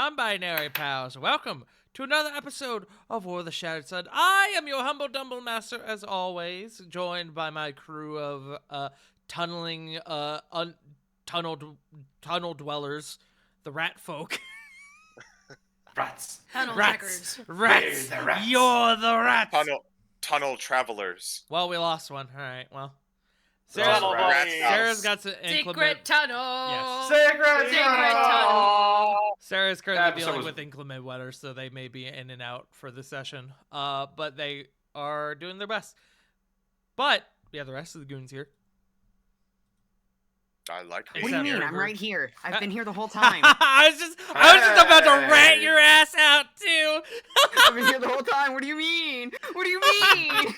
non-binary pals. Welcome to another episode of War of the Shattered Sun. I am your humble dumble master, as always, joined by my crew of tunneling, tunnel dwellers, the rat folk. Rats. Tunnel Rats. checkers. Rats. We're the rats. You're the rats. Tunnel travelers. Well, we lost one. All right. Well, Tunnel buddies. Sarah's got some inclement. Secret tunnel. Yes. Secret tunnel. Sarah's currently That dealing was- with inclement weather, so they may be in and out for the session. But they are doing their best. But we have the rest of the goons here. I like What What do you Except mean? for- I'm right here. I've been here the whole time. I was just about to rat Hey. your ass out too. I've been here the whole time. What do you mean? What do you mean?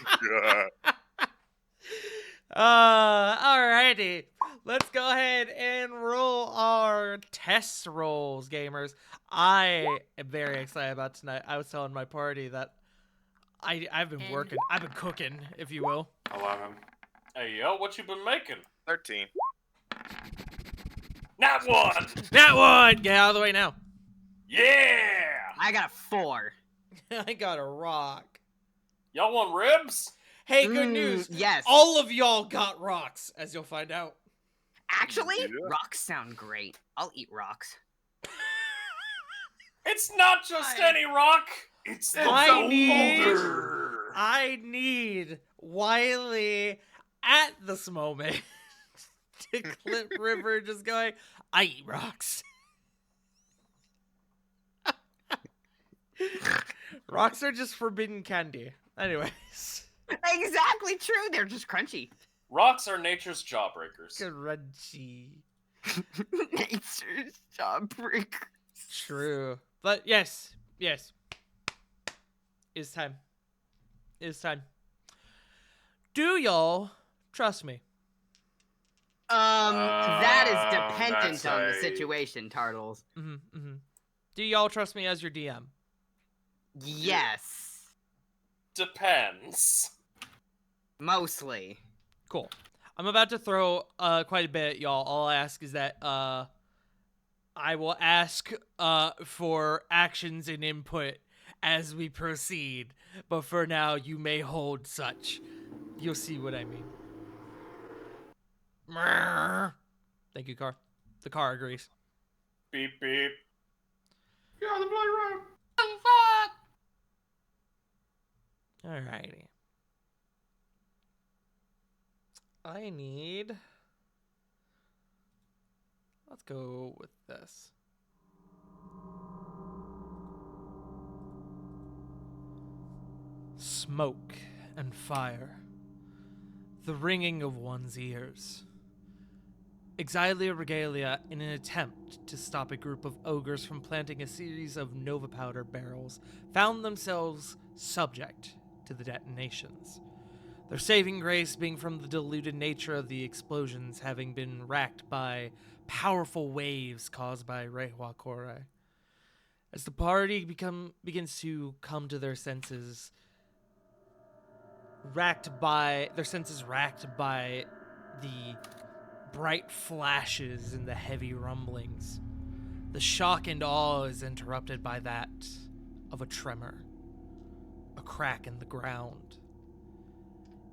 Alrighty. Let's go ahead and roll our test rolls, gamers. I am very excited about tonight. I was telling my party that I've been working. I've been cooking, if you will. 11. Hey, yo, what you been making? 13. Not one! That one! Get out of the way now. Yeah! I got a 4. I got a rock. Y'all want ribs? Hey, good news. Yes. All of y'all got rocks, as you'll find out. Actually, Yeah. rocks sound great. I'll eat rocks. It's not just I- any rock! It's the I need- boulder! I need Wiley at this moment to clip River just going, I eat rocks. Rocks are just forbidden candy. Anyways. Exactly true. They're just crunchy. Rocks are nature's jawbreakers. Crunchy. Nature's jawbreaker. True. But yes. It's time. Do y'all trust me? That is dependent that's on the a- situation, Turtles. Do y'all trust me as your DM? Yes. Depends. Mostly. Cool. I'm about to throw quite a bit at y'all. All I ask is that I will ask for actions and input as we proceed. But for now, you may hold such. You'll see what I mean. Thank you, car. The car agrees. Beep, beep. Get on the bloody road. Alrighty. I need... Let's go with this. Smoke and fire. The ringing of one's ears. Exilia Regalia, in an attempt to stop a group of ogres from planting a series of Nova powder barrels, found themselves subject to the detonations. Their saving grace being from the diluted nature of the explosions having been racked by powerful waves caused by Rehua Kore. As the party begins to come to their senses, racked by the bright flashes and the heavy rumblings, the shock and awe is interrupted by that of a tremor, a crack in the ground.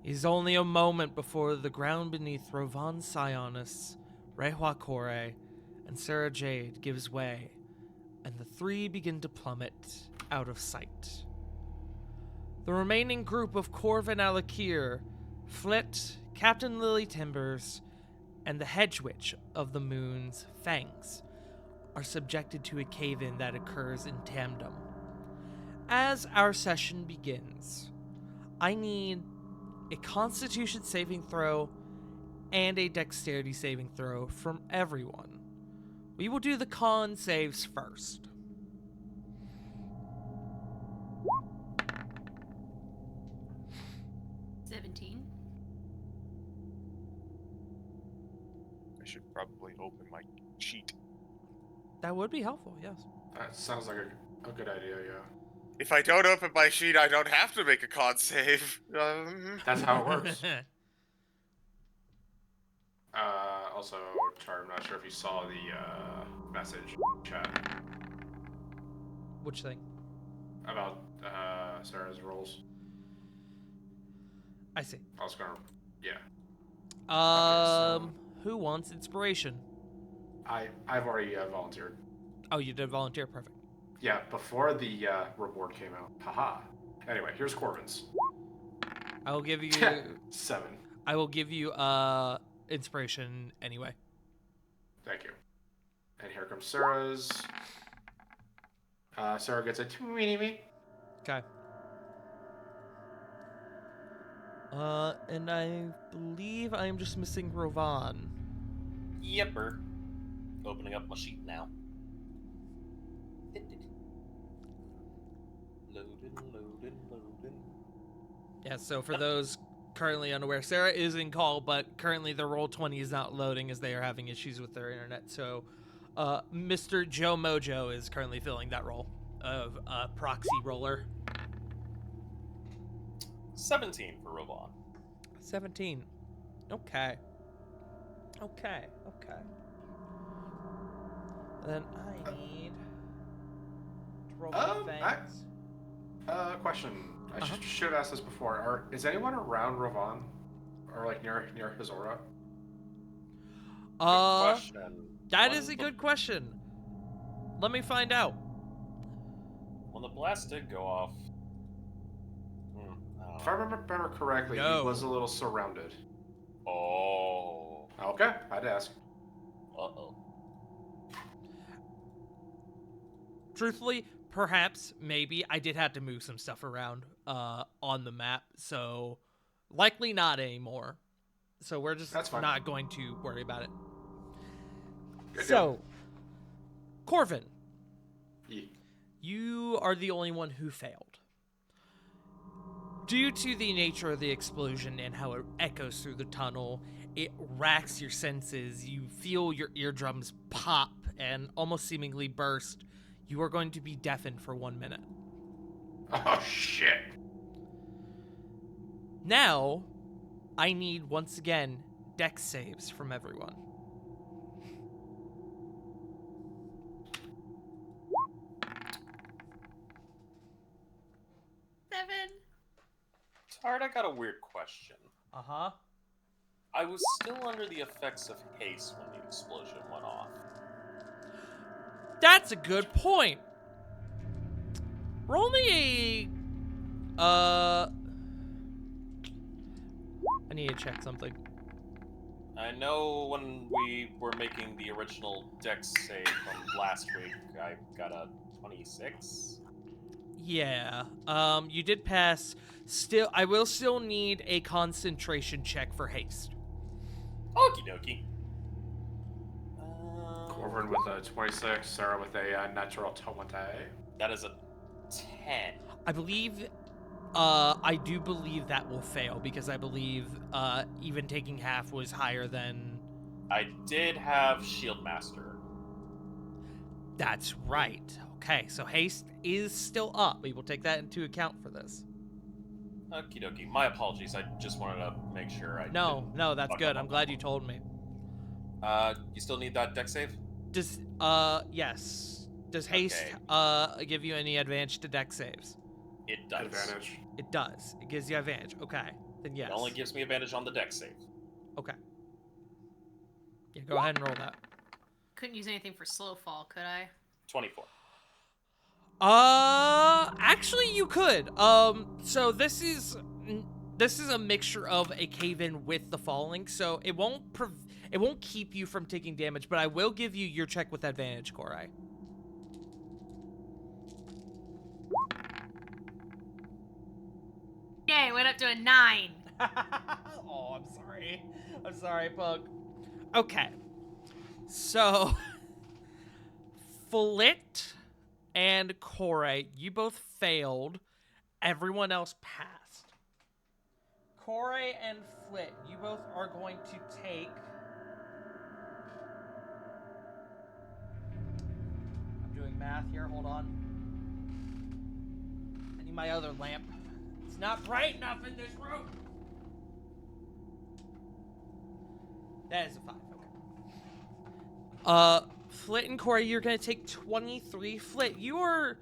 It is only a moment before the ground beneath Rovan Sionis, Rehua Kore, and Sarah Jade gives way, and the three begin to plummet out of sight. The remaining group of Corvin Alakir, Flit, Captain Lily Timbers, and the Hedge Witch of the Moon's Fangs are subjected to a cave-in that occurs in tandem. As our session begins, I need a Constitution saving throw and a Dexterity saving throw from everyone. We will do the con saves first. I should probably open my sheet. That would be helpful, yes. That sounds like a good idea, yeah. If I don't open my sheet, I don't have to make a con save. That's how it works. Also, Char, I'm not sure if you saw the message chat. Which thing? About Sarah's rolls. I see. I was gonna. Yeah. Who wants inspiration? I've already volunteered. Oh, you did volunteer. Perfect. Yeah, before the reward came out. Haha. Anyway, here's Corbin's. I will give you 7. I will give you inspiration anyway. Thank you. And here comes Sarah's. Sarah gets a 20. Okay. And I believe I am just missing Rovan. Yepper. Opening up my sheet now. Loading. Yeah, so for those currently unaware, Sarah is in call, but currently the Roll20 is not loading as they are having issues with their internet. So Mr. Joe Mojo is currently filling that role of proxy roller. 17 for Rovan. 17. Okay. Then I need to roll my things. Question. I should have asked this before. Is anyone around Rovan? Or like near his aura? Good question. That is a good question. Let me find out. When the blast did go off. If I remember correctly, No. he was a little surrounded. Oh. Okay, I'd ask. Uh-oh. Truthfully, perhaps, maybe, I did have to move some stuff around on the map, so likely not anymore. So we're just That's fine. not going to worry about it. Good So, Corvin, Yeah. you are the only one who failed. Due to the nature of the explosion and how it echoes through the tunnel, it racks your senses. You feel your eardrums pop and almost seemingly burst. You are going to be deafened for 1 minute. Oh, shit. Now, I need, once again, dex saves from everyone. Tard, I got a weird question. Uh-huh. I was still under the effects of haste when the explosion went off. That's a good point. Roll me a... I need to check something. I know when we were making the original dex save from last week, I got a 26. Yeah. You did pass. Still, I will still need a concentration check for haste. Okie dokie. Corbin with a 26, Sarah with a natural 20. That is a 10. I believe... I do believe that will fail because I believe even taking half was higher than... I did have Shield Master. That's right. Okay, so haste is still up. We will take that into account for this. Okie dokie. My apologies. I just wanted to make sure I No, didn't that's fuck good. up I'm on glad that you told me. You still need that dex save? Does, yes. Does haste, Okay. give you any advantage to dex saves? It does. Advantage. It does. It gives you advantage. Okay, then yes. It only gives me advantage on the dex save. Okay. Yeah, go ahead and roll that. Couldn't use anything for slow fall, could I? 24. Actually you could. So this is a mixture of a cave-in with the falling, so it won't keep you from taking damage, but I will give you your check with advantage, Korai. Yay, went up to a 9. Oh, I'm sorry. I'm sorry, Pug. Okay. So, Flit and Korai, you both failed. Everyone else passed. Korai and Flit, you both are going to take... I'm doing math here, hold on. I need my other lamp. It's not bright enough in this room. That is a 5, okay. Flit and Corey, you're gonna take 23. Flit, you are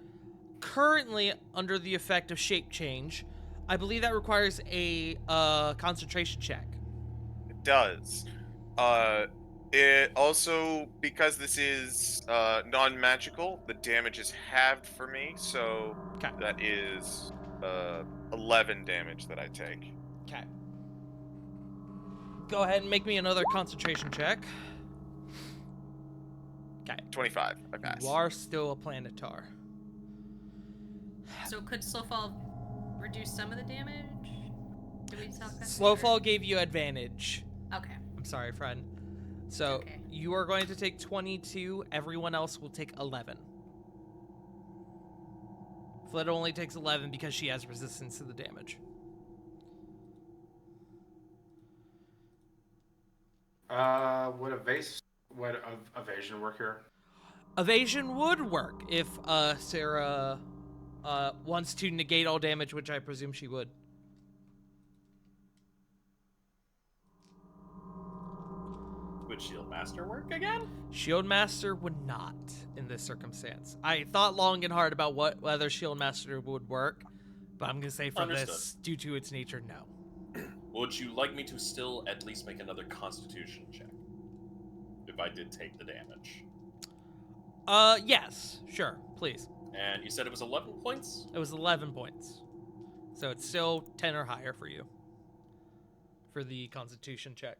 currently under the effect of shape change. I believe that requires a concentration check. It does. It also, because this is non-magical, the damage is halved for me, so Okay. that is 11 damage that I take. Okay. Go ahead and make me another concentration check. Okay. 25. I pass. You are still a planetar. So could Slowfall reduce some of the damage? Did we talk about Slowfall gave you advantage. Okay. I'm sorry, friend. So Okay. you are going to take 22. Everyone else will take 11. Flit only takes 11 because she has resistance to the damage. Would evasion work here? Evasion would work if Sarah wants to negate all damage, which I presume she would. Would Shield Master work again? Shield Master would not in this circumstance. I thought long and hard about whether Shield Master would work, but I'm gonna say for this, Understood. due to its nature, no. Would you like me to still at least make another Constitution check? If I did take the damage. Yes, sure, please. And you said it was 11 points? It was 11 points, so it's still 10 or higher for you for the Constitution check,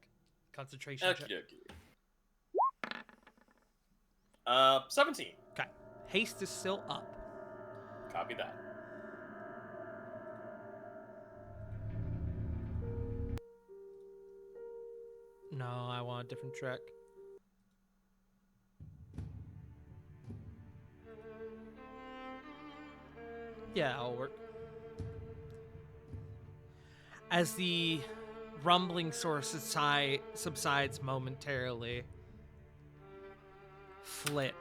concentration check. Okay. 17. Okay, haste is still up. Copy that. No, I want a different track. Yeah, that'll work. As the rumbling source subsides momentarily, Flit,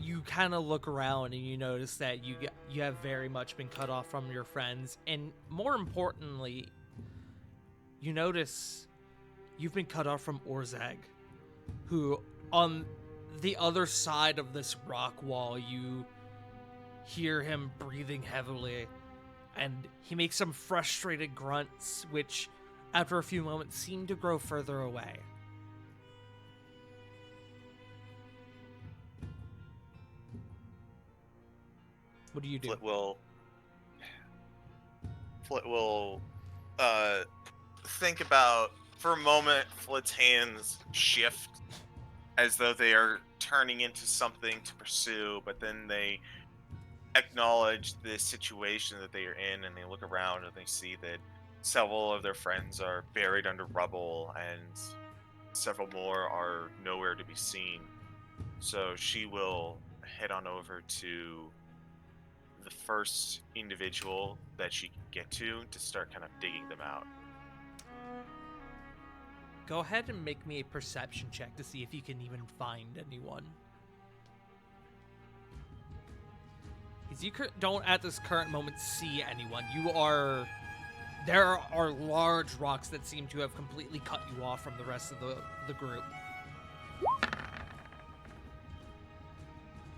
you kind of look around and you notice that you have very much been cut off from your friends, and more importantly, you notice you've been cut off from Orzag, who on the other side of this rock wall, you hear him breathing heavily, and he makes some frustrated grunts, which after a few moments seem to grow further away. What do you do? Flit will think about, for a moment, Flit's hands shift as though they are turning into something to pursue, but then they acknowledge the situation that they are in, and they look around and they see that several of their friends are buried under rubble and several more are nowhere to be seen. So she will head on over to the first individual that she can get to start kind of digging them out. Go ahead and make me a perception check to see if you can even find anyone. Because you don't at this current moment see anyone. There are large rocks that seem to have completely cut you off from the rest of the group.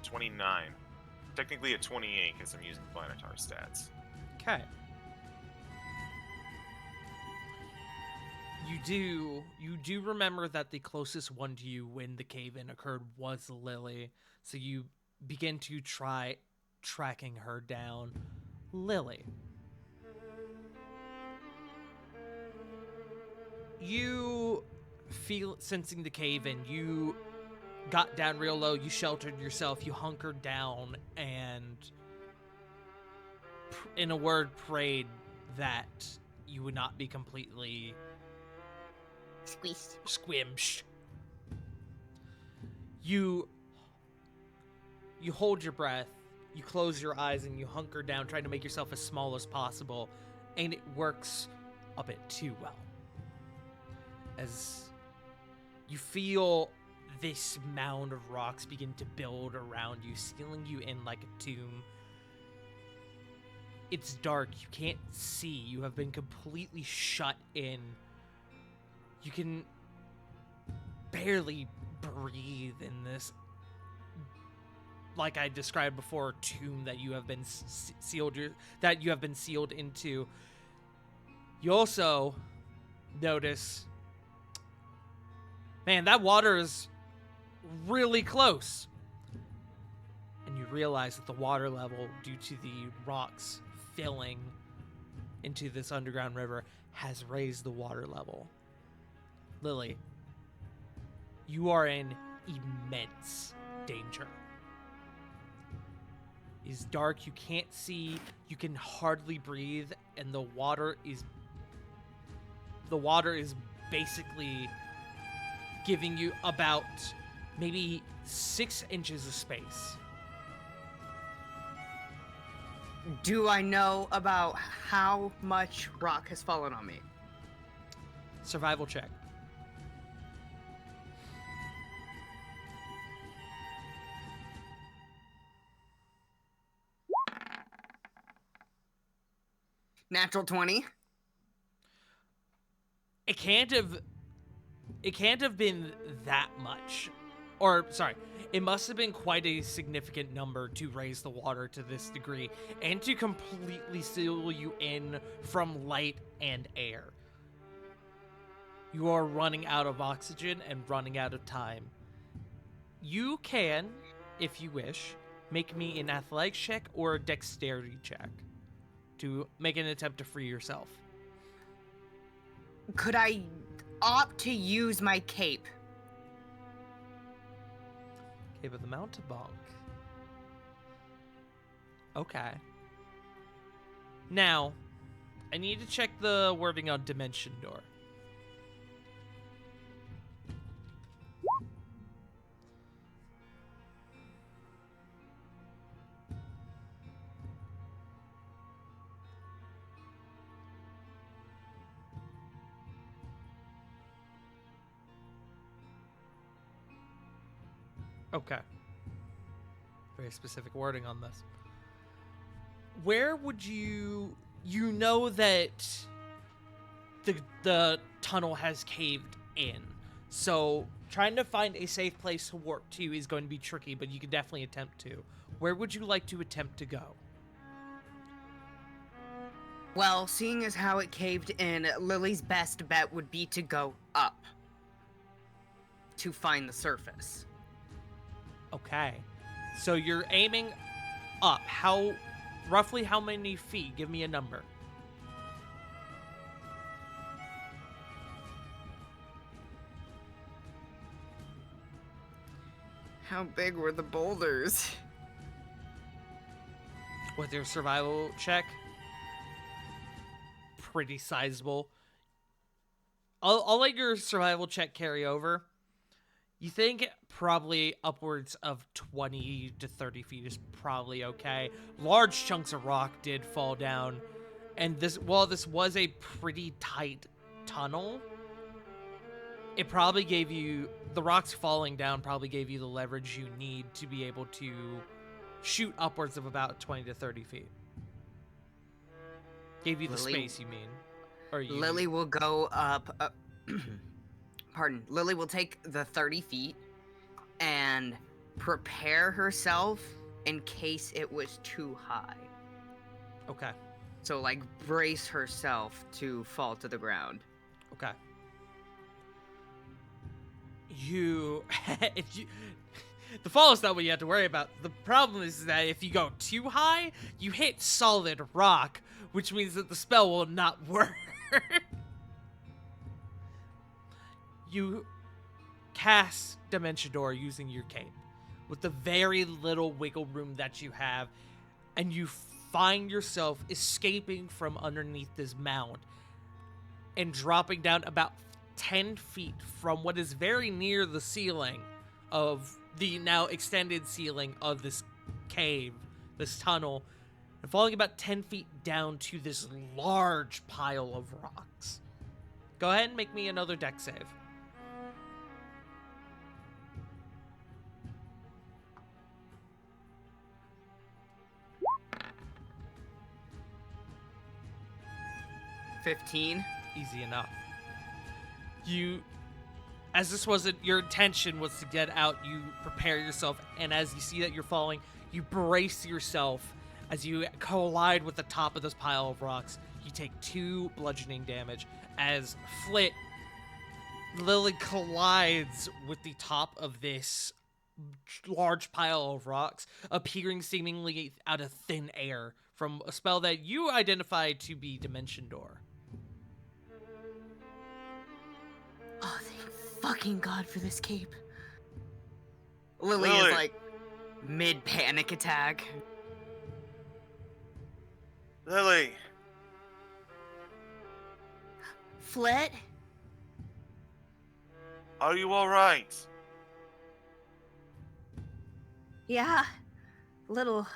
29. Technically a 28 because I'm using planetar stats. Okay. You do remember that the closest one to you when the cave-in occurred was Lily, so you begin to try tracking her down. Lily. You feel, sensing the cave-in, you got down real low, you sheltered yourself, you hunkered down, and in a word, prayed that you would not be completely squished. You hold your breath, you close your eyes, and you hunker down, trying to make yourself as small as possible, and it works a bit too well. As you feel this mound of rocks begin to build around you, sealing you in like a tomb. It's dark, you can't see, you have been completely shut in. You can barely breathe in this like I described before, tomb that you have been sealed into. You also notice, man, that water is really close. And you realize that the water level, due to the rocks filling into this underground river, has raised the water level. Lily, you are in immense danger. It's dark, you can't see, you can hardly breathe, and the water is basically giving you about maybe 6 inches of space. Do I know about how much rock has fallen on me? Survival check. Natural 20. It can't have been that much. Or, sorry, it must have been quite a significant number to raise the water to this degree and to completely seal you in from light and air. You are running out of oxygen and running out of time. You can, if you wish, make me an athletics check or a dexterity check to make an attempt to free yourself. Could I opt to use my cape? Cape of the Mountebank. Okay. Now, I need to check the wording on Dimension Door. Okay. Very specific wording on this. Where would you know that the tunnel has caved in. So trying to find a safe place to warp to is going to be tricky, but you can definitely attempt to. Where would you like to attempt to go? Well, seeing as how it caved in, Lily's best bet would be to go up to find the surface. Okay. So you're aiming up. Roughly how many feet? Give me a number. How big were the boulders? With your survival check? Pretty sizable. I'll let your survival check carry over. You think probably upwards of 20 to 30 feet is probably okay. Large chunks of rock did fall down. And this was a pretty tight tunnel, it probably gave you, the rocks falling down probably gave you the leverage you need to be able to shoot upwards of about 20 to 30 feet. Gave you the space, you mean? Or you... Lily will go up, pardon, Lily will take the 30 feet and prepare herself in case it was too high. Okay. So, like, brace herself to fall to the ground. Okay. The fall is not what you have to worry about. The problem is that if you go too high, you hit solid rock, which means that the spell will not work. You cast Dimension Door using your cape with the very little wiggle room that you have, and you find yourself escaping from underneath this mound and dropping down about 10 feet from what is very near the ceiling of the now extended ceiling of this cave, this tunnel, and falling about 10 feet down to this large pile of rocks. Go ahead and make me another dex save. $15. Easy enough. You, as this wasn't your intention was to get out, you prepare yourself, and as you see that you're falling, you brace yourself. As you collide with the top of this pile of rocks, you take 2 bludgeoning damage as Lily collides with the top of this large pile of rocks, appearing seemingly out of thin air from a spell that you identified to be Dimension Door. Oh, thank fucking God for this cape. Lily Lily. is like mid panic attack. Lily, Flit? are you alright? Yeah. A little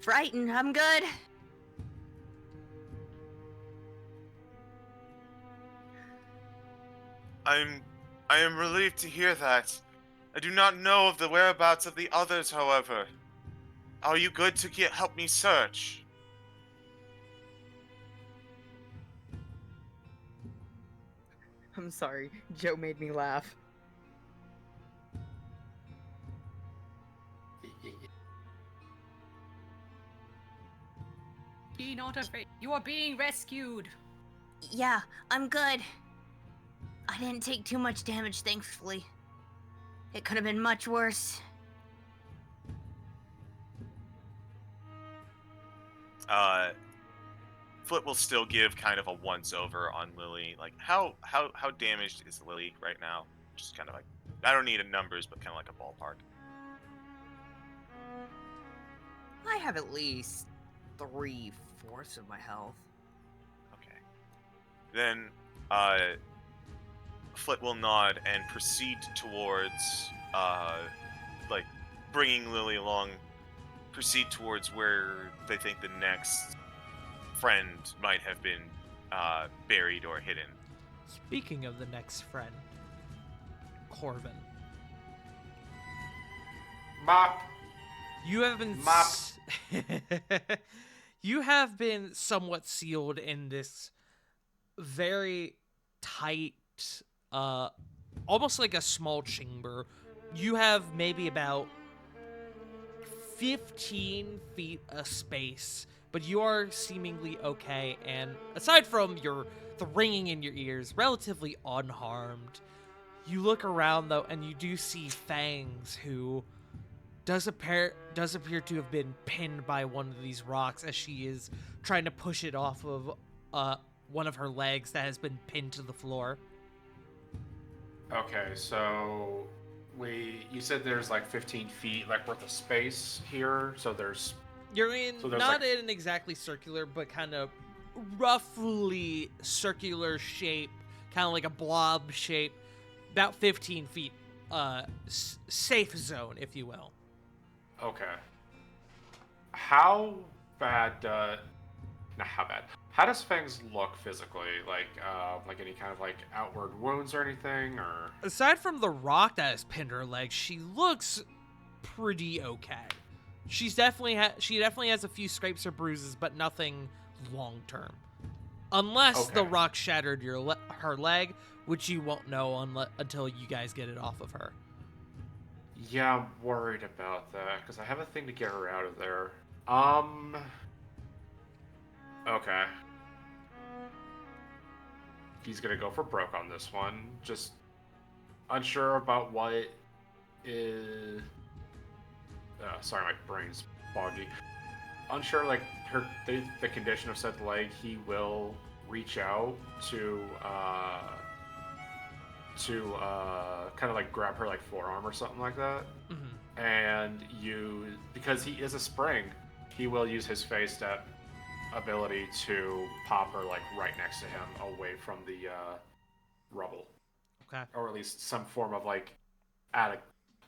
frightened. I'm good. I am relieved to hear that. I do not know of the whereabouts of the others, however. Are you good to help me search? I'm sorry. Joe made me laugh. Be not afraid. You are being rescued. Yeah, I'm good. I didn't take too much damage, thankfully. It could have been much worse. Foot will still give kind of a once over on Lily. Like how damaged is Lily right now? Just kind of like, I don't need a numbers, but kind of like a ballpark. I have at least 3/4 of my health. Okay. Then Flit will nod and proceed towards like bringing Lily along. Proceed towards where they think the next friend might have been buried or hidden. Speaking of the next friend, Corvin, Mop. you have been Mop. you have been somewhat sealed in this very tight, almost like a small chamber. You have maybe about 15 feet of space, but you are seemingly okay, and aside from the ringing in your ears, relatively unharmed. You look around though, and you do see Fangs, who does appear to have been pinned by one of these rocks as she is trying to push it off of one of her legs that has been pinned to the floor. Okay, so you said there's like 15 feet like worth of space here, so there's You're in So there's, not like- in an exactly circular, but kind of roughly circular shape, kind of like a blob shape, about 15 feet, safe zone, if you will. okay. How bad? Not how bad. How does Fangs look physically? Like any kind of like outward wounds or anything, or? Aside from the rock that has pinned her leg, she looks pretty okay. She definitely has a few scrapes or bruises, but nothing long term. Unless the Okay. rock shattered her leg, which you won't know until you guys get it off of her. Yeah, I'm worried about that because I have a thing to get her out of there. Okay. He's gonna go for broke on this one. Just unsure about what is. Sorry, my brain's foggy. Unsure, like the condition of said leg. He will reach out to kind of like grab her like forearm or something like that. Mm-hmm. And because he is a spring, he will use his phase step ability to pop her like right next to him, away from the rubble, Okay. or at least some form of like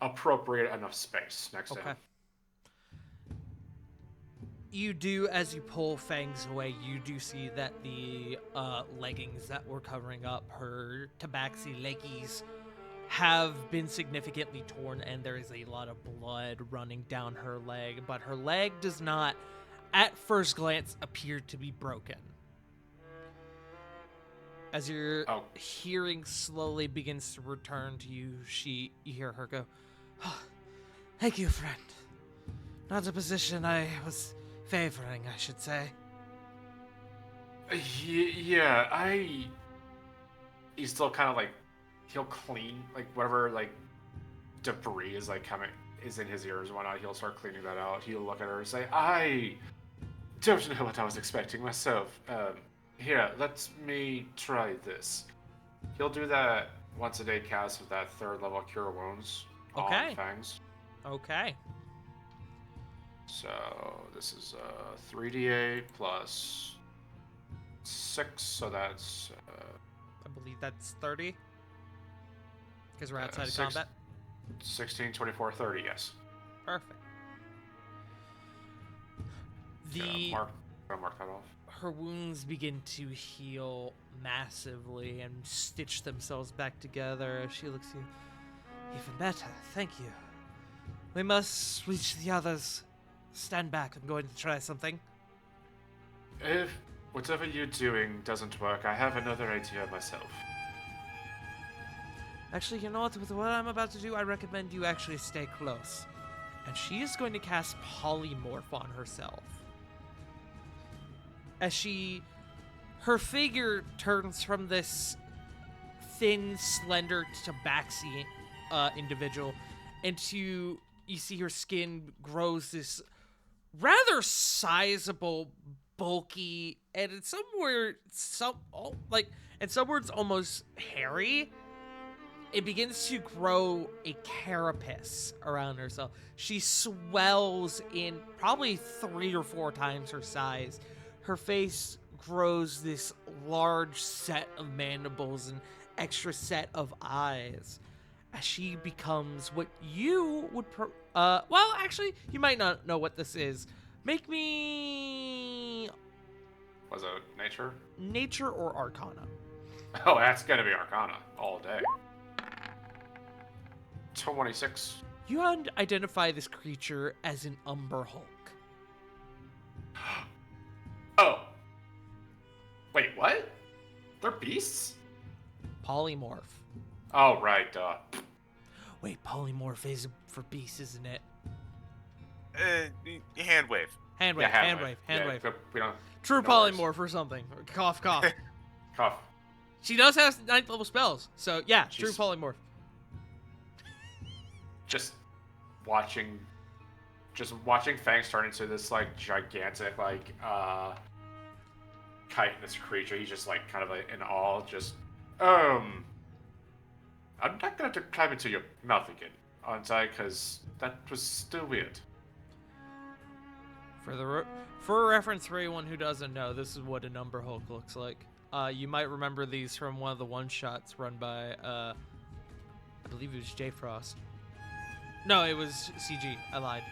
appropriate enough space next to Okay. him. You do, as you pull Fangs away, you do see that the leggings that were covering up her tabaxi leggies have been significantly torn, and there is a lot of blood running down her leg, but her leg does not, at first glance, appear to be broken. As your Oh. hearing slowly begins to return to you, you hear her go, "Oh, thank you, friend. Not a position I was favoring, I should say." Yeah, he's still kind of like, he'll clean, like, whatever, like, debris is, like, coming, is in his ears and whatnot. He'll start cleaning that out. He'll look at her and say, I don't know what I was expecting myself. Here, let me try this. He'll do that once a day cast with that 3rd level Cure Wounds Okay. on Fangs. Okay. So this is 3d8 plus 6, so that's I believe that's 30. Because we're outside of 6, combat. 16, 24, 30, yes. Perfect. Gonna mark that off. Her wounds begin to heal massively and stitch themselves back together as she looks at you. Even better, thank you. We must reach the others. Stand back, I'm going to try something. If whatever you're doing doesn't work, I have another idea myself. Actually, you know what? With what I'm about to do, I recommend you actually stay close. And she is going to cast Polymorph on herself. As her figure turns from this thin, slender, tabaxi individual into, you see her skin grows this rather sizable, bulky, and in some words almost hairy. It begins to grow a carapace around herself. She swells in probably 3 or 4 times her size. Her face grows this large set of mandibles and extra set of eyes as she becomes what you would well, actually, you might not know what this is. Make me Was it nature? nature or arcana. Oh, that's gonna be Arcana all day. 26. You identify this creature as an Umber Hulk. Oh. Wait, what? They're beasts? Polymorph. Oh, right, Wait, polymorph is for beasts, isn't it? Hand wave. Hand wave, Yeah, hand wave, hand wave. We don't... True no worries. polymorph or something. Cough, cough. Cough. She does have 9th level spells, so yeah, true Jeez. polymorph. Just watching Fangs turn into this, like, gigantic, like, chitinous creature. He's just, like, kind of like in awe, just, I'm not gonna climb into your mouth again, aren't I? Because that was still weird. For reference for anyone who doesn't know, this is what an Umber Hulk looks like. You might remember these from one of the one-shots run by, I believe it was J Frost. No, it was CG. I lied.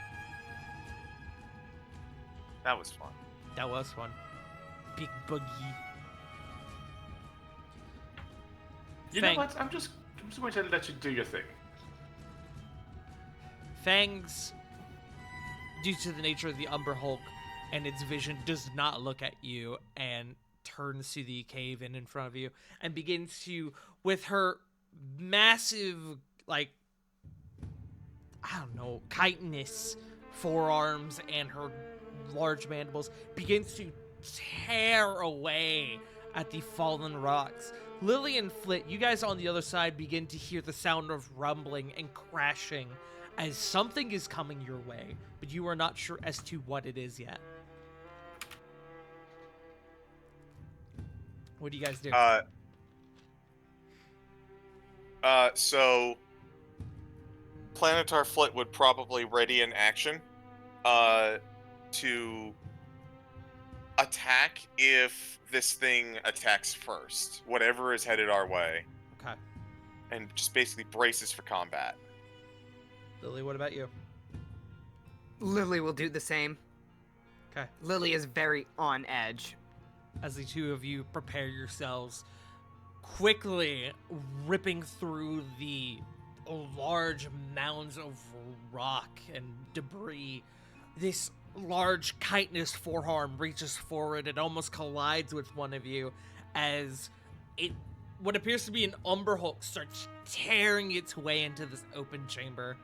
That was fun. That was fun. Big buggy. You know what? I'm just going to let you do your thing. Fangs, due to the nature of the Umber Hulk and its vision, does not look at you and turns to the cave in front of you and begins to, with her massive, like, I don't know, chitinous forearms and her large mandibles, begins to tear away at the fallen rocks. Lily and Flit, you guys on the other side begin to hear the sound of rumbling and crashing as something is coming your way, but you are not sure as to what it is yet. What do you guys do? So Planetar Flit would probably ready an action to attack if this thing attacks first, whatever is headed our way. Okay. And just basically braces for combat. Lily, what about you? Lily will do the same. Okay. Lily is very on edge. As the two of you prepare yourselves, quickly ripping through the large mounds of rock and debris, this large chitinous forearm reaches forward and almost collides with one of you as what appears to be an Umber Hulk starts tearing its way into this open chamber.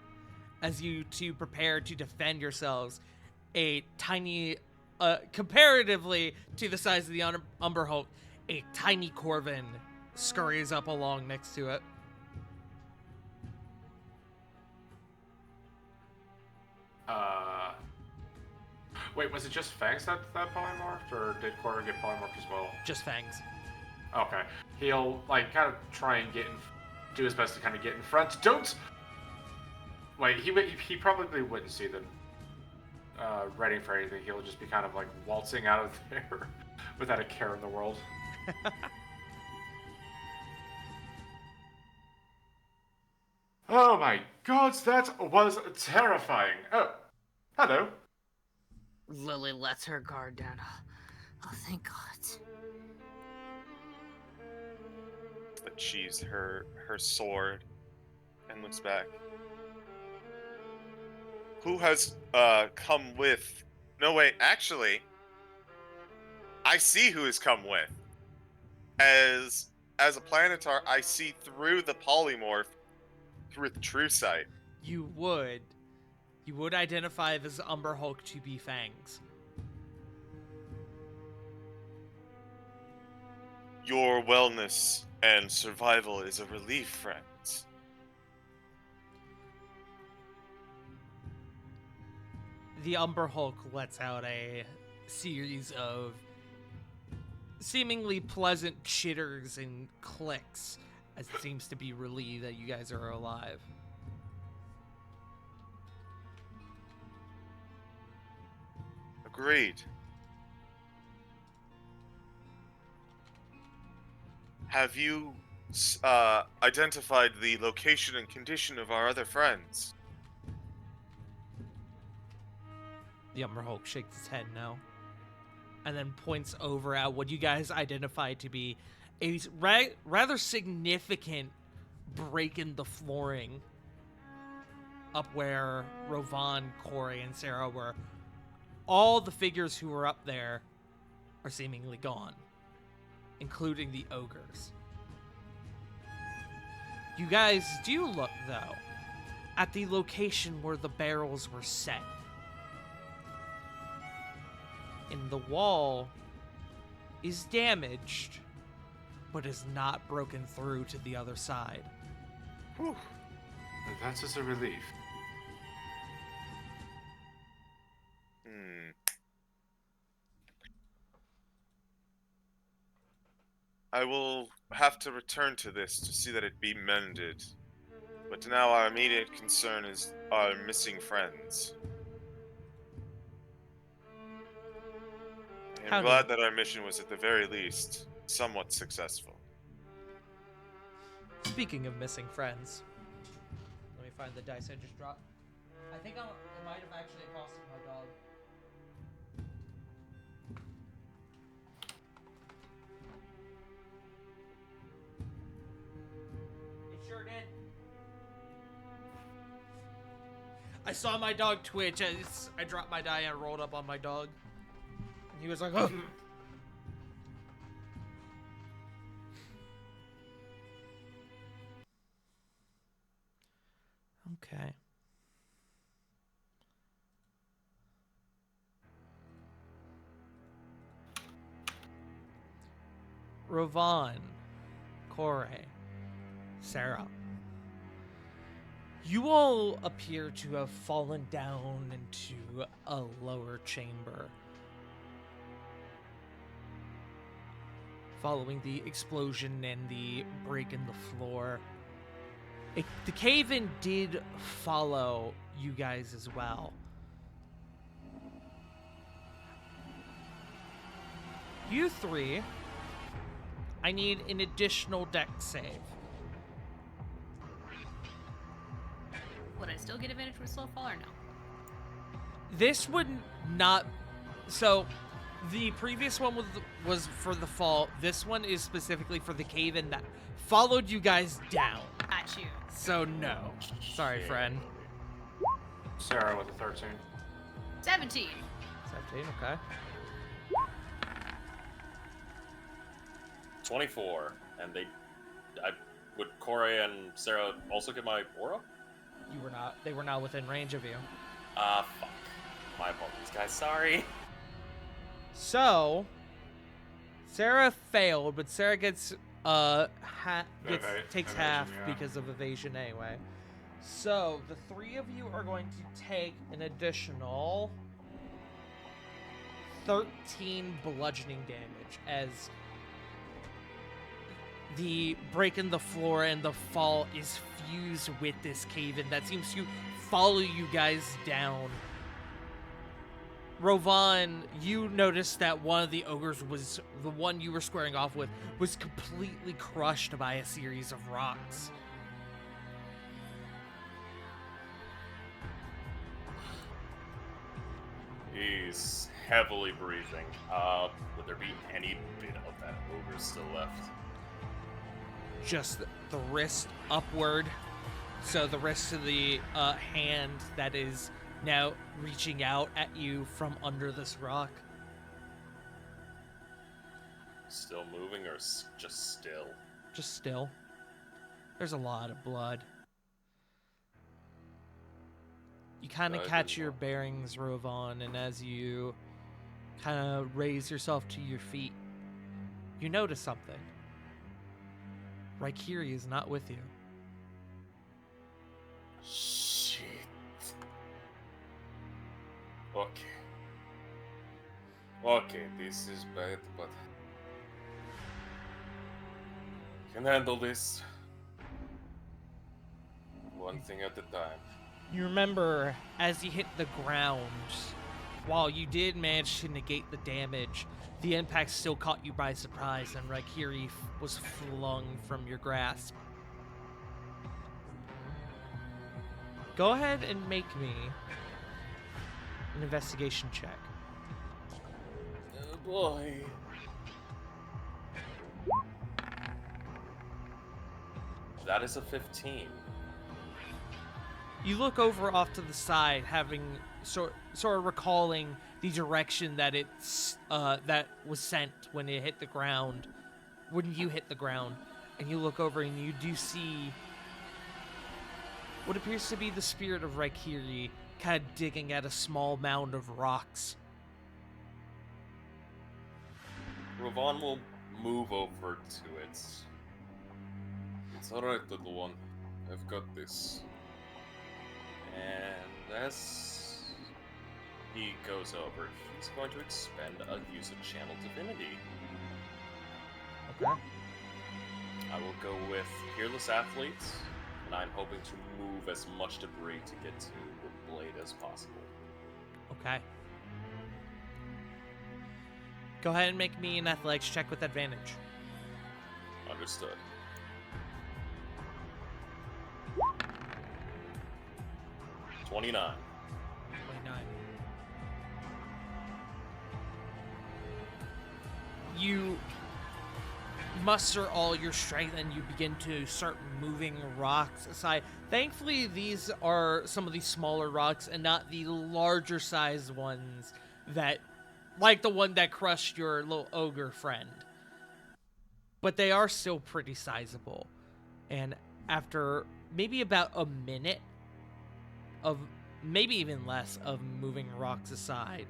As you two prepare to defend yourselves, a tiny, comparatively to the size of the Umber Hulk, a tiny Corvin scurries up along next to it. Wait, was it just Fangs that polymorphed, or did Corvin get polymorphed as well? Just Fangs. Okay. He'll, like, kind of try and do his best to kind of get in front. Don't! Wait, he probably wouldn't see them ready for anything. He'll just be kind of, like, waltzing out of there without a care in the world. Oh my god, that was terrifying. Oh, hello. Lily lets her guard down. Oh, thank God. But she's her sword and looks back. Who has come with? No, wait, actually, I see who has come with. As a planetar, I see through the polymorph through the true sight. You would identify this Umber Hulk to be Fangs. Your wellness and survival is a relief, friends. The Umber Hulk lets out a series of seemingly pleasant chitters and clicks as it seems to be relieved that you guys are alive. Agreed. Have you identified the location and condition of our other friends? The Umber Hulk shakes his head no, and then points over at what you guys identify to be a rather significant break in the flooring up where Rovan, Corey, and Sarah were. All the figures who were up there are seemingly gone, including the ogres. You guys do look, though, at the location where the barrels were set. And the wall is damaged, but is not broken through to the other side. Whew. That's just a relief. I will have to return to this to see that it be mended. But now our immediate concern is our missing friends. How I'm glad that our mission was at the very least somewhat successful. Speaking of missing friends, let me find the dice I just dropped. I think it might have actually costed my dog. It sure did. I saw my dog twitch as I dropped my die and rolled up on my dog. And he was like, oh. Okay. Rovan, Corey, Sarah. You all appear to have fallen down into a lower chamber. Following the explosion and the break in the floor. The cave-in did follow you guys as well. You three, I need an additional dex save. Would I still get advantage with slow fall or no? This would not... So, the previous one was for the fall. This one is specifically for the cave-in that followed you guys down. At you. So, no. Sorry, friend. Sarah with a 13. 17. 17, okay. 24. And would Corey and Sarah also get my aura? They were not within range of you. Fuck. My apologies, guys. Sorry. So, Sarah failed, but Sarah gets takes Evasion, half yeah. because of evasion anyway. So the three of you are going to take an additional 13 bludgeoning damage as the break in the floor and the fall is fused with this cave-in that seems to follow you guys down. Rovan, you noticed that one of the ogres was the one you were squaring off with was completely crushed by a series of rocks. He's heavily breathing. Would there be any bit of that ogre still left? Just the wrist upward. So the wrist of the hand that is now reaching out at you from under this rock. Still moving or just still? Just still. There's a lot of blood. You kind of Blood catch is your what? bearings, Rovan, and as you kind of raise yourself to your feet, you notice something. Raikiri is not with you. Shit. Okay. Okay, this is bad, but can handle this. One thing at a time. You remember, as you hit the ground, while you did manage to negate the damage, the impact still caught you by surprise, and Raikiri was flung from your grasp. Go ahead and make me an investigation check. Oh boy. That is a 15. You look over off to the side, having sort of recalling the direction that that was sent when it hit the ground, when you hit the ground, and you look over and you do see what appears to be the spirit of Raikiri kind of digging at a small mound of rocks. Rovan will move over to it. It's alright, little one. I've got this. And as he goes over, he's going to expend a use of Channel Divinity. Okay. I will go with Peerless Athletes, and I'm hoping to move as much debris to get to the blade as possible. Okay. Go ahead and make me an athletics check with advantage. Understood. $29. 29. You muster all your strength and you begin to start moving rocks aside. Thankfully, these are some of the smaller rocks and not the larger sized ones that, like the one that crushed your little ogre friend. But they are still pretty sizable. And after maybe about a minute of, maybe even less, of moving rocks aside,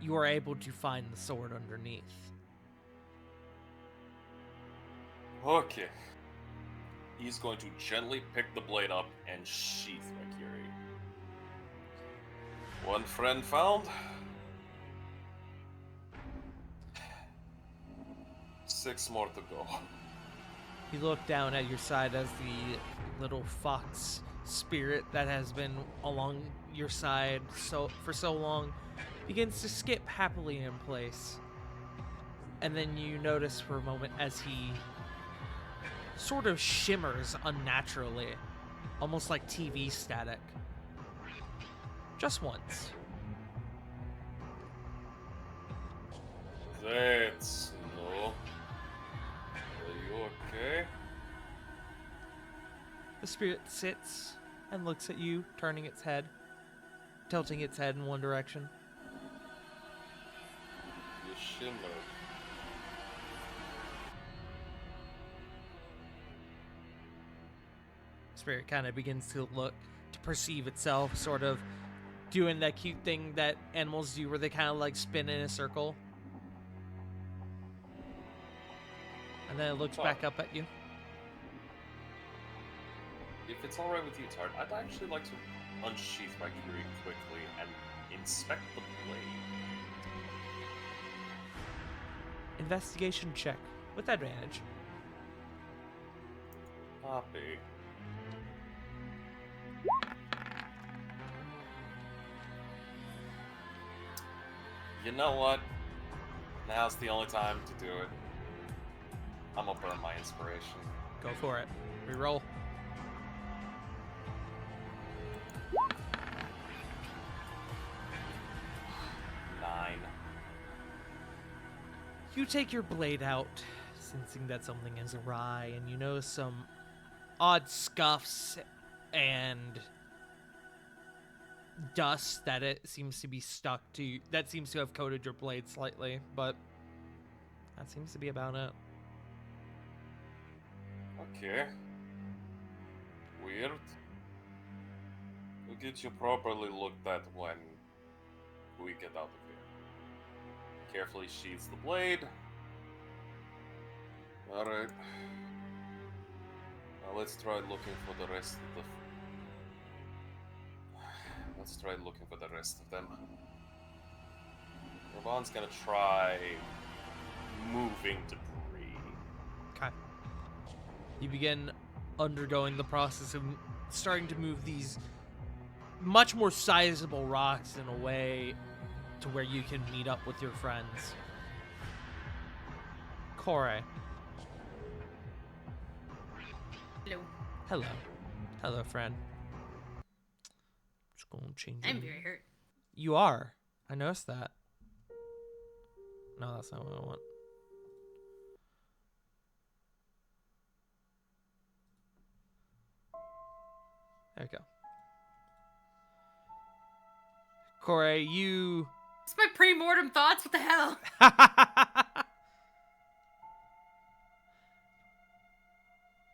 you are able to find the sword underneath. Okay. He's going to gently pick the blade up and sheath Raikiri. One friend found. 6 more to go. You look down at your side as the little fox spirit that has been along your side for so long begins to skip happily in place. And then you notice for a moment as he sort of shimmers unnaturally, almost like TV static. Just once. That's no. Are you okay? The spirit sits and looks at you, turning its head, tilting its head in one direction. You shimmer. spirit kind of begins to perceive itself, sort of doing that cute thing that animals do where they kind of like spin in a circle. And then it looks back up at you. If it's alright with you, Tart, I'd actually like to unsheath my Kiri quickly and inspect the blade. Investigation check with advantage. Copy. You know what? Now's the only time to do it. I'm gonna burn my inspiration. Go for it. Reroll. Nine. You take your blade out, sensing that something is awry, and you notice some odd scuffs and dust that it seems to be stuck to, that seems to have coated your blade slightly, but that seems to be about it. Okay. Weird. We'll get you properly looked at when we get out of here. Carefully sheathes the blade. Alright. Now let's try looking for the rest of the... Let's try looking for the rest of them. Ravan's gonna try moving debris. Okay. You begin undergoing the process of starting to move these much more sizable rocks in a way to where you can meet up with your friends. Corey. Hello. Hello. Hello, friend. Just gonna change I'm your- very hurt. You are. I noticed that. No, that's not what I want. There we go. Corey, you... It's my pre-mortem thoughts. What the hell?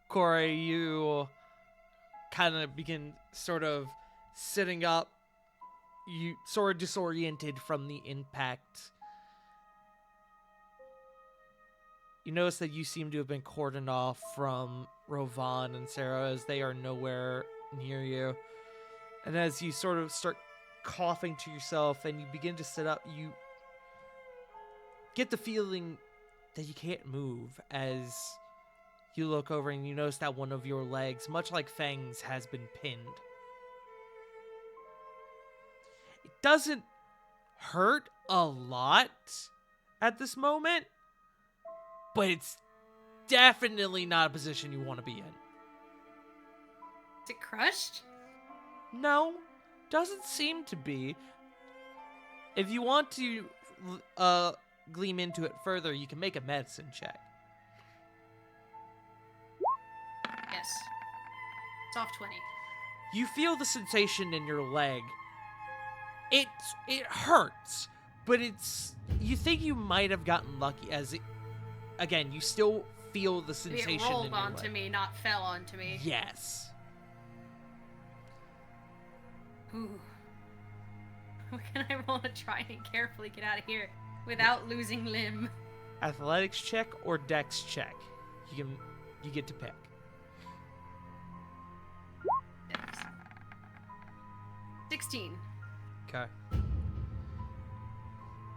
Corey, you kind of begin sort of sitting up. You sort of disoriented from the impact. You notice that you seem to have been cordoned off from Rovan and Sarah as they are nowhere near you. And as you sort of start coughing to yourself and you begin to sit up, you get the feeling that you can't move as you look over and you notice that one of your legs, much like Fang's, has been pinned. It doesn't hurt a lot at this moment, but it's definitely not a position you want to be in. Is it crushed? No, doesn't seem to be. If you want to gleam into it further, you can make a medicine check. Yes. It's off 20. You feel the sensation in your leg. It hurts, but you think you might have gotten lucky as it, again, you still feel the Maybe sensation it rolled in your onto leg. me, not fell onto me. Yes. Ooh. What can I roll to try and carefully get out of here without losing limb? Athletics check or dex check. You get to pick. Six. 16. Okay.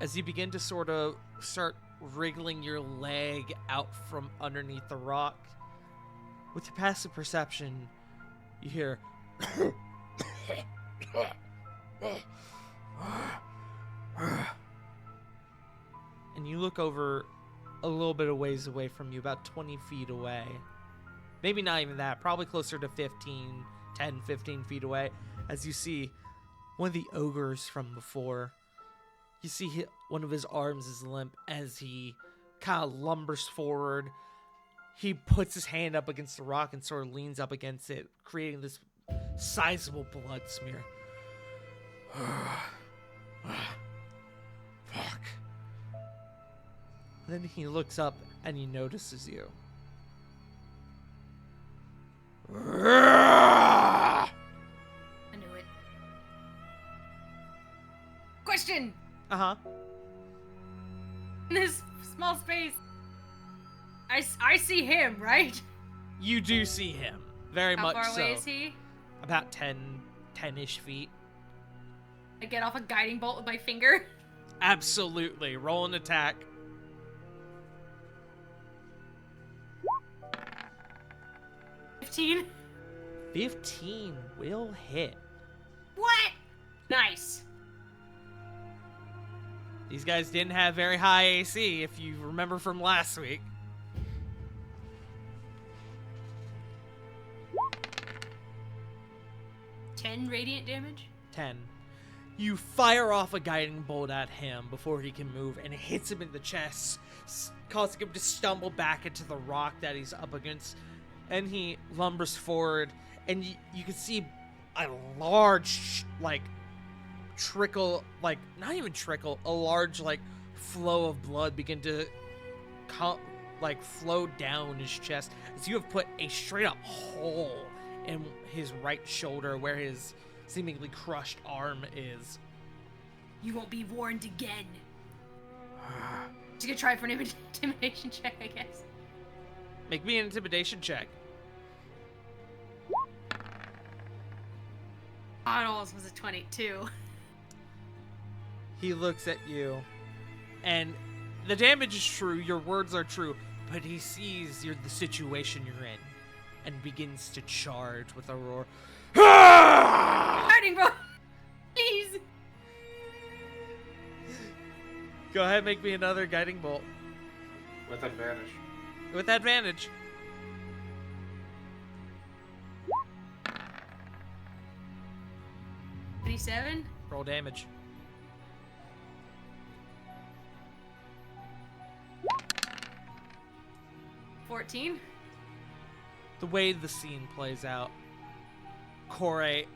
As you begin to sort of start wriggling your leg out from underneath the rock, with your passive perception, you hear and you look over a little bit of ways away from you, about 20 feet away. Maybe not even that, probably closer to 10, 15 feet away, as you see one of the ogres from before. You see one of his arms is limp as he kind of lumbers forward. He puts his hand up against the rock and sort of leans up against it, creating this sizable blood smear. Fuck. Then he looks up and he notices you. question. Uh-huh. In this small space, I see him, right? You do see him. Very How much far so. away is he? About 10-ish feet. I get off a guiding bolt with my finger. Absolutely. Roll an attack. 15. 15 will hit. What? Nice. These guys didn't have very high AC, if you remember from last week. Ten radiant damage. 10. You fire off a guiding bolt at him before he can move, and it hits him in the chest, causing him to stumble back into the rock that he's up against. And he lumbers forward, and you can see a large, trickle, not even trickle, a large, flow of blood begin to, flow down his chest, as you have put a straight-up hole in his right shoulder where his seemingly crushed arm is. You won't be warned again. Just gonna try for an intimidation check, I guess. Make me an intimidation check. Arnold's was a 22. He looks at you, and the damage is true, your words are true, but he sees the situation you're in, and begins to charge with a roar. Guiding bolt! Please! Go ahead, make me another guiding bolt. With advantage. With advantage. $27? Roll damage. $14? The way the scene plays out, Corey,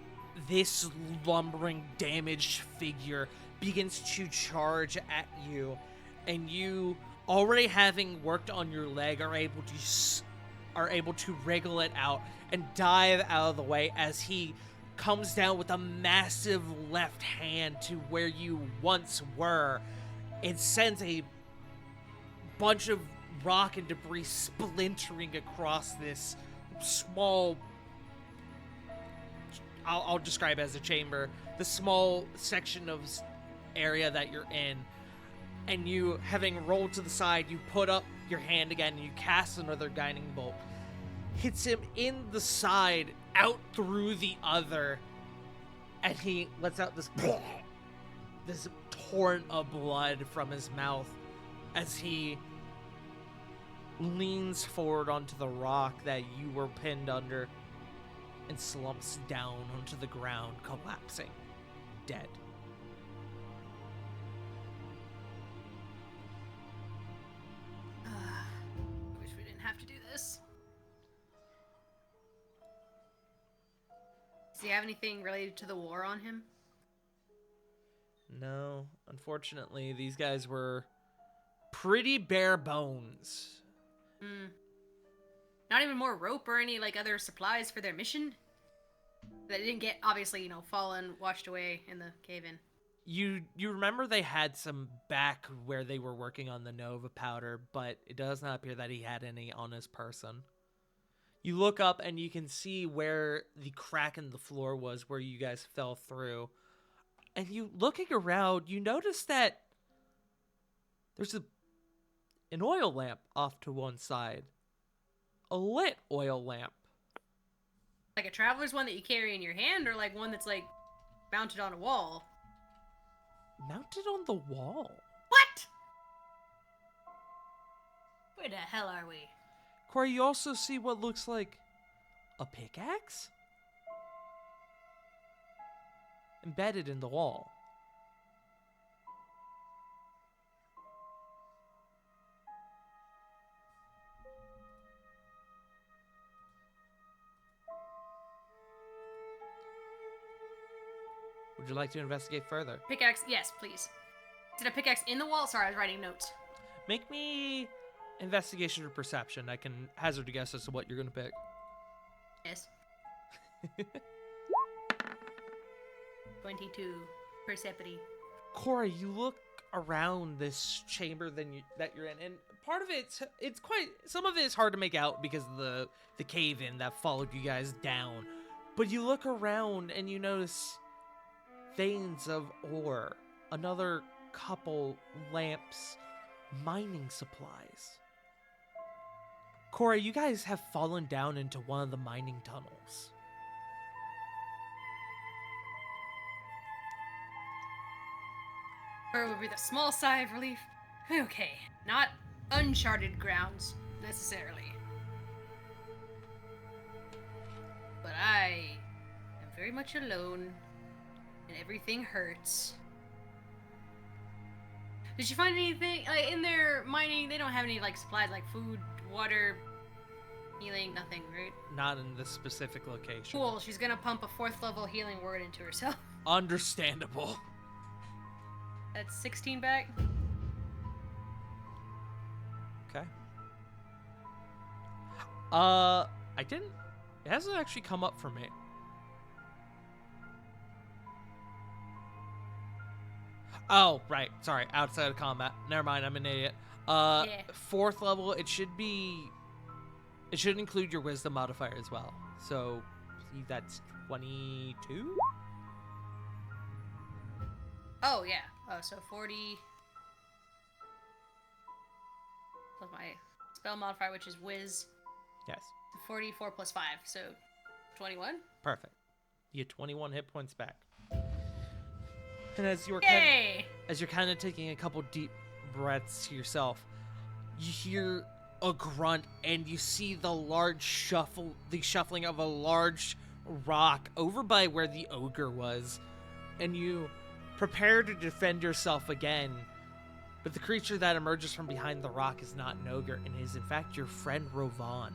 this lumbering, damaged figure begins to charge at you, and you, already having worked on your leg, are able to wriggle it out and dive out of the way as he comes down with a massive left hand to where you once were. It sends a bunch of rock and debris splintering across this small, I'll describe it as a chamber, the small section of area that you're in. And you, having rolled to the side, you put up your hand again and you cast another guiding bolt. Hits him in the side, out through the other, and he lets out this this torrent of blood from his mouth as he leans forward onto the rock that you were pinned under and slumps down onto the ground, collapsing, dead. I wish we didn't have to do this. Does he have anything related to the war on him? No, unfortunately, these guys were pretty bare bones. Not even more rope or any other supplies for their mission? That didn't get, obviously, fallen, washed away in the cave-in. You remember they had some back where they were working on the Nova powder, but it does not appear that he had any on his person. You look up and you can see where the crack in the floor was where you guys fell through. And you, looking around, you notice that there's an oil lamp off to one side. A lit oil lamp. Like a traveler's one that you carry in your hand, or one that's mounted on a wall? Mounted on the wall. What? Where the hell are we? Corey, you also see what looks like a pickaxe? Embedded in the wall. Would you like to investigate further? Pickaxe, yes, please. Is it a pickaxe in the wall? Sorry, I was writing notes. Make me investigation or perception. I can hazard a guess as to what you're going to pick. Yes. 22. Persephone. Corey, you look around this chamber that you're in, and part of it's quite, some of it is hard to make out because of the cave-in that followed you guys down. But you look around and you notice veins of ore, another couple lamps, mining supplies. Corey, you guys have fallen down into one of the mining tunnels. Or would be the small sigh of relief. Okay, not uncharted grounds necessarily. But I am very much alone, and everything hurts. Did you find anything in their mining? They don't have any like supplies like food, water, healing, nothing, right? Not in this specific location. Cool. She's gonna pump a 4th level healing word into herself. Understandable. That's 16 back. Okay. It hasn't actually come up for me. Oh, right. Sorry. Outside of combat. Never mind. I'm an idiot. Yeah. 4th level, it should include your wisdom modifier as well. So, I believe that's 22? Oh yeah. Oh, so 40 plus my spell modifier, which is Wiz. Yes. 44 plus 5, so 21. Perfect. You get 21 hit points back. And as you're Yay! kind of taking a couple deep breaths to yourself, you hear a grunt and you see the shuffling of a large rock over by where the ogre was, and you prepare to defend yourself again, but the creature that emerges from behind the rock is not an ogre and is in fact your friend Rovan.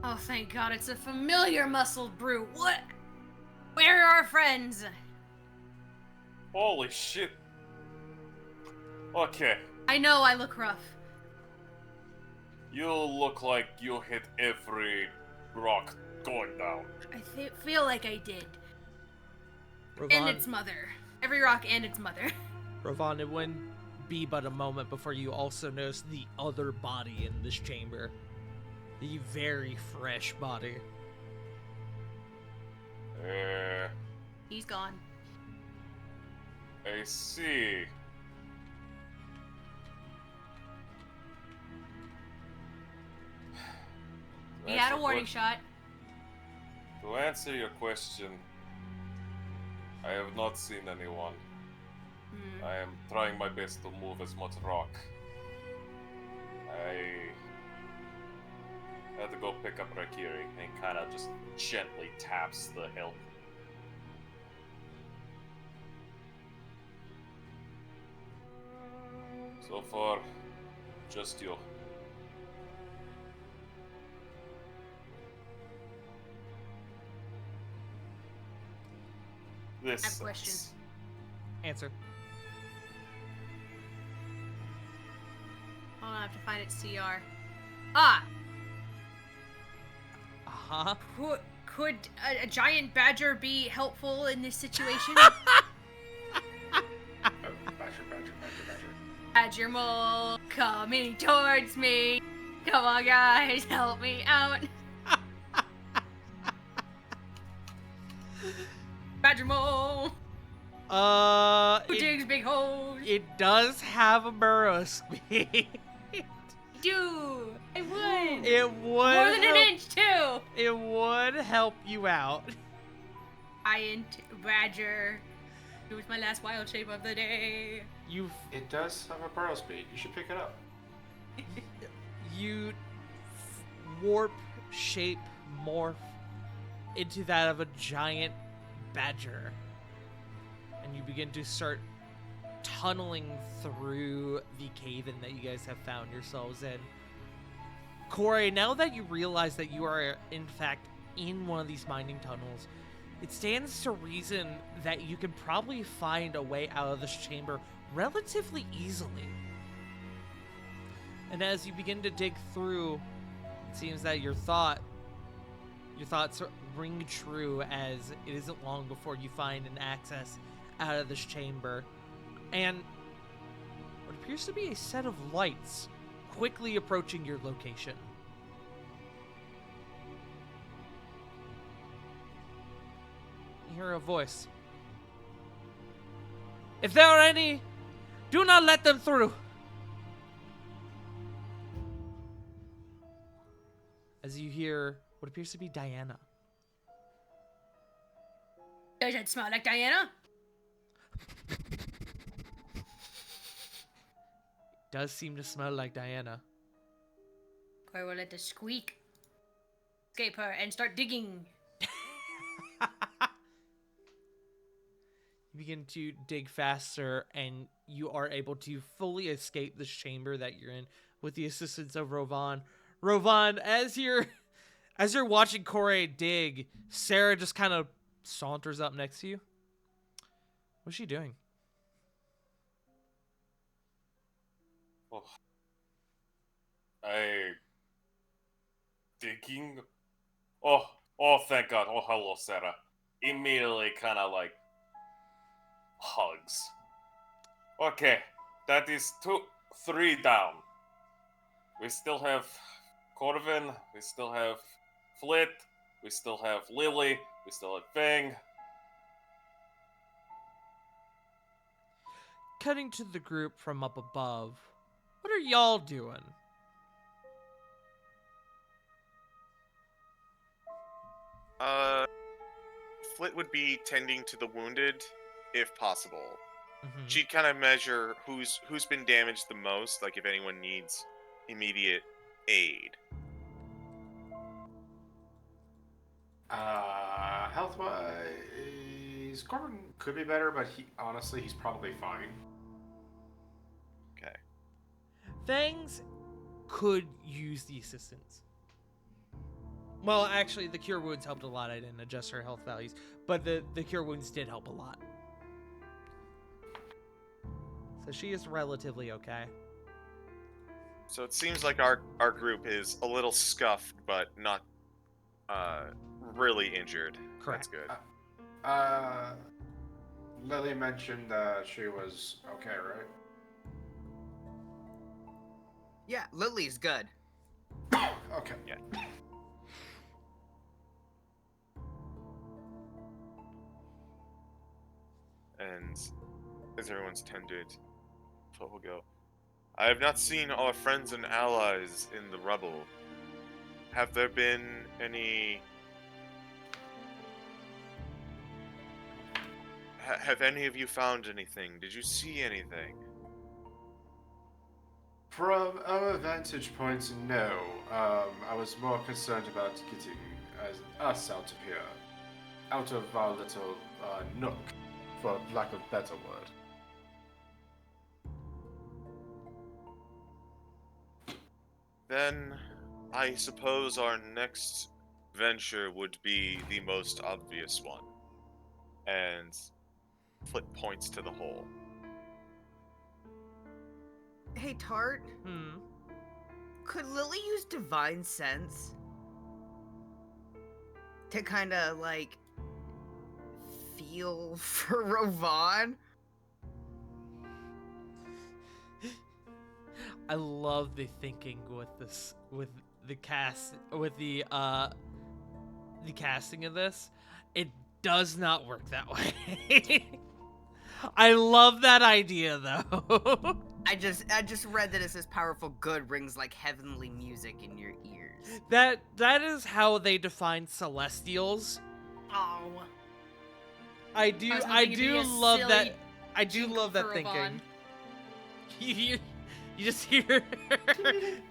Oh, thank God, it's a familiar muscled brew. What? Where are our friends? Holy shit. Okay. I know I look rough. You look like you hit every rock going down. I feel like I did. And Rovan, its mother. Every rock and its mother. Rovan, it wouldn't be but a moment before you also notice the other body in this chamber. The very fresh body. He's gone. I see. He had a warning shot. To answer your question, I have not seen anyone. I am trying my best to move as much rock. I had to go pick up Rakiri and kind of just gently taps the hill. So far, just you. This I have questions. sucks. Answer. Hold on, I have to find its CR. Ah! Uh-huh. Could a giant badger be helpful in this situation? Badger. Badger mole coming towards me. Come on, guys, help me out. Badger mole. Who digs big holes? It does have a burrow speed. Do I would. It would More than an help- inch too. It would help you out. Giant badger. It was my last wild shape of the day. It does have a burrow speed. You should pick it up. You warp, shape, morph into that of a giant badger. And you begin to start tunneling through the cave-in that you guys have found yourselves in. Corey, now that you realize that you are in fact in one of these mining tunnels, it stands to reason that you can probably find a way out of this chamber relatively easily. And as you begin to dig through, it seems that your thought Your thoughts ring true as it isn't long before you find an access out of this chamber, and what appears to be a set of lights quickly approaching your location. You hear a voice. If there are any, do not let them through. As you hear what appears to be Diana. Does it smell like Diana? Does seem to smell like Diana. Koi will let the squeak escape her and start digging. You begin to dig faster, and you are able to fully escape this chamber that you're in with the assistance of Rovan. Rovan, as you're watching Corey dig, Sarah just kind of saunters up next to you. What's she doing? Oh. Digging? Oh, thank God. Oh, hello, Sarah. Immediately kind of like hugs. Okay, that is 3 down. We still have Corvin, we still have Flit, we still have Lily, we still have Fang. Cutting to the group from up above. What are y'all doing? Flit would be tending to the wounded, if possible. Mhm. She'd kind of measure who's been damaged the most, like if anyone needs immediate aid. Health-wise, Corbin could be better, but he's probably fine. Okay. Fangs could use the assistance. Well, actually, the Cure Wounds helped a lot. I didn't adjust her health values, but the Cure Wounds did help a lot. So she is relatively okay. So it seems like our group is a little scuffed, but not really injured. Correct. That's good. Lily mentioned that she was okay, right? Yeah, Lily's good. Okay. Yeah. And as everyone's tended, so we'll go. I have not seen our friends and allies in the rubble. Have there been any... have any of you found anything? Did you see anything? From our vantage point, no. I was more concerned about getting us out of here. Out of our little nook, for lack of a better word. Then, I suppose our next venture would be the most obvious one. And Flit points to the hole. Hey, Tart, could Lily use Divine Sense to kind of, like, feel for Rovan? I love the thinking with this, with the casting of this. It does not work that way. I love that idea though. I just read that it says powerful good rings like heavenly music in your ears. That is how they define celestials. Oh. I do love that. I do love that thinking. You just hear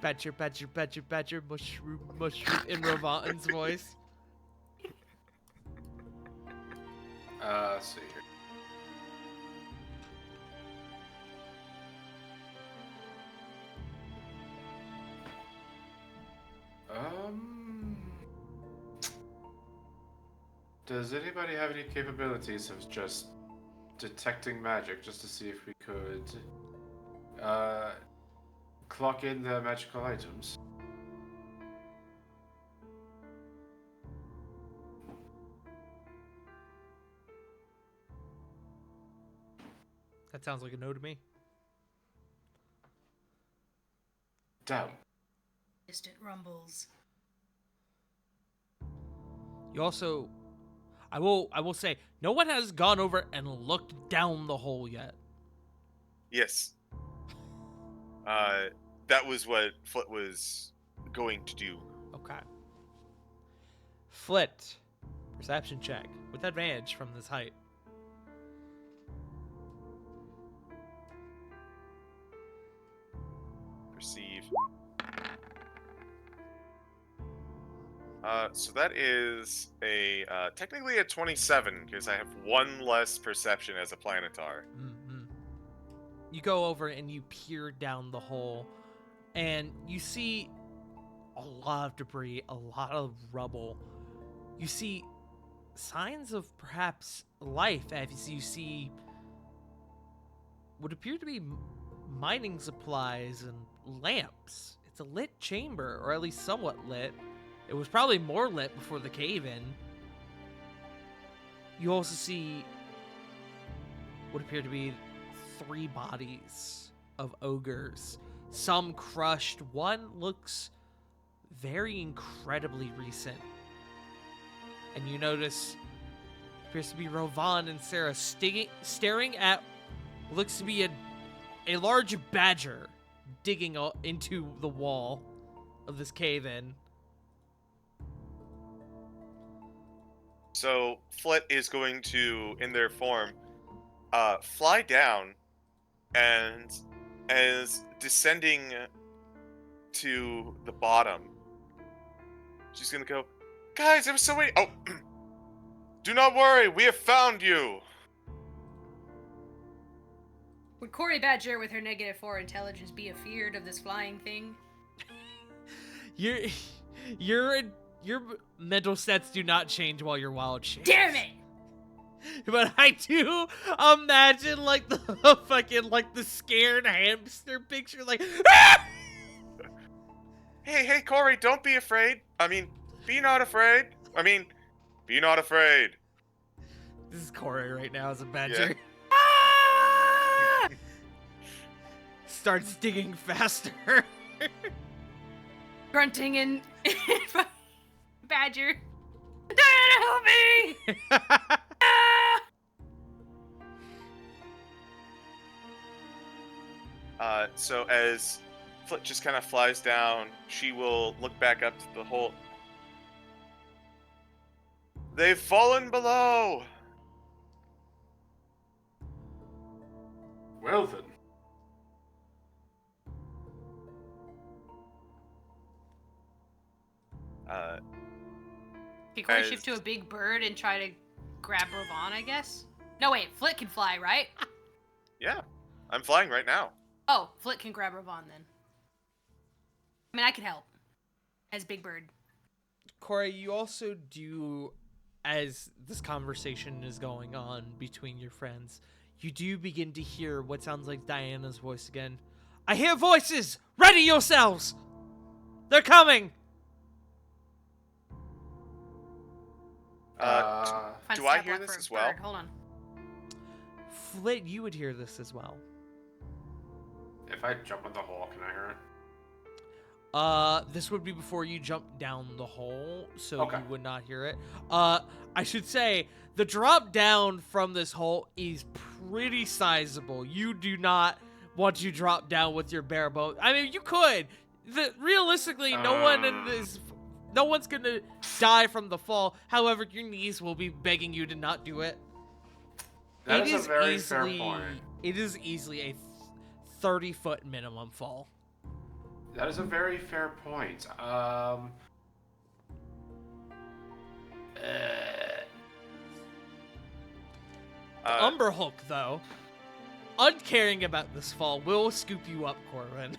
Patcher, patcher, patcher, patcher, mushroom, mushroom in Rovan's voice. Let's see here. Does anybody have any capabilities of just detecting magic, just to see if we could clock in the magical items? sounds like a no to me. Damn. Distant rumbles. You also, I will say, no one has gone over and looked down the hole yet. Yes. That was what Flit was going to do. Okay. Flit, perception check with advantage from this height. Perceive. So that is a technically a 27 because I have one less perception as a planetar. Mm-hmm. You go over and you peer down the hole, and you see a lot of debris, a lot of rubble. You see signs of perhaps life as you see what appear to be mining supplies and lamps. It's a lit chamber, or at least somewhat lit. It was probably more lit before the cave-in. You also see what appear to be 3 bodies of ogres. Some crushed. One looks very incredibly recent. And you notice appears to be Rovan and Sarah staring at what looks to be a large badger digging into the wall of this cave-in. So Flit is going to, in their form, fly down, and as descending to the bottom, she's gonna go, guys, there was so many. Oh, do not worry, we have found you. Would Corey Badger, with her -4 intelligence, be afeared of this flying thing? Your mental stats do not change while you're wild shape. Damn it! But I do imagine like the fucking like the scared hamster picture, like. Ah! Hey, Corey, don't be afraid. I mean, be not afraid. I mean, be not afraid. This is Corey right now as a badger. Ah! Starts digging faster. Grunting and Badger. Diana, help me! Ah! So as Flit just kind of flies down, she will look back up to the hole. They've fallen below. Well then. Can Corey As- shift to a big bird and try to grab Rovan, I guess? No, wait, Flit can fly, right? Yeah, I'm flying right now. Oh, Flit can grab Rovan then. I mean, I can help. As Big Bird. Corey, you also do, as this conversation is going on between your friends, you do begin to hear what sounds like Diana's voice again. I hear voices! Ready yourselves! They're coming! Find Do I stat hear block this for as well? bird. Hold on. Flit, you would hear this as well. If I jump in the hole, can I hear it? This would be before you jump down the hole, so Okay. you would not hear it. I should say, the drop down from this hole is pretty sizable. You do not want to drop down with your bare bones. I mean, you could. Realistically, no one's gonna die from the fall. However, your knees will be begging you to not do it. That is a very fair point. It is easily a 30-foot minimum fall. That is a very fair point. Umber Hulk, though, uncaring about this fall, will scoop you up, Corwin.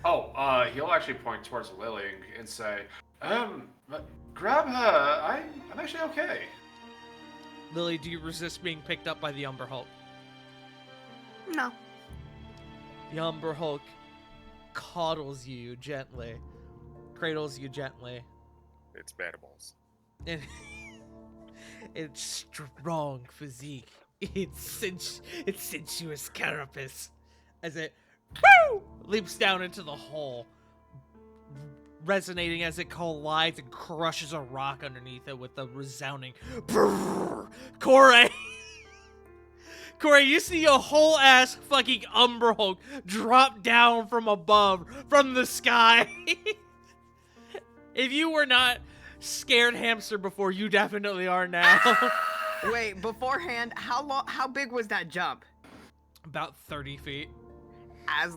He'll actually point towards Lily and say, grab her. I'm actually okay. Lily, do you resist being picked up by the Umber Hulk? No. The Umber Hulk coddles you gently, cradles you gently, It's Bad Balls. and its strong physique its sensuous carapace as it leaps down into the hole, resonating as it collides and crushes a rock underneath it with a resounding brrr. Corey! Corey, you see a whole ass fucking Umber Hulk drop down from above, from the sky. If you were not scared hamster before, you definitely are now. Wait, beforehand, how big was that jump? About 30 feet. As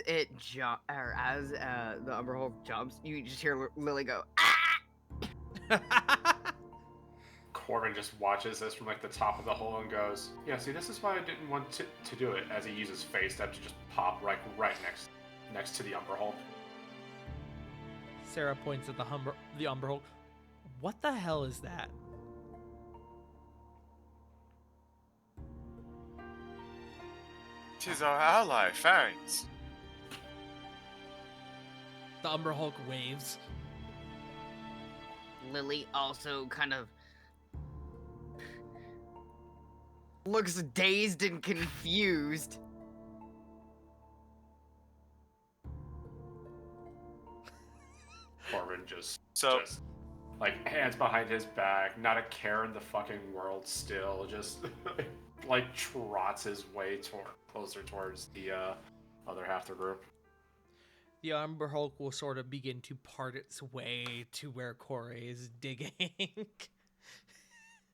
it jump, or as the Umber Hulk jumps, you just hear Lily go, ah! Corbin just watches this from like the top of the hole and goes, "Yeah, see, this is why I didn't want to do it." As he uses face step to just pop right next to the Umber Hulk. Sarah points at the Umber Hulk. What the hell is that? Tis our ally, Fangs. The Umber Hulk waves. Lily also kind of looks dazed and confused. Corbin just So- like hands behind his back, not a care in the fucking world still, just like trots his way closer towards the other half of the group. The Umber Hulk will sort of begin to part its way to where Corey is digging.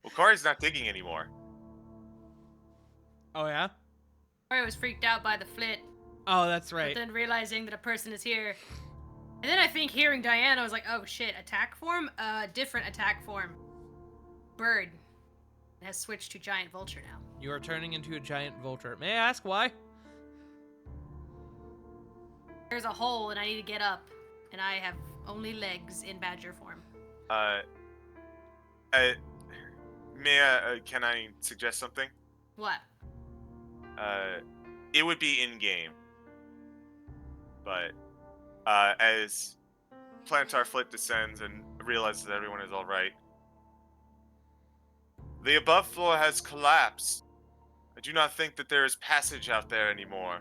Well, Corey's not digging anymore. Oh, yeah? Corey was freaked out by the flit, Oh, that's right. but then realizing that a person is here. And then I think hearing Diana was like, oh shit, attack form? Different attack form. Bird. It has switched to giant vulture now. You are turning into a giant vulture. May I ask why? There's a hole and I need to get up. And I have only legs in badger form. Can I suggest something? What? It would be in game, but as Plantar Flit descends and realizes that everyone is all right, the above floor has collapsed. I do not think that there is passage out there anymore.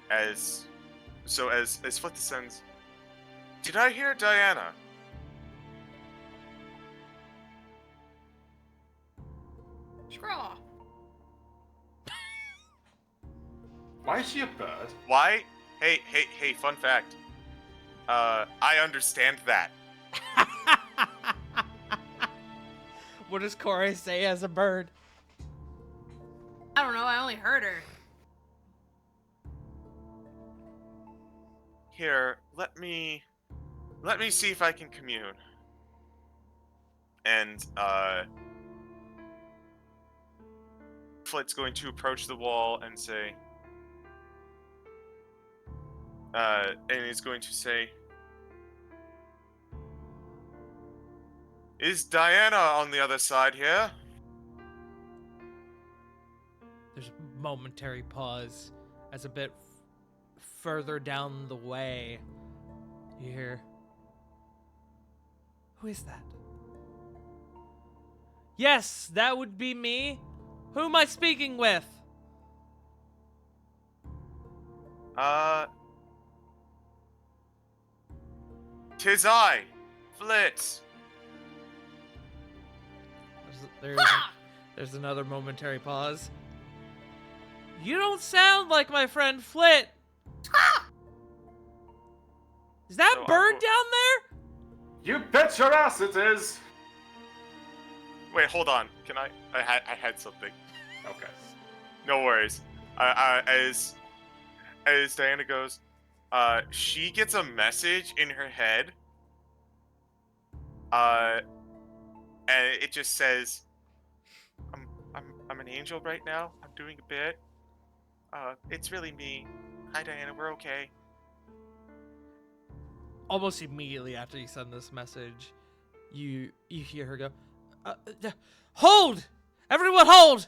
As Flit descends, did I hear Diana? Scraw. Why is she a bird? Why? Hey, fun fact. I understand that. What does Corey say as a bird? I don't know, I only heard her. Here, let me see if I can commune. And, Flit's going to approach the wall and say, and he's going to say, is Diana on the other side here? There's a momentary pause as a bit further down the way, you hear, who is that? Yes, that would be me. Who am I speaking with? Tis I, Flit. There's another momentary pause. You don't sound like my friend Flit. Is that So, bird Uncle- down there? You bet your ass it is! Wait, hold on. Can I had something. Okay. No worries. As Diana goes, she gets a message in her head. And it just says, I'm an angel right now. I'm doing a bit. It's really me. Hi, Diana. We're okay. Almost immediately after you send this message, you hear her go, hold! Everyone hold!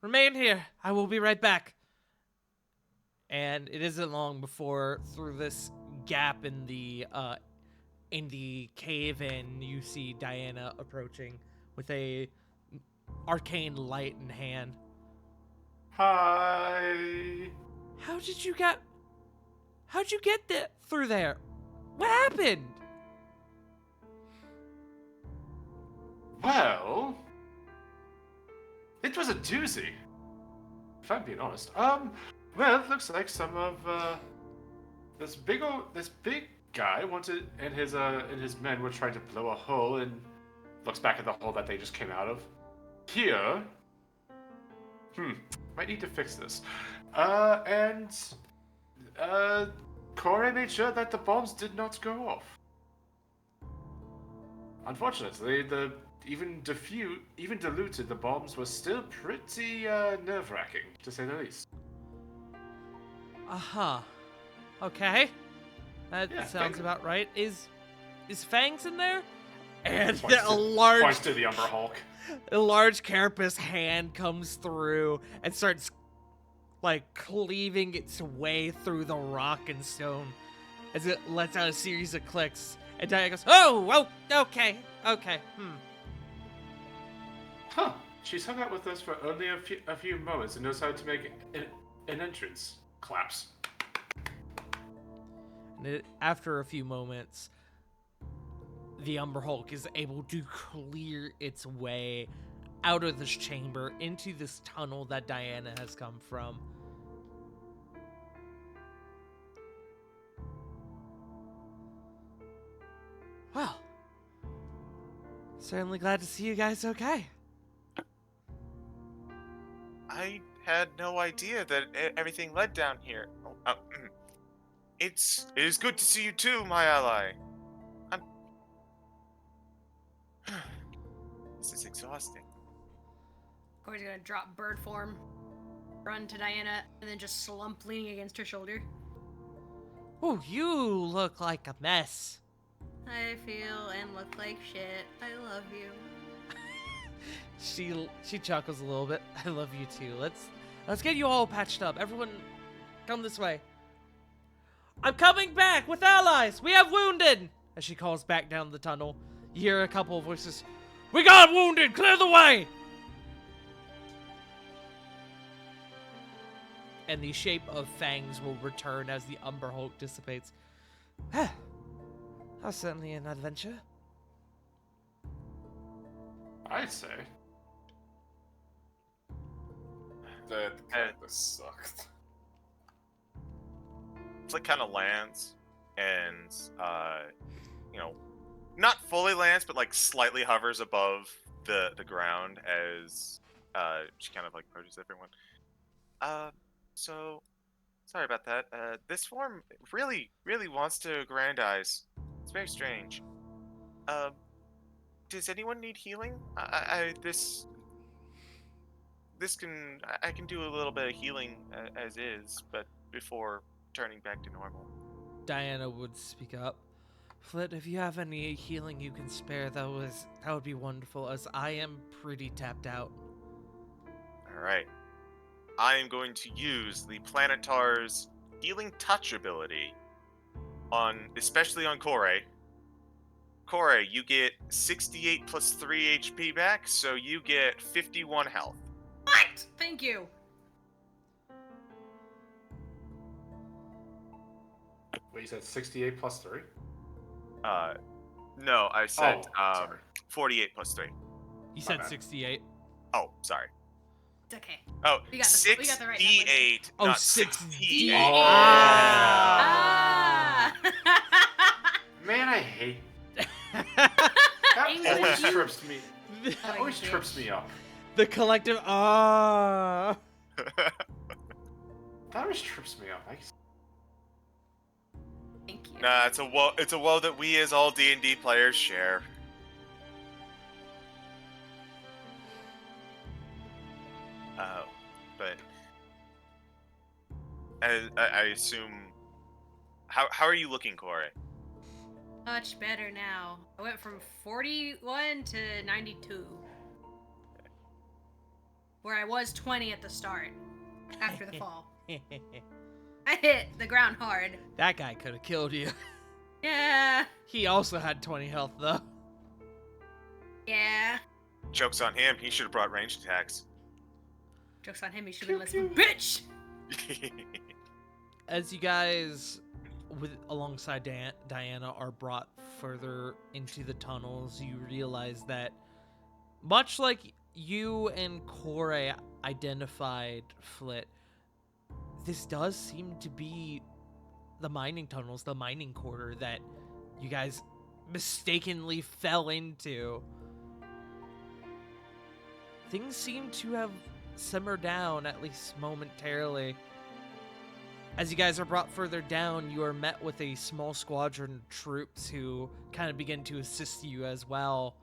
Remain here. I will be right back. And it isn't long before, through this gap in the cave-in, you see Diana approaching with a arcane light in hand. Hi. How'd you get through there? What happened? Well, it was a doozy. If I'm being honest. Well, it looks like some of this big guy wanted, and his men were trying to blow a hole, and looks back at the hole that they just came out of. Here. Might need to fix this. Corey made sure that the bombs did not go off. Unfortunately, even diluted, the bombs were still pretty nerve-wracking, to say the least. Uh-huh. Okay. That Yeah, sounds Fang- about right. Is Fangs in there? And Points a to the Umber Hulk. large carapace hand comes through and starts like cleaving its way through the rock and stone as it lets out a series of clicks. And Diana goes, "Oh, okay. Huh. She's hung out with us for only a few moments and knows how to make an entrance. Claps. And after a few moments, the Umber Hulk is able to clear its way out of this chamber into this tunnel that Diana has come from. Well, certainly glad to see you guys okay. I had no idea that everything led down here. It is good to see you too, my ally. This is exhausting. Corey's gonna drop bird form, run to Diana, and then just slump leaning against her shoulder. Oh, you look like a mess. I feel and look like shit. I love you. She chuckles a little bit. I love you too. Let's get you all patched up. Everyone, come this way. I'm coming back with allies. We have wounded. As she calls back down the tunnel, you hear a couple of voices. We got wounded. Clear the way. And the shape of Fangs will return as the Umber Hulk dissipates. That was certainly an adventure. I'd say. That kinda sucked. Flick kind of lands, and not fully lands, but like slightly hovers above the ground as she kind of like approaches everyone. So sorry about that. This form really wants to aggrandize. It's very strange. Does anyone need healing? I can do a little bit of healing as is, but before turning back to normal. Diana would speak up. Flit, if you have any healing you can spare, that would be wonderful, as I am pretty tapped out. All right. I am going to use the Planetar's Healing Touch ability especially on Corey. Corey, you get 68 plus 3 HP back, so you get 51 health. What? Thank you. Wait, you said 68 plus 3? No, I said sorry. 48 plus 3. You said bad. 68. Oh, sorry. It's okay. Oh, We got the right 6d8, Oh, not 6d8. 6d8. Ah! Man, I hate that. English. Always trips me. The, That always trips me up. the collective That always trips me up. Thank you. Nah, it's a woe that we as all D&D players share. But I assume. How are you looking, Corey? Much better now. I went from 41 to 92. Where I was 20 at the start, after the fall. I hit the ground hard. That guy could have killed you. Yeah. He also had 20 health, though. Yeah. Joke's on him. He should have brought ranged attacks. Joke's on him. He should have been listening. Bitch! As you guys, alongside Diana, are brought further into the tunnels, you realize that, much like you and Corey identified, Flit, this does seem to be the mining tunnels, the mining quarter that you guys mistakenly fell into. Things seem to have simmered down, at least momentarily. As you guys are brought further down, you are met with a small squadron of troops who kind of begin to assist you as well.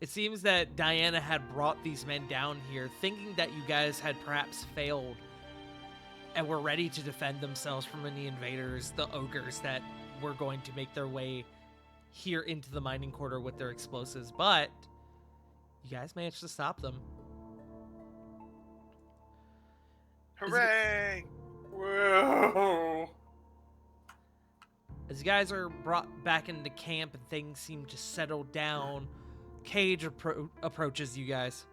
It seems that Diana had brought these men down here thinking that you guys had perhaps failed and were ready to defend themselves from any invaders, the ogres that were going to make their way here into the mining quarter with their explosives, but you guys managed to stop them. Hooray! Whoa. As you guys are brought back into camp and things seem to settle down, Cage approaches you guys.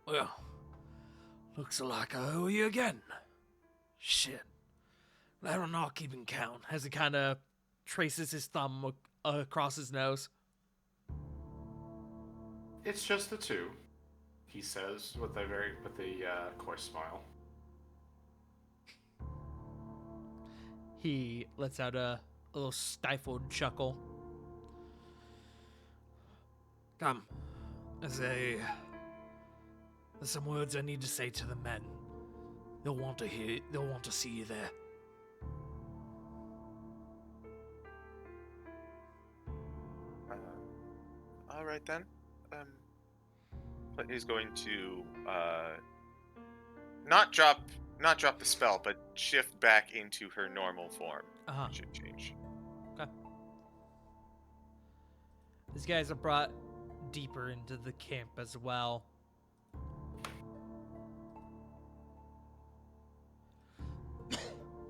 Well, looks like I owe you again. Shit. Glad I'm not keeping count. As he kind of traces his thumb across his nose. It's just the two, he says with a coarse smile. He lets out a little stifled chuckle. Come. There's some words I need to say to the men. They'll want to see you there. All right then. But he's going to not drop the spell, but shift back into her normal form. Should change. Okay. These guys are brought deeper into the camp as well.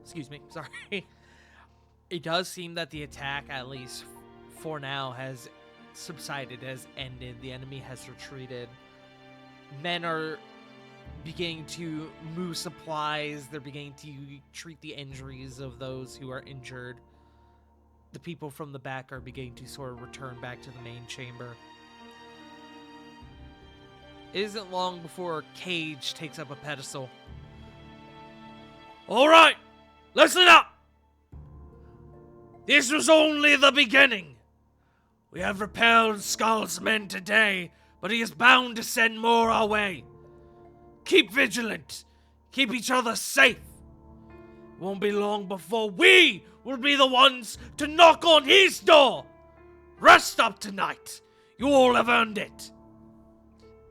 Excuse me, sorry. It does seem that the attack, at least for now, has subsided, has ended. The enemy has retreated. Men are beginning to move supplies. They're beginning to treat the injuries of those who are injured. The people from the back are beginning to sort of return back to the main chamber. It isn't long before Cage takes up a pedestal. All right, listen up. This was only the beginning. We have repelled Skull's men today, but he is bound to send more our way. Keep vigilant. Keep each other safe. It won't be long before we will be the ones to knock on his door. Rest up tonight. You all have earned it.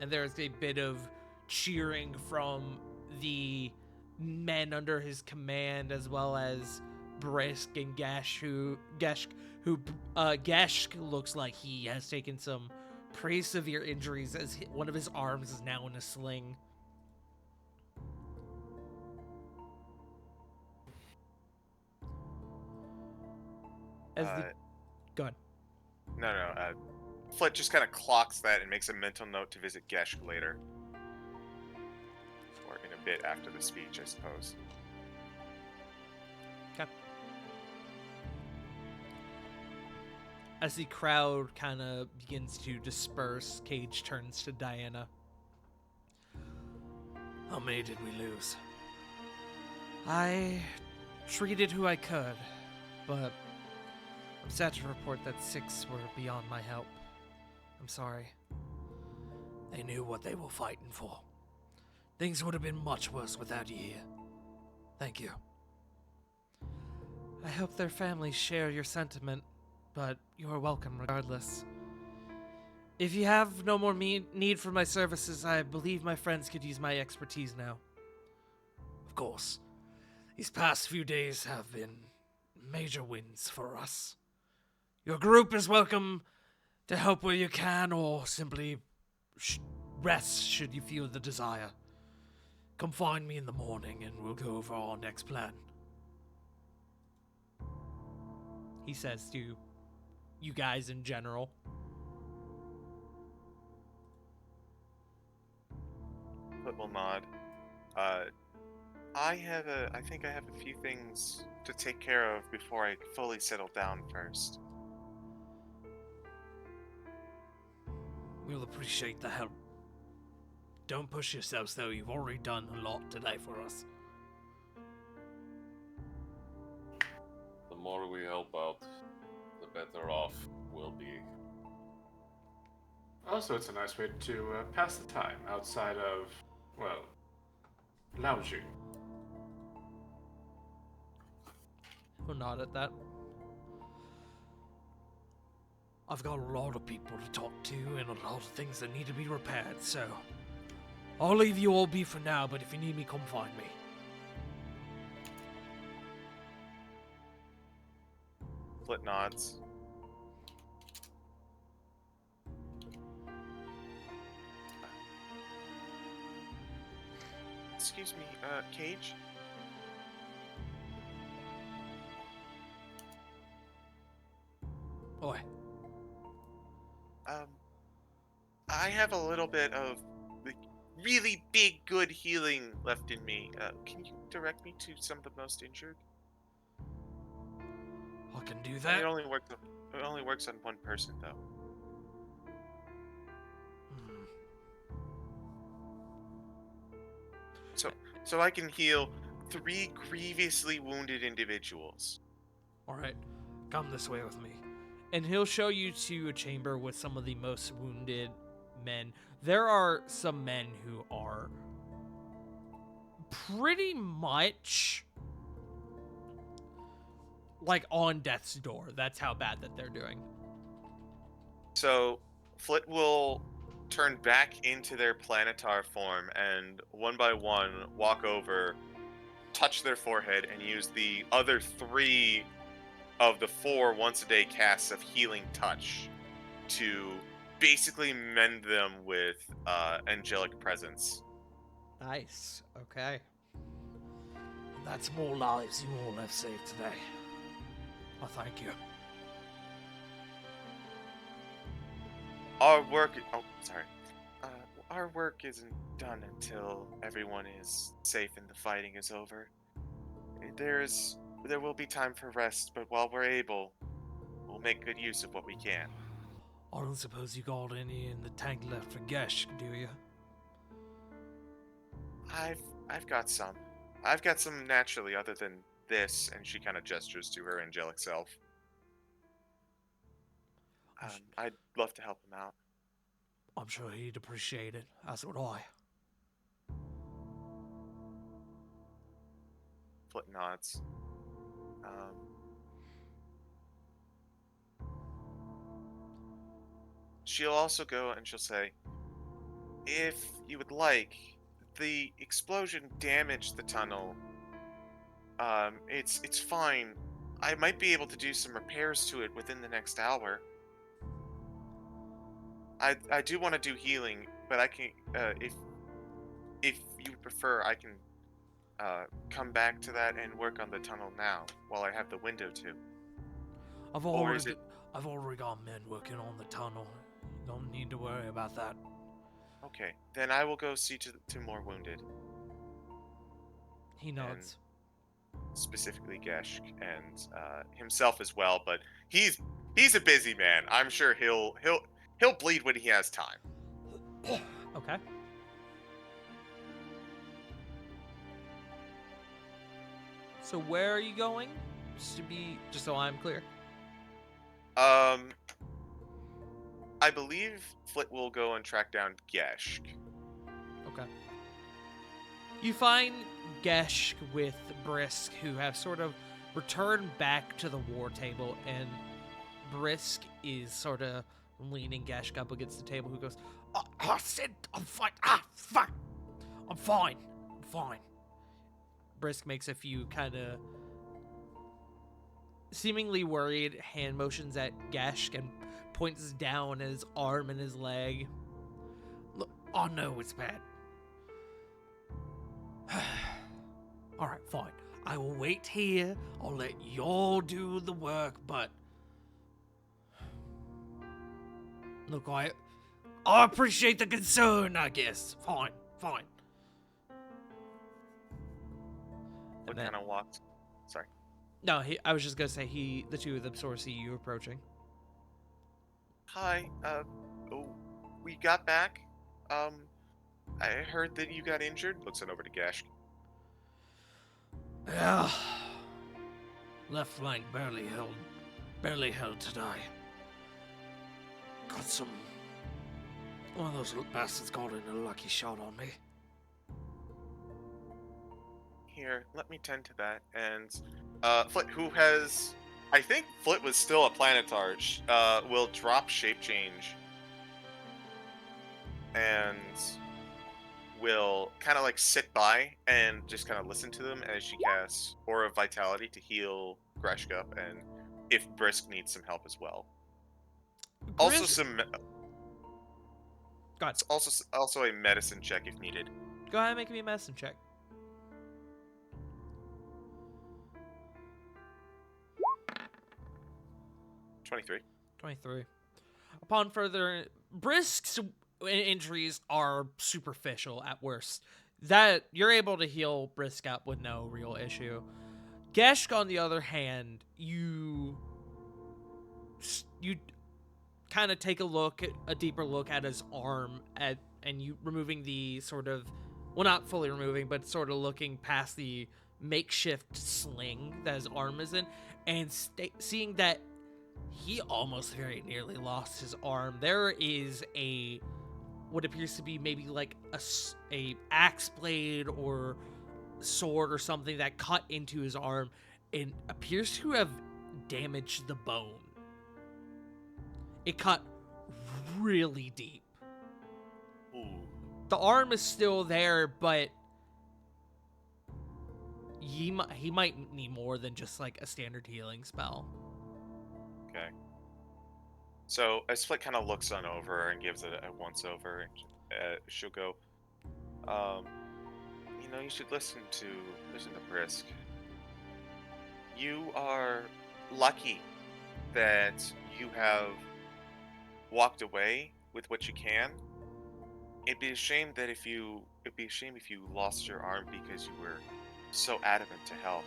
And there's a bit of cheering from the men under his command, as well as Brisk and Gash, Gash looks like he has taken some pretty severe injuries, as one of his arms is now in a sling. Go ahead. No. Flit just kind of clocks that and makes a mental note to visit Gesh later. Or in a bit after the speech, I suppose. Okay. As the crowd kind of begins to disperse, Cage turns to Diana. How many did we lose? I treated who I could, but I'm sad to report that 6 were beyond my help. I'm sorry. They knew what they were fighting for. Things would have been much worse without you here. Thank you. I hope their families share your sentiment, but you're welcome regardless. If you have no more need for my services, I believe my friends could use my expertise now. Of course. These past few days have been major wins for us. Your group is welcome to help where you can, or simply rest should you feel the desire. Come find me in the morning and we'll go over our next plan. he says to you guys in general. Flip will nod. I think I have a few things to take care of before I fully settle down first. We'll appreciate the help. Don't push yourselves, though. You've already done a lot today for us. The more we help out, the better off we'll be. Also, it's a nice way to pass the time outside of, well, lounging. He'll nod at that. I've got a lot of people to talk to and a lot of things that need to be repaired, so I'll leave you all be for now, but if you need me, come find me. Flit nods. Excuse me, Cage? Oi. I have a little bit of like, really big, good healing left in me. Can you direct me to some of the most injured? I can do It that. only works on one person, though. Hmm. So I can heal 3 grievously wounded individuals. Alright, come this way with me. And he'll show you to a chamber with some of the most wounded men. There are some men who are pretty much like on death's door. That's how bad that they're doing. So Flit will turn back into their planetar form and one by one walk over, touch their forehead, and use the other 3 of the 4 once-a-day casts of healing touch to basically mend them with angelic presence. Nice. Okay. And that's more lives you all have saved today. I thank you. Our work our work isn't done until everyone is safe and the fighting is over. There will be time for rest, but while we're able, we'll make good use of what we can. I don't suppose you got any in the tank left for Gesh, do you? I've got some. I've got some naturally other than this, and she kind of gestures to her angelic self. I'd love to help him out. I'm sure he'd appreciate it, as would I. Flit nods. She'll also go and she'll say, if you would like, the explosion damaged the tunnel. It's fine. I might be able to do some repairs to it within the next hour. I do want to do healing, but I can if you prefer, I can come back to that and work on the tunnel now while I have the window too. I've Or is already got men working on the tunnel. Don't need to worry about that. Okay, then I will go see to more wounded, He nods. specifically Geshk and himself as well. But he's a busy man. I'm sure he'll bleed when he has time. Okay. So where are you going? Just so I'm clear. I believe Flit will go and track down Geshk. Okay. You find Gesh with Brisk, who have sort of returned back to the war table, and Brisk is sort of leaning Gesh up against the table, who goes, I said I'm fine. Ah, fuck. I'm fine. I'm fine. Brisk makes a few kind of seemingly worried hand motions at Gesh and points down at his arm and his leg. Look, I know it's bad. Alright, fine. I will wait here. I'll let y'all do the work, but look, I appreciate the concern, I guess. Fine. Flick then- kind of walks. Sorry. No, I was just gonna say the two of them sort of see you approaching. Hi. Oh, we got back. I heard that you got injured. Looks it over to Gash. Yeah. Left flank barely held today. Got one of those bastards got in a lucky shot on me. Here, let me tend to that. And Flit, who has, I think Flit was still a planetarch, will drop shape change and will kind of like sit by and just kind of listen to them as she casts Aura of Vitality to heal Greshka, and if Brisk needs some help as well. Also Brisk- some, Go ahead. also a medicine check if needed. Go ahead and make me a medicine check. 23. Upon further, Brisk's injuries are superficial at worst. That you're able to heal Brisk up with no real issue. Geshk, on the other hand, you kind of take a deeper look at his arm, and you removing the sort of, well, not fully removing, but sort of looking past the makeshift sling that his arm is in, and seeing that he almost very nearly lost his arm. There is what appears to be maybe like a axe blade or sword or something that cut into his arm and appears to have damaged the bone. It cut really deep. Ooh. The arm is still there, but he might need more than just like a standard healing spell. Okay. So as Flick kind of looks on over and gives it a once over, she'll go, you should listen to Brisk. You are lucky that you have walked away with what you can. It'd be a shame if you lost your arm because you were so adamant to help.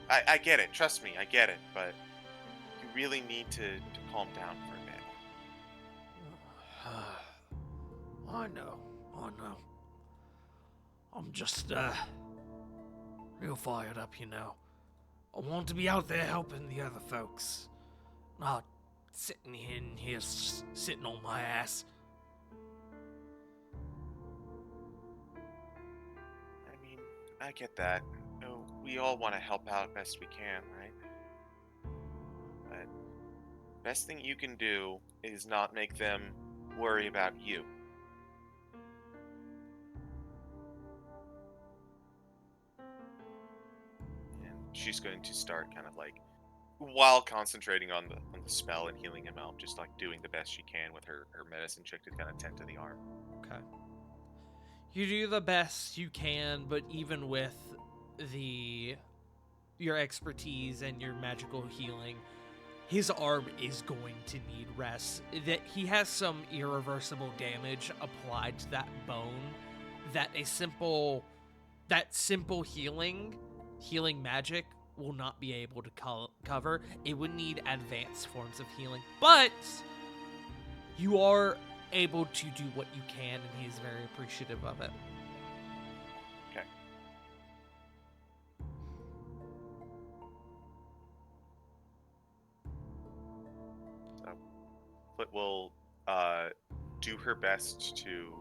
I get it, trust me, I get it, but you really need to calm down for a bit. I know. I'm just, real fired up, I want to be out there helping the other folks. Not sitting here sitting on my ass. I mean, I get that. No, we all want to help out best we can, right? But best thing you can do is not make them worry about you. And she's going to start kind of like, while concentrating on the spell and healing him out, just like doing the best she can with her medicine check to kind of tend to the arm. Okay. You do the best you can, but even with your expertise and your magical healing, his arm is going to need rest. That he has some irreversible damage applied to that bone that simple healing magic will not be able to cover. It would need advanced forms of healing, but you are able to do what you can, and he is very appreciative of it. Okay. So, Flit will do her best to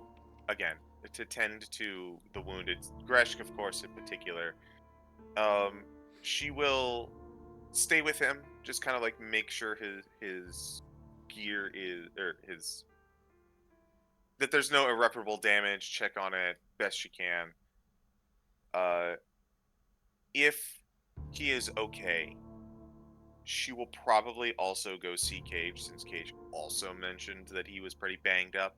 tend to the wounded. Greshk, of course, in particular. She will stay with him, just kind of like make sure his gear that there's no irreparable damage. Check on it best she can. If he is okay, she will probably also go see Cage, since Cage also mentioned that he was pretty banged up.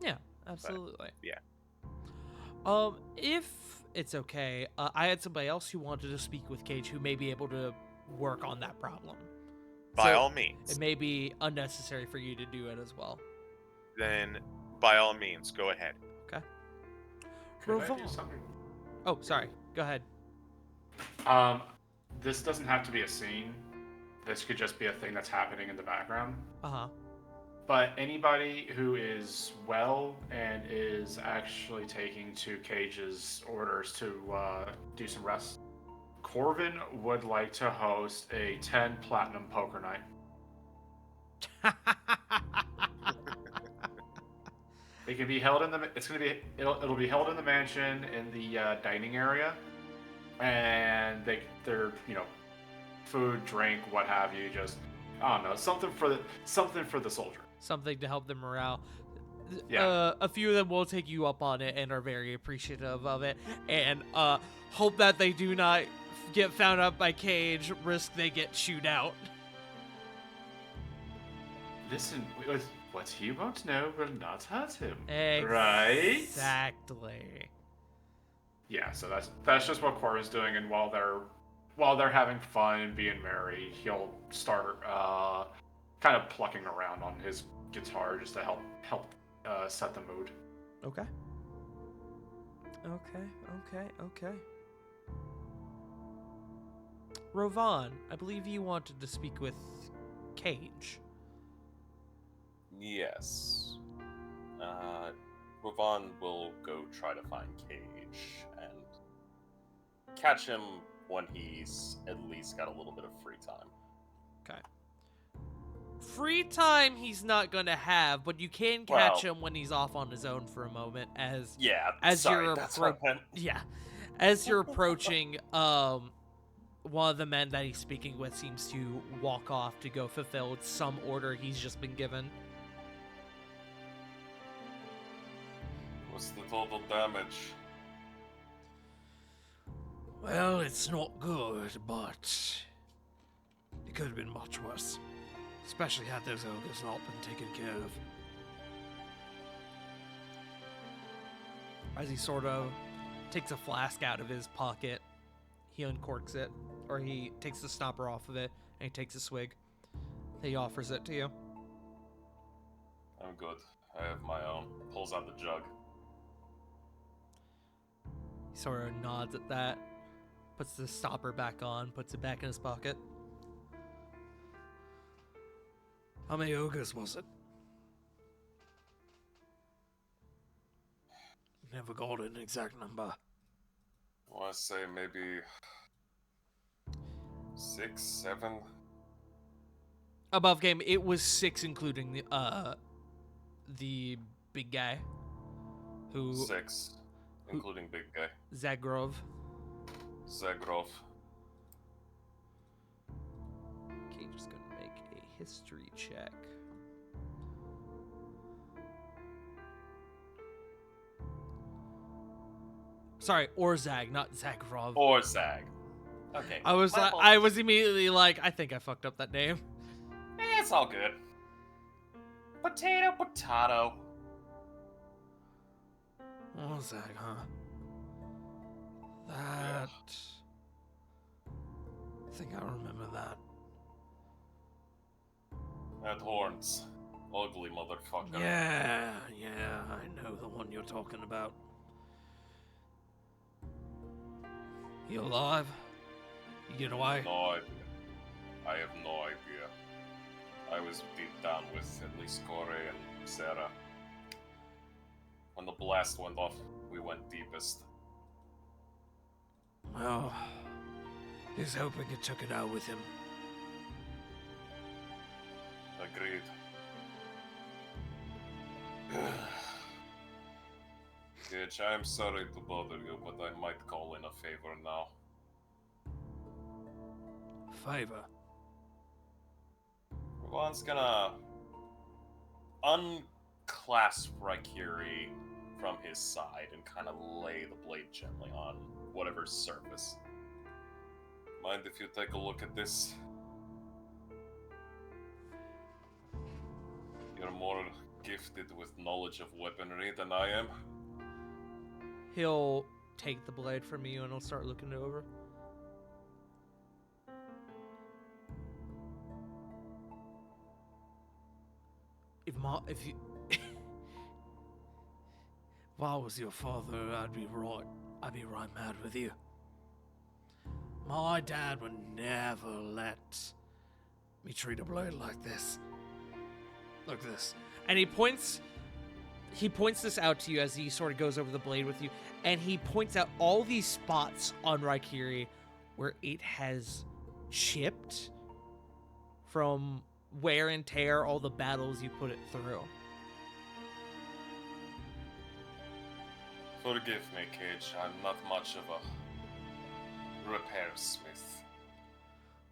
Yeah, absolutely. Yeah. If it's okay, I had somebody else who wanted to speak with Cage who may be able to work on that problem. By So all means. it may be unnecessary for you to do it as well. Then, by all means, go ahead. Okay. Could I do Ravon. something? Oh, sorry. Go ahead. This doesn't have to be a scene. This could just be a thing that's happening in the background. Uh-huh. But anybody who is well and is actually taking to Cage's orders to do some rest, Corvin would like to host a 10 platinum poker night. It can be held in the. It'll be held in the mansion in the dining area, and they're food, drink, what have you. Just I don't know, something for the soldier. Something to help their morale. Yeah. A few of them will take you up on it and are very appreciative of it, and hope that they do not get found out by Cage, risk they get chewed out. Listen, what he won't know will not hurt him. Right? Exactly. Yeah, so that's just what Corvin's doing, and while they're having fun and being merry, he'll start kind of plucking around on his guitar just to help set the mood. Okay. Okay. Ravon, I believe you wanted to speak with Cage. Yes. Ravon will go try to find Cage and catch him when he's at least got a little bit of free time. Okay. Free time he's not gonna have, but you can catch him when he's off on his own for a moment as Sorry, you're that's what I meant. yeah. As you're approaching, one of the men that he's speaking with seems to walk off to go fulfill some order he's just been given. What's the total damage? Well, it's not good, but it could have been much worse. Especially had those ogres not been taken care of. As he sort of takes a flask out of his pocket, he uncorks it, or he takes the stopper off of it, and he takes a swig. He offers it to you. I'm good. I have my own. Pulls out the jug. He sort of nods at that, puts the stopper back on, puts it back in his pocket. How many ogres was it? Never got an exact number. I want to say maybe 6, 7. Above game, it was 6, including the big guy, who 6, including big guy. Zagrov. Zagrov. Okay, just gonna make a history check. Sorry, Orzag, not Zagrov. Or Zag. Okay. I was immediately like, I think I fucked up that name. It's all good. Potato, potato. Orzag, huh? That... I think I remember that. That horns. Ugly motherfucker. Yeah, I know the one you're talking about. You alive? You get away? No idea. I have no idea. I was deep down with at least Corey and Sarah. When the blast went off, we went deepest. Well, he's hoping it took it out with him. Agreed. Gitch, I am sorry to bother you, but I might call in a favor now. Favor. Ravon's gonna unclasp Raikiri from his side and kind of lay the blade gently on whatever's surface. Mind if you take a look at this? You're more gifted with knowledge of weaponry than I am. he'll take the blade from you and he'll start looking it over. If you if I was your father, I'd be right mad with you. My dad would never let me treat a blade like this. Look at this. And he points this out to you as he sort of goes over the blade with you, and he points out all these spots on Raikiri where it has chipped from wear and tear, all the battles you put it through. Forgive me, Cage. I'm not much of a repair smith.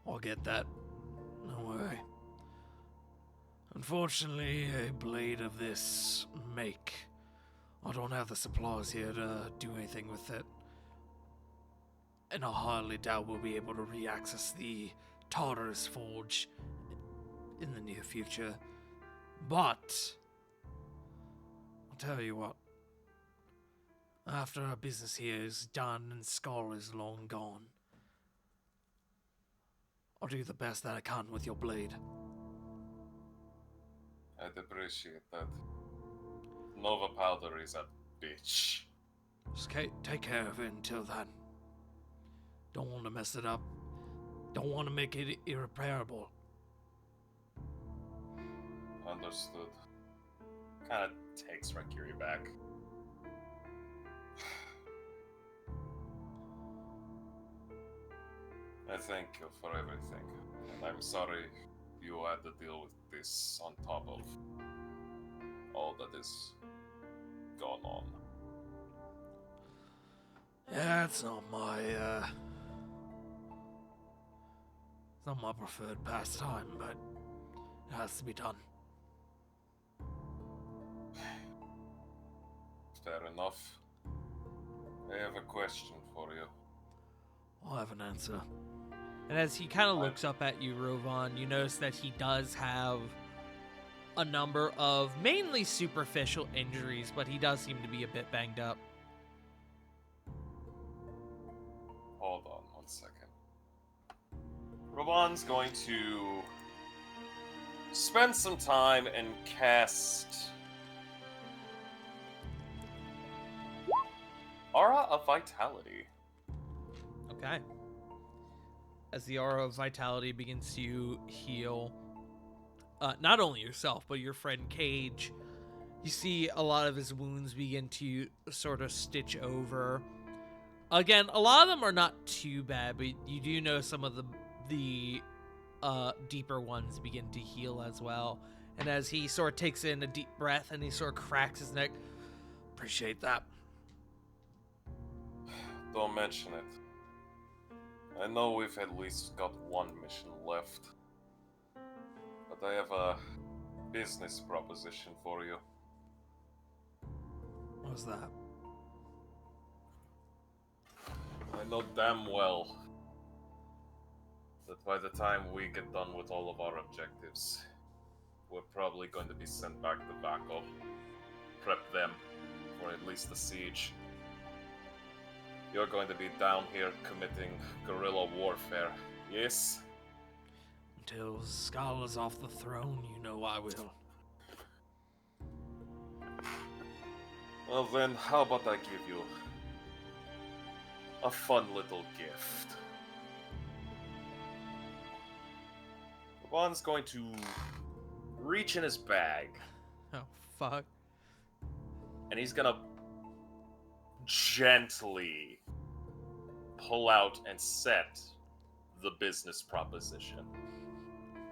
I'll get that. No worry. Unfortunately, a blade of this make, I don't have the supplies here to do anything with it. And I highly doubt we'll be able to re-access the Tartarus Forge in the near future. But, I'll tell you what. After our business here is done and Skull is long gone, I'll do the best that I can with your blade. I'd appreciate that. Nova Powder is a bitch. Just take care of it until then. Don't want to mess it up. Don't want to make it irreparable. Understood. Kinda takes Raikiri back. I thank you for everything, and I'm sorry you had to deal with this on top of all that is gone on. Yeah, it's not my preferred pastime, but it has to be done. Fair enough. I have a question for you. I'll have an answer. And as he kind of looks up at you, Rovan, you notice that he does have a number of mainly superficial injuries, but he does seem to be a bit banged up. Hold on 1 second. Roban's going to spend some time and cast Aura of Vitality. Okay. As the aura of vitality begins to heal, not only yourself, but your friend Cage, you see a lot of his wounds begin to sort of stitch over. Again, a lot of them are not too bad, but you do know some of the deeper ones begin to heal as well. And as he sort of takes in a deep breath and he sort of cracks his neck, appreciate that. Don't mention it. I know we've at least got one mission left, but I have a business proposition for you. What's that? I know damn well that by the time we get done with all of our objectives, we're probably going to be sent back to Vaco. Prep them for at least the siege. You're going to be down here committing guerrilla warfare, yes? Until Skull is off the throne, you know I will. Well then, how about I give you a fun little gift? Vaughn's going to reach in his bag, Oh, fuck. and he's gonna gently pull out and set the business proposition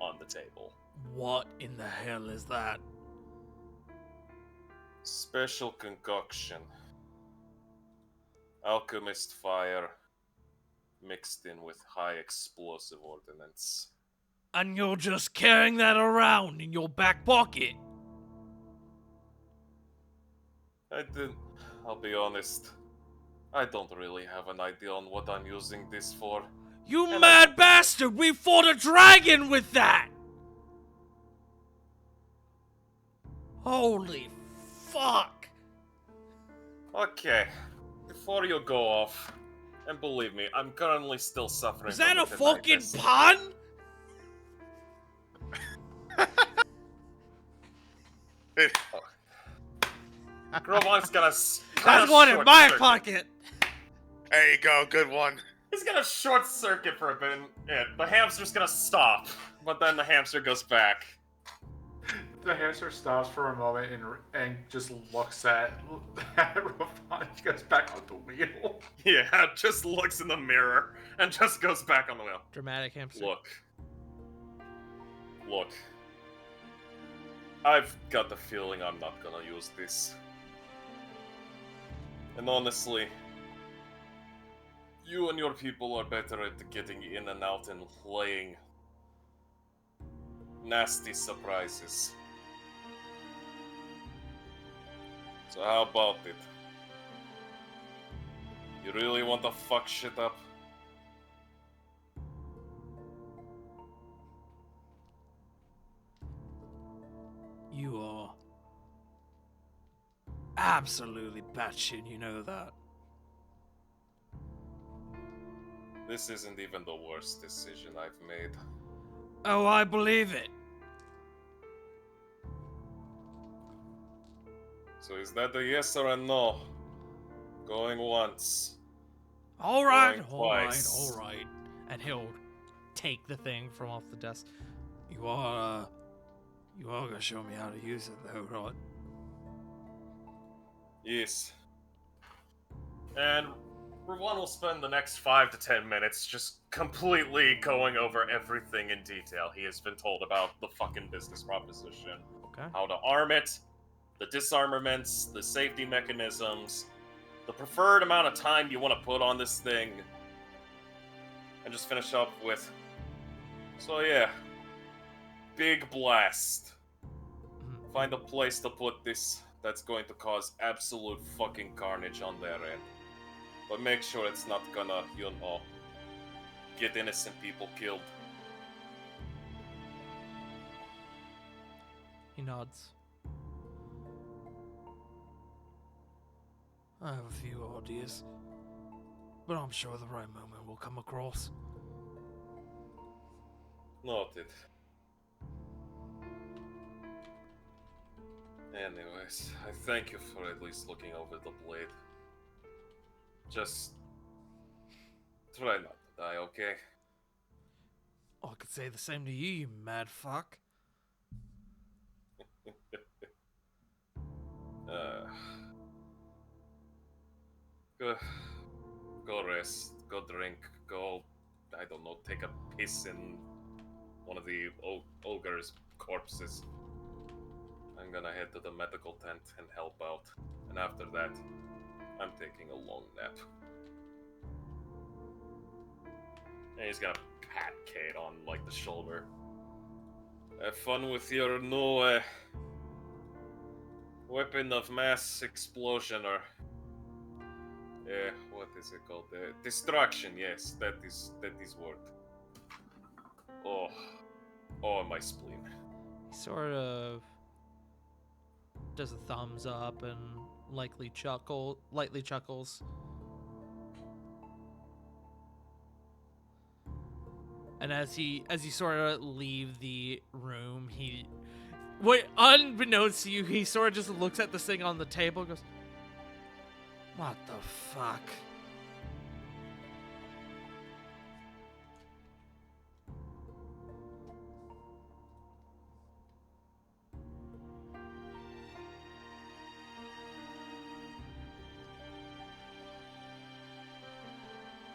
on the table. What in the hell is that? Special concoction. Alchemist fire mixed in with high explosive ordnance. And you're just carrying that around in your back pocket? I'll be honest, I don't really have an idea on what I'm using this for. You And mad bastard! We fought a dragon with that! Holy fuck! Okay, before you go off, and believe me, I'm currently still suffering Is that from a fucking tinnitus. pun? Groban's gonna That's one in my pocket. There you go, good one. He's gonna short circuit for a bit, and the hamster's gonna stop, but then the hamster goes back. The hamster stops for a moment and just looks at Ravon. He goes back on the wheel. Yeah, just looks in the mirror and just goes back on the wheel. Dramatic hamster. Look. I've got the feeling I'm not gonna use this. And honestly, you and your people are better at getting in and out and laying nasty surprises. So how about it? You really want to fuck shit up? You are absolutely batshit, you know that. This isn't even the worst decision I've made. Oh, I believe it. So is that a yes or a no? Going once. All right, Going all right, twice. all right. And he'll take the thing from off the desk. You are gonna show me how to use it, though, right? Yes. And Ravon will spend the next 5 to 10 minutes just completely going over everything in detail he has been told about the fucking business proposition. Okay. How to arm it, the disarmaments, the safety mechanisms, the preferred amount of time you want to put on this thing, and just finish up with, so yeah, big blast. Find a place to put this that's going to cause absolute fucking carnage on their end. But make sure it's not gonna, you know, get innocent people killed. He nods. I have a few ideas, but I'm sure the right moment will come across. Noted. Anyways, I thank you for at least looking over the blade. Just try not to die, okay? I could say the same to you, you mad fuck. Go rest, go drink, go, I don't know, take a piss in one of the ogre's corpses. I'm gonna head to the medical tent and help out. And after that, I'm taking a long nap. And he's gonna pat Kate on, like, the shoulder. Have fun with your new, weapon of mass explosion, or... what is it called? Destruction, yes, that is word. Oh, my spleen. He sort of does a thumbs up and lightly chuckles. And as you sort of leave the room, unbeknownst to you, he sort of just looks at this thing on the table and goes, What the fuck?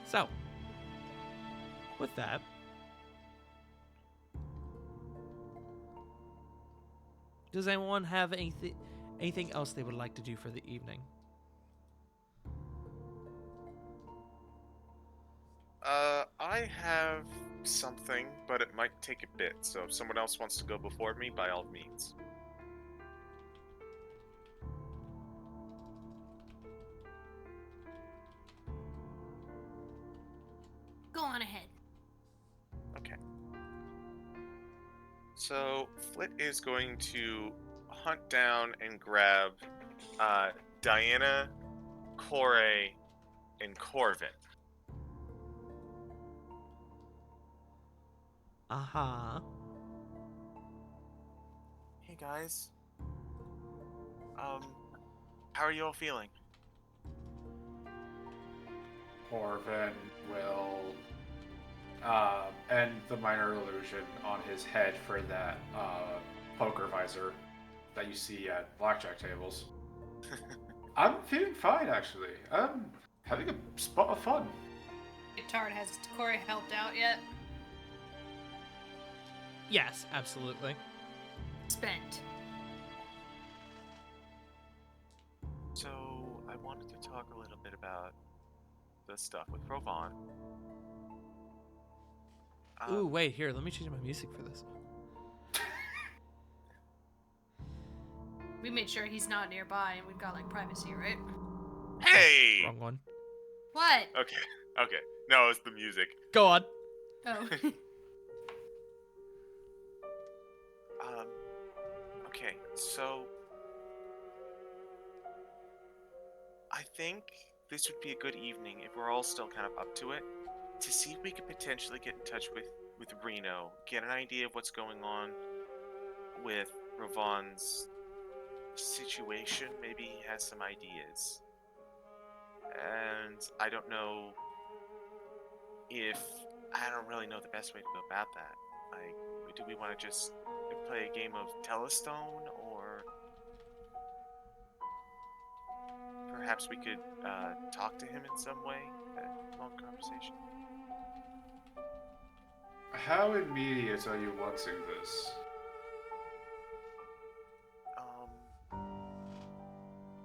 so, with that, does anyone have anything else they would like to do for the evening? I have something, but it might take a bit, so if someone else wants to go before me, by all means. Go on ahead. Okay. So, Flit is going to hunt down and grab Diana, Corey, and Corvin. Uh-huh. Hey guys. How are you all feeling? Corvin will end the minor illusion on his head for that poker visor that you see at blackjack tables. I'm feeling fine, actually. I'm having a spot of fun. Tard, has Corey helped out yet? Yes, absolutely. Spent. So, I wanted to talk a little bit about the stuff with Rovan. Ooh, wait, here, let me change my music for this. We made sure he's not nearby, and we've got like privacy, right? Hey! Wrong one. What? Okay. No, it's the music. Go on. Oh. Okay, so I think this would be a good evening if we're all still kind of up to it, to see if we could potentially get in touch with Reno, get an idea of what's going on with Ravon's situation. Maybe he has some ideas. And I don't really know the best way to go about that. Like, do we want to just play a game of Telestone, or perhaps we could talk to him in some way? A long conversation. How immediate are you wanting this?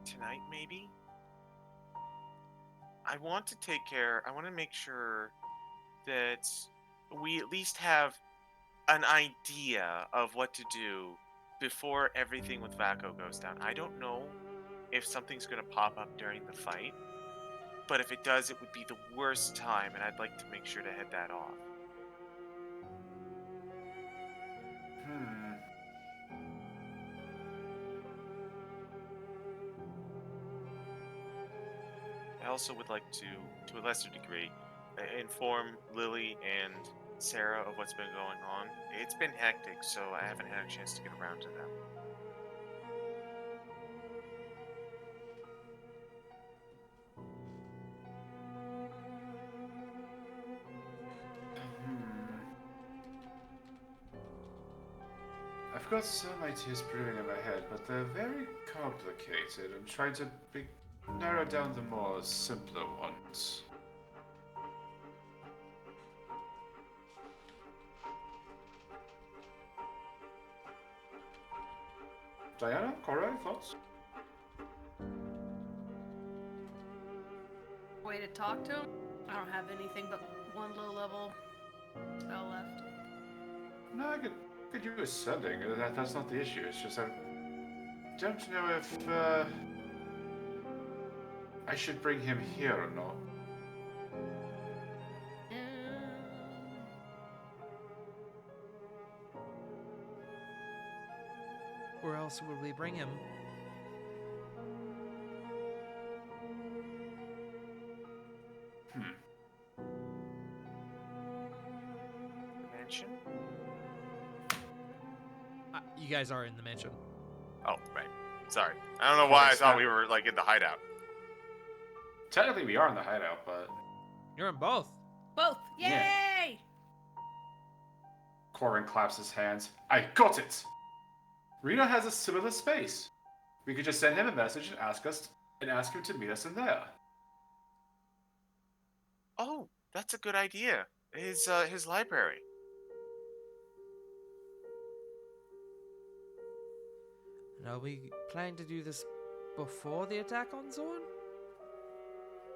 Tonight maybe? I want to make sure that we at least have an idea of what to do before everything with Vaco goes down. I don't know if something's going to pop up during the fight, but if it does, it would be the worst time, and I'd like to make sure to head that off. I also would like to a lesser degree, inform Lily and Sarah of what's been going on. It's been hectic, so I haven't had a chance to get around to them. I've got some ideas brewing in my head, but they're very complicated. I'm trying to narrow down the more simpler ones. Diana, Cora, thoughts? Way to talk to him? I don't have anything but one low level spell left. No, I could use sending. That's not the issue. It's just I don't know if I should bring him here or not. Where else would we bring him? Mansion? You guys are in the mansion. Oh, right. Sorry. I don't know why I thought we were like in the hideout. Technically, we are in the hideout, but You're in both. Both! Yay! Yeah. Corin claps his hands. I got it! Reno has a similar space. We could just send him a message and ask him to meet us in there. Oh, that's a good idea. His library. And are we planning to do this before the attack on Zorn?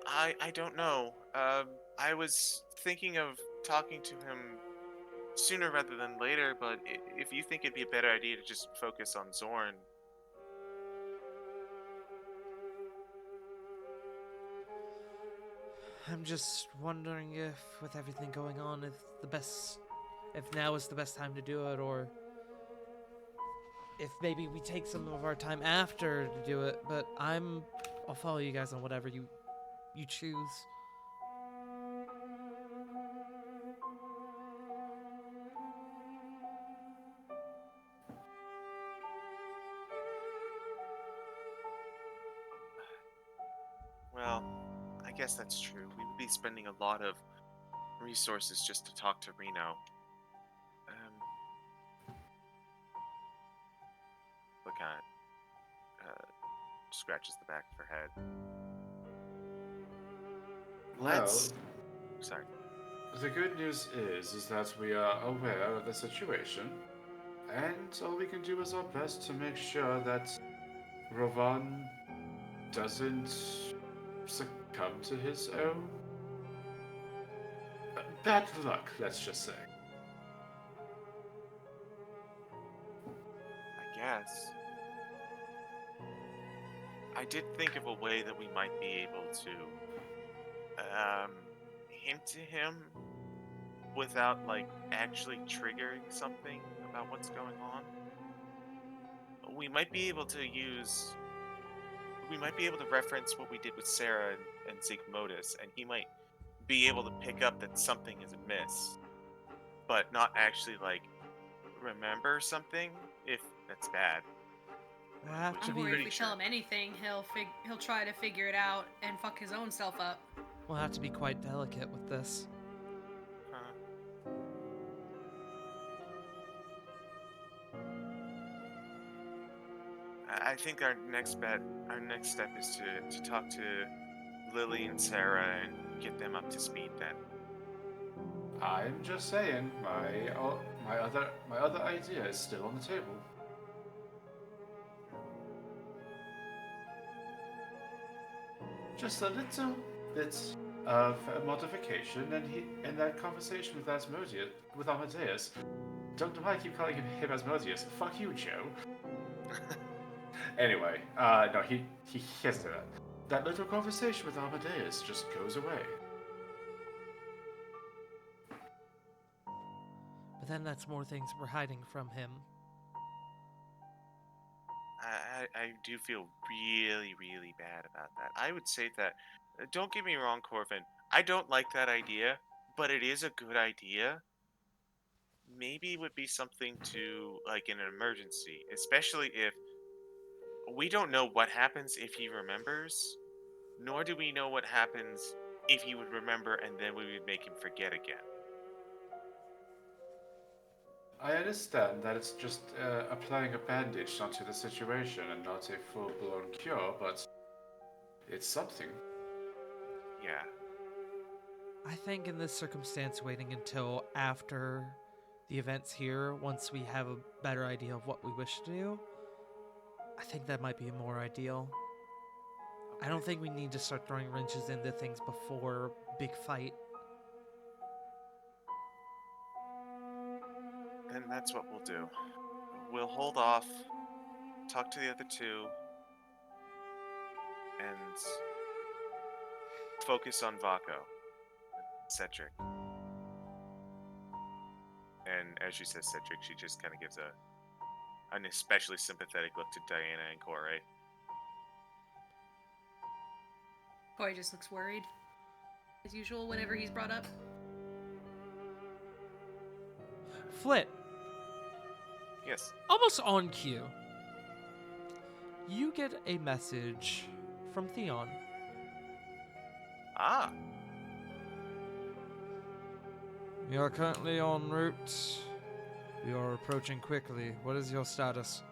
I don't know. I was thinking of talking to him sooner rather than later, but if you think it'd be a better idea to just focus on Zorn. I'm just wondering if, with everything going on, if now is the best time to do it, or if maybe we take some of our time after to do it. But I'll follow you guys on whatever you you choose. Well, I guess that's true. We would be spending a lot of resources just to talk to Reno. Look at scratches the back of her head. Let's. Sorry. The good news is that we are aware of the situation, and all we can do is our best to make sure that Rovan doesn't succumb to his own bad luck, let's just say. I guess. I did think of a way that we might be able to hint to him without like actually triggering something about what's going on. We might be able to use. We might be able to reference what we did with Sarah and Zygmodus, and he might be able to pick up that something is amiss, but not actually like remember something. If that's bad. We'll have to I'm be. worried if we pretty tell sure. him anything, he'll try to figure it out and fuck his own self up. We'll have to be quite delicate with this. Huh. I think our next step is to talk to Lily and Sarah and get them up to speed then. I'm just saying, my other idea is still on the table. Just a little bit of a modification, and he in that conversation with Amadeus. Don't know why I keep calling him Asmodeus. Fuck you, Joe. Anyway, no, he has to that. That little conversation with Amadeus just goes away. But then that's more things we're hiding from him. I do feel really, really bad about that. I would say that, don't get me wrong, Corvin, I don't like that idea, but it is a good idea. Maybe it would be something to, like, in an emergency, especially if we don't know what happens if he remembers, nor do we know what happens if he would remember and then we would make him forget again. I understand that it's just applying a bandage onto the situation and not a full-blown cure, but it's something. Yeah. I think in this circumstance, waiting until after the events here, once we have a better idea of what we wish to do, I think that might be more ideal. I don't think we need to start throwing wrenches into things before big fight. Then that's what we'll do. We'll hold off, talk to the other two, and focus on Vaco, Cedric. And as she says Cedric, she just kind of gives an especially sympathetic look to Diana and Corey. Corey just looks worried, as usual, whenever he's brought up. Flit, Yes. almost on cue, you get a message from Theon. Ah, We are currently en route. We are approaching quickly. What is your status?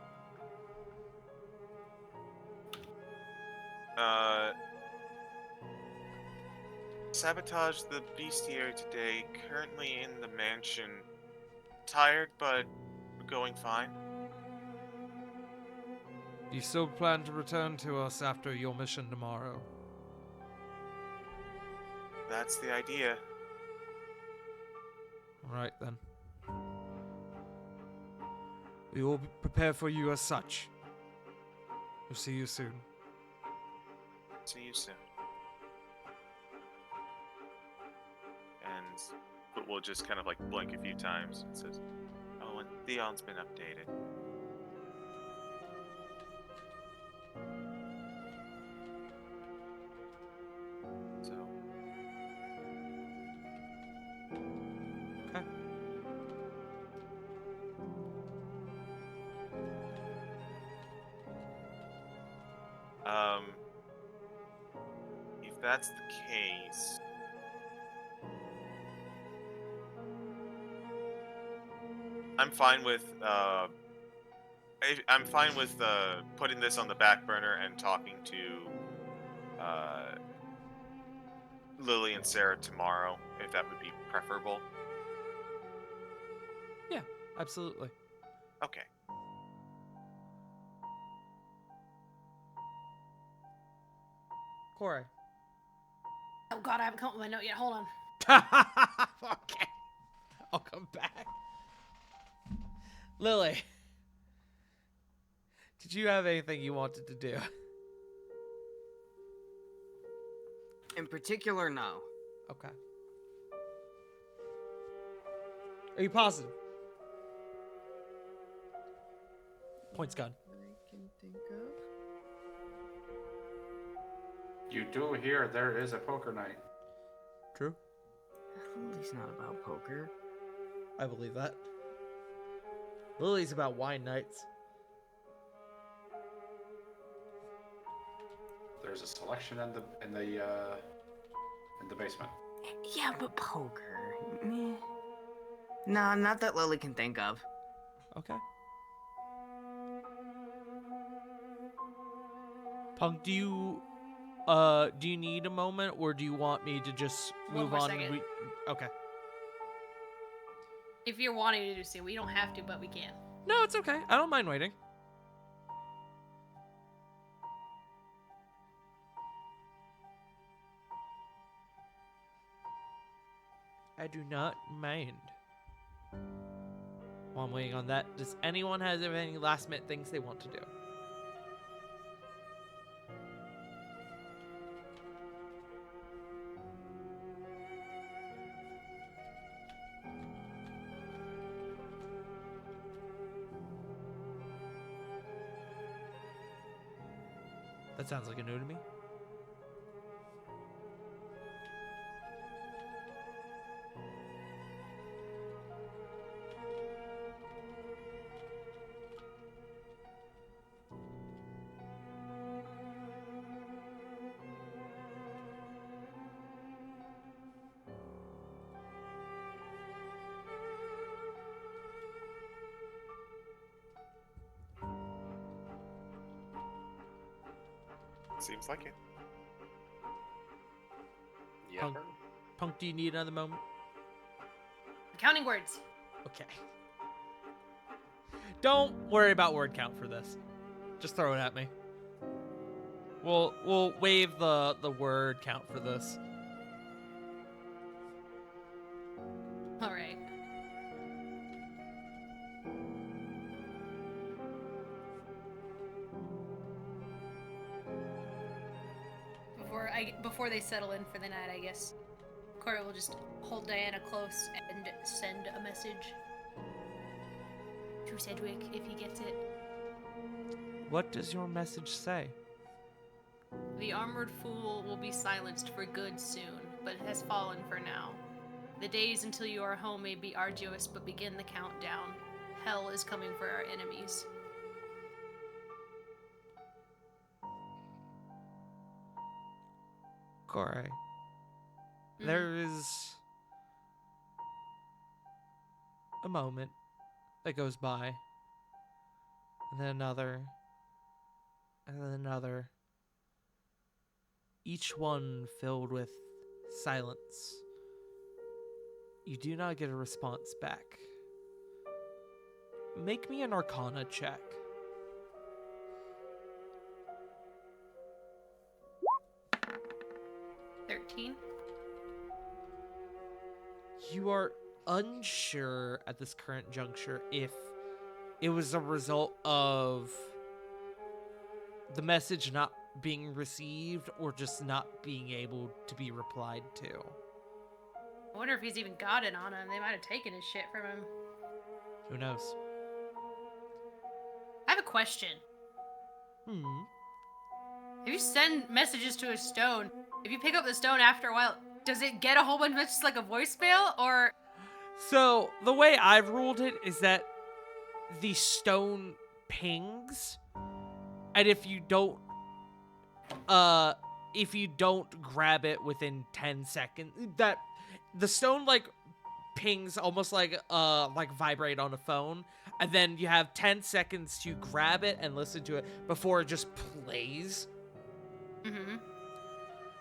sabotage the bestiary today, currently in the mansion. Tired, but going fine. Do you still plan to return to us after your mission tomorrow? That's the idea. Alright then. We will prepare for you as such. We'll see you soon. See you soon. But we'll just kind of like blink a few times and says, "Oh, and Theon's been updated." if that's the case, I'm fine with I'm fine with putting this on the back burner and talking to Lily and Sarah tomorrow, if that would be preferable. Yeah, absolutely. Okay. Corey. Oh god, I haven't come up with my note yet. Hold on. Okay. I'll come back. Lily. Did you have anything you wanted to do? In particular, no. Okay. Are you positive? Points gone. I can think of. You do hear there is a poker night. True. Lily's not about poker. I believe that. Lily's about wine nights. There's a selection in the basement. Yeah, but poker. Meh. Nah, not that Lily can think of. Okay. Punk, do you need a moment, or do you want me to just One move more on? second. Okay. If you're wanting to do so, we don't have to, but we can. No, it's okay. I don't mind waiting. I do not mind. While I'm waiting on that, does anyone have any last minute things they want to do? That sounds like a no to me. Seems like it. Yeah. Punk, Punk, do you need another moment? Counting words. Okay. Don't worry about word count for this. Just throw it at me. We'll waive the word count for this. All right. Before they settle in for the night, I guess Corey will just hold Diana close and send a message to Sedgwick if he gets it. What does your message say? The armored fool will be silenced for good soon, but has fallen for now. The days until you are home may be arduous, but begin the countdown. Hell is coming for our enemies. Corey. Mhm. There is a moment that goes by, and then another, and then another. Each one filled with silence. You do not get a response back. Make me an Arcana check. $13. You are unsure at this current juncture if it was a result of the message not being received or just not being able to be replied to. I wonder if he's even got it on him. They might have taken his shit from him. Who knows? I have a question. If you send messages to a stone, if you pick up the stone after a while, does it get a whole bunch of messages like a voicemail, or... So, the way I've ruled it is that the stone pings, and if you don't, if you don't grab it within 10 seconds, that the stone like pings almost like vibrate on a phone, and then you have 10 seconds to grab it and listen to it before it just plays. Mm-hmm.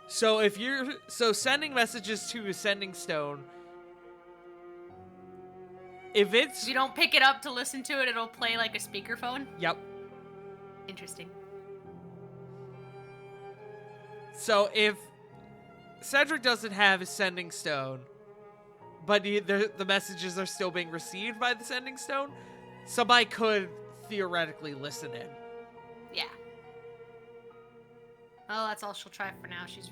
So if you're sending messages to a sending stone, if it's If you don't pick it up to listen to it, it'll play like a speakerphone. yep. Interesting. So if Cedric doesn't have his sending stone, but the messages are still being received by the sending stone, somebody could theoretically listen in. Yeah. Oh, that's all she'll try for now. She's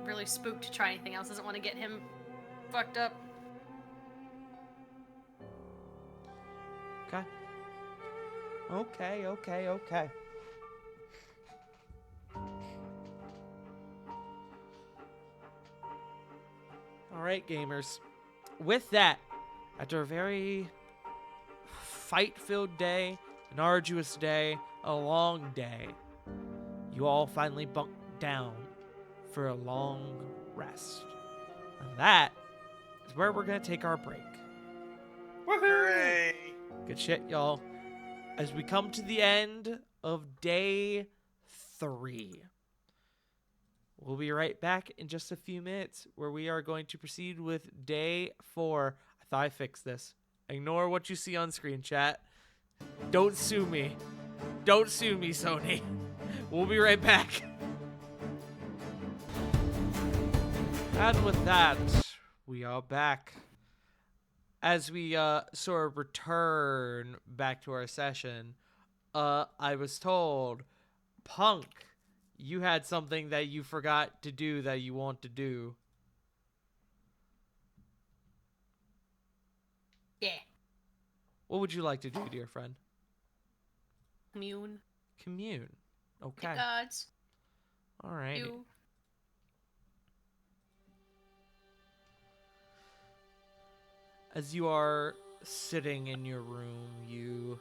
really spooked to try anything else. Doesn't want to get him fucked up. Okay. Alright, gamers. With that, after a very fight-filled day, an arduous day, a long day, you all finally bunk down for a long rest. And that is where we're going to take our break. Hooray! Good shit, y'all. As we come to the end of day 3. We'll be right back in just a few minutes where we are going to proceed with day 4. I thought I fixed this. Ignore what you see on screen, chat. Don't sue me. Don't sue me, Sony. We'll be right back. And with that, we are back. As we sort of return back to our session, I was told, Punk, you had something that you forgot to do that you want to do. Yeah. What would you like to do, dear friend? Commune. Commune. Okay. The gods. All right. You. As you are sitting in your room, you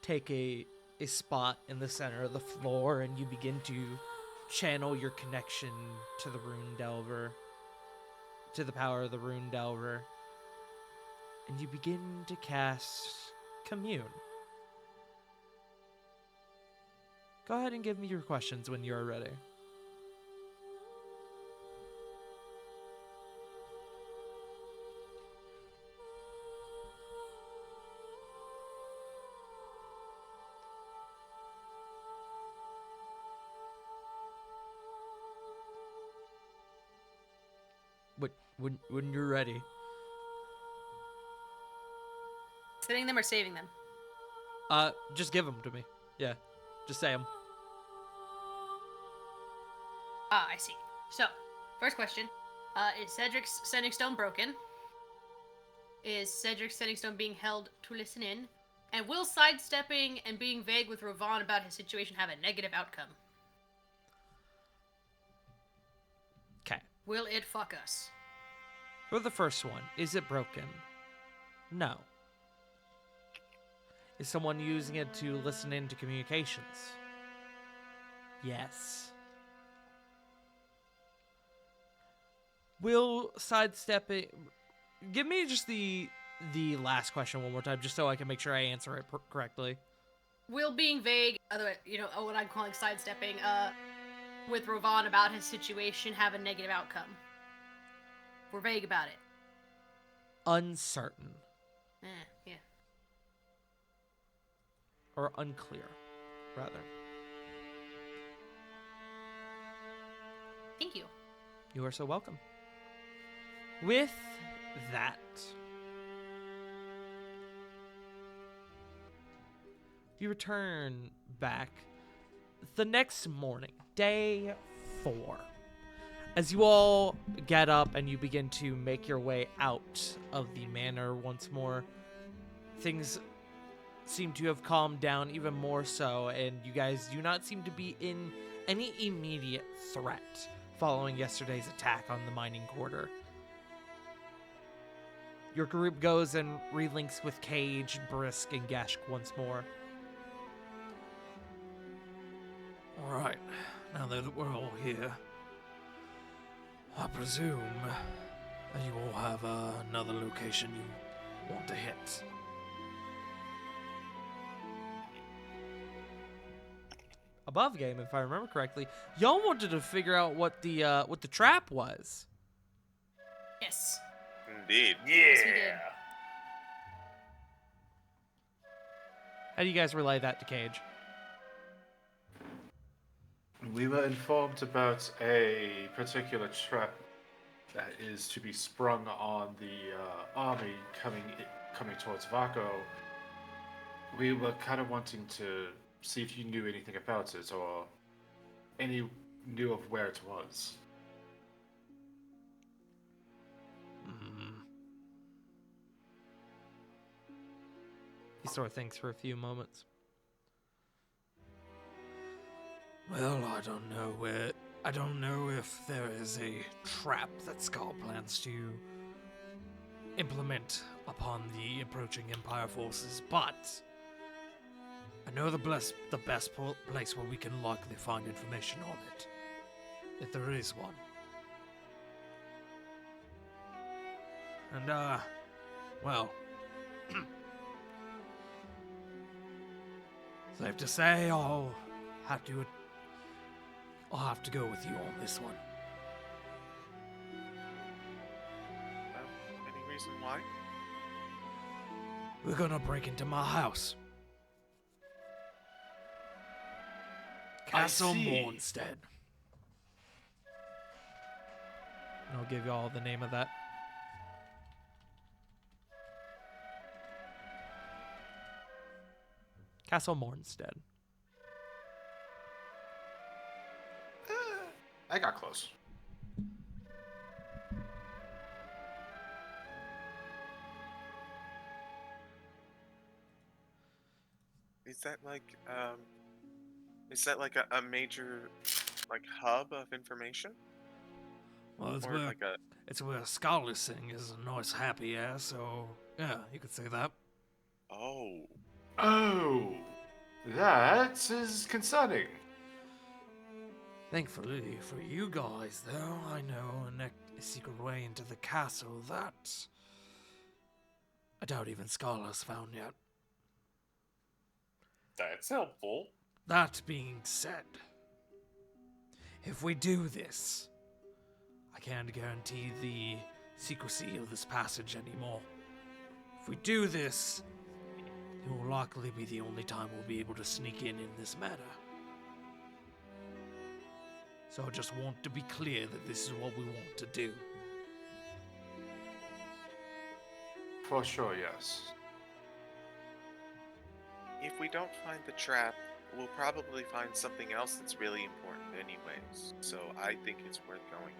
take a spot in the center of the floor and you begin to channel your connection to the Rune Delver, to the power of the Rune Delver, and you begin to cast Commune. Go ahead and give me your questions when you are ready. When you're ready. Sending them or saving them? Just give them to me. Yeah, just say them. Ah, I see. So, first question. Is Cedric's sending stone broken? Is Cedric's sending stone being held to listen in? And will sidestepping and being vague with Ravon about his situation have a negative outcome? Okay. Will it fuck us? For the first one, is it broken? No. Is someone using it to listen into communications? Yes. Will sidestepping... Give me just the last question one more time, just so I can make sure I answer it correctly. Will being vague, other what I'm calling sidestepping, with Ravon about his situation have a negative outcome? We're vague about it. Uncertain. Yeah. Or unclear, rather. Thank you. You are so welcome. With that, you return back the next morning, day 4. As you all get up and you begin to make your way out of the manor once more, things seem to have calmed down even more so, and you guys do not seem to be in any immediate threat following yesterday's attack on the mining quarter. Your group goes and relinks with Cage, Brisk, and Geshk once more. Alright, Now that we're all here, I presume that you all have another location you want to hit. Above game, if I remember correctly, y'all wanted to figure out what the trap was. Yes. Indeed. we did. Yeah. How do you guys relay that to Cage? We were informed about a particular trap that is to be sprung on the army coming towards Vaco. We were kind of wanting to see if you knew anything about it or knew of where it was. He sort of thinks for a few moments. Well, I don't know if there is a trap that Skull plans to implement upon the approaching Empire forces, but I know the best place where we can likely find information on it, if there is one. And, well, safe to say I'll have to go with you on this one. Any reason why? We're gonna break into my house. Castle see. Mornstead. And I'll give y'all the name of that. Castle Mornstead. I got close. Is that like a major like hub of information? Well, Or like a it's where Scholar Sing is a nice happy ass, so yeah, you could say that. oh. Oh, that is concerning. Thankfully for you guys, though, I know a secret way into the castle that I doubt even Scholar's found yet. That's helpful. That being said, if we do this, I can't guarantee the secrecy of this passage anymore. If we do this, it will likely be the only time we'll be able to sneak in this matter. So I just want to be clear that this is what we want to do. For sure, yes. If we don't find the trap, we'll probably find something else that's really important anyways. So I think it's worth going.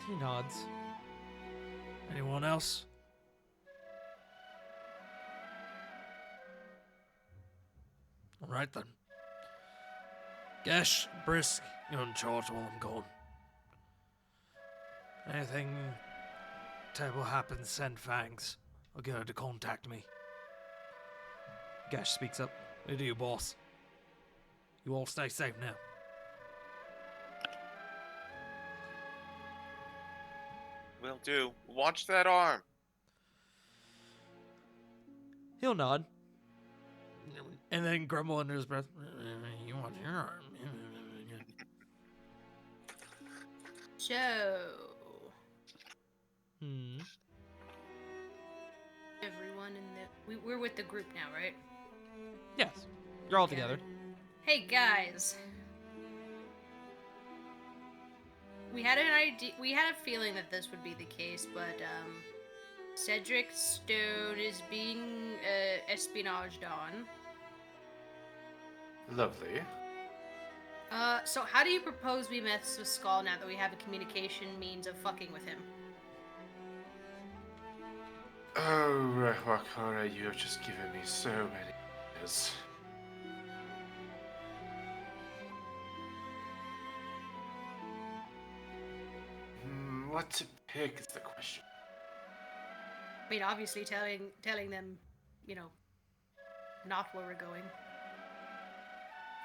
He nods. Anyone else? Alright then. Gesh, Brisk, you're in charge while I'm gone. Anything terrible happens, send Fangs. I'll get her to contact me. Gash speaks up. We do, boss. You all stay safe now. Will do. Watch that arm. He'll nod. And then grumble under his breath. You want your arm? So, Hmm. everyone in we're with the group now, right? Yes. You're all together. Hey guys. We had an idea. We had a feeling that this would be the case, but Cedric Stone is being espionaged on. Lovely. So how do you propose we mess with Skull now that we have a communication means of fucking with him? Oh, Wakara, you have just given me so many ideas. What to pick is the question. mean, obviously telling them, you know, not where we're going.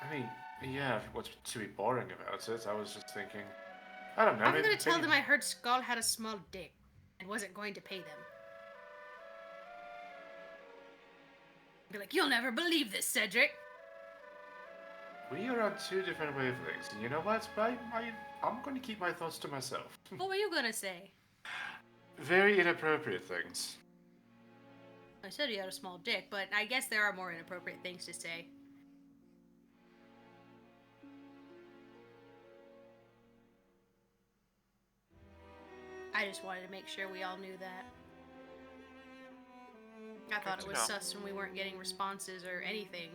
I mean, yeah, what's to be boring about it? I was just thinking, I don't know. I'm maybe, gonna tell maybe- them I heard Skull had a small dick and wasn't going to pay them. Be like, you'll never believe this, Cedric. We are on two different wavelengths, and you know what? I'm going to keep my thoughts to myself. What were you gonna say? Very inappropriate things. I said he had a small dick, but I guess there are more inappropriate things to say. I just wanted to make sure we all knew that. I thought it was sus when we weren't getting responses or anything.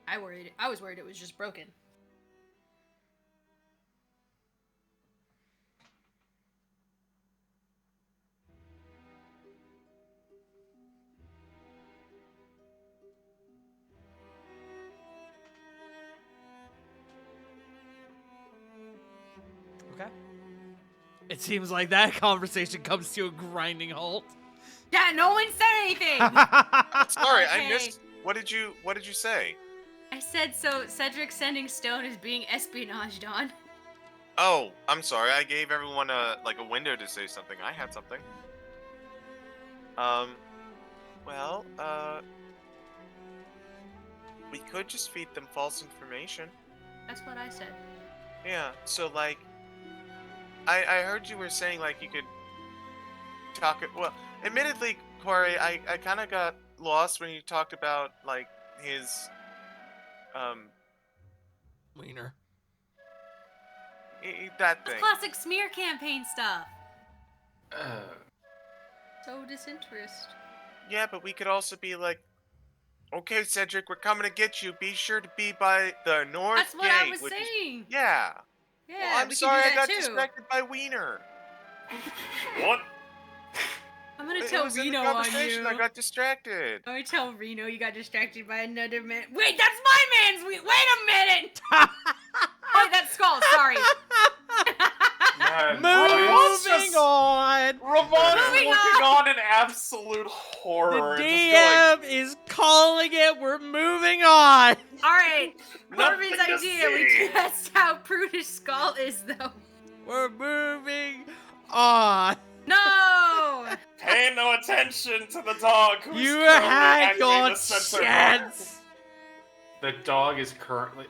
I was worried it was just broken. Okay. It seems like that conversation comes to a grinding halt. Yeah, no one said anything! Sorry, I Okay. missed. What did you say? I said so Cedric sending Stone is being espionaged on. Oh, I'm sorry. I gave everyone a window to say something. I had something. Well, we could just feed them false information. That's what I said. Yeah. So I heard you were saying you could talk it. Well, admittedly, Corey, I kind of got lost when you talked about his Wiener. that That's thing. classic smear campaign stuff. Uh, So disinterest. Yeah, but we could also be like, okay, Cedric, we're coming to get you. Be sure to be by the north That's what gate. I was which is- saying. Yeah. Yeah, Well, I'm we sorry, can I do that got too. distracted by Wiener. What? I'm gonna It tell was in the Reno on conversation. you. I got distracted. I'm gonna tell Reno you got distracted by another man. Wait, that's my man's. Wait a minute. Oh, that's Skull. Sorry. man, Moving on. Ramon's Moving looking on in absolute The horror and just going, DM is calling it. We're moving on. All right. Nothing Corbin's to idea. We see. guessed how prudish Skull is, though. We're moving on. No. pay no attention to the dog who's You currently had activating your the sensor. chance. the dog is currently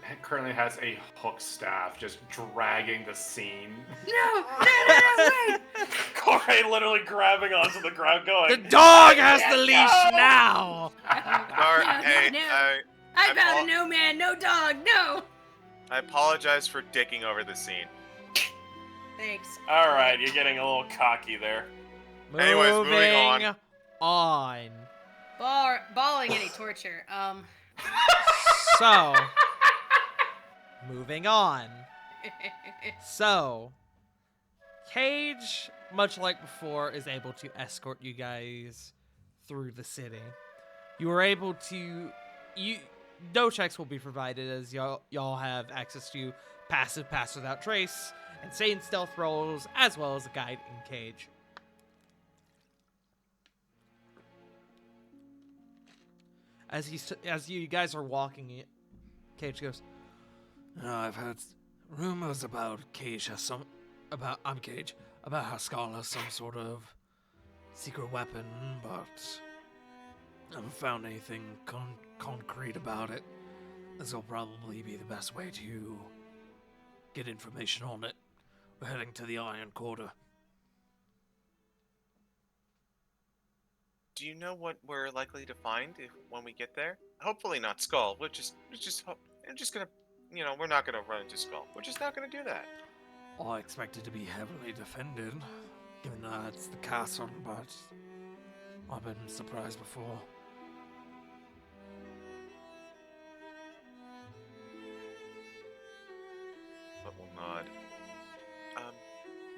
has a hook staff, just dragging the scene. No. Wait. Corey literally grabbing onto the ground going, The dog has can't the leash go. now. Sorry, hey, no. I I found apo- a no man, no dog. No. apologize for dicking over the scene. Thanks. Alright, you're getting a little cocky there. Anyways, moving on. on. Balling any torture. So, moving on. So, Cage, much like before, is able to escort you guys through the city. You are able to... No checks will be provided as y'all have access to passive pass without trace, insane stealth rolls, as well as a guide in Cage. As you guys are walking it, Cage goes, I've heard rumors about I'm Cage, about how Skull has some sort of secret weapon, but I haven't found anything concrete about it. This will probably be the best way to get information on it. We're heading to the Iron Quarter. Do you know what we're likely to find when we get there? Hopefully not Skull. We're just gonna, we're not gonna run into Skull. We're just not gonna do that. I expect it to be heavily defended, given that it's the castle, but I've been surprised before. But we'll nod.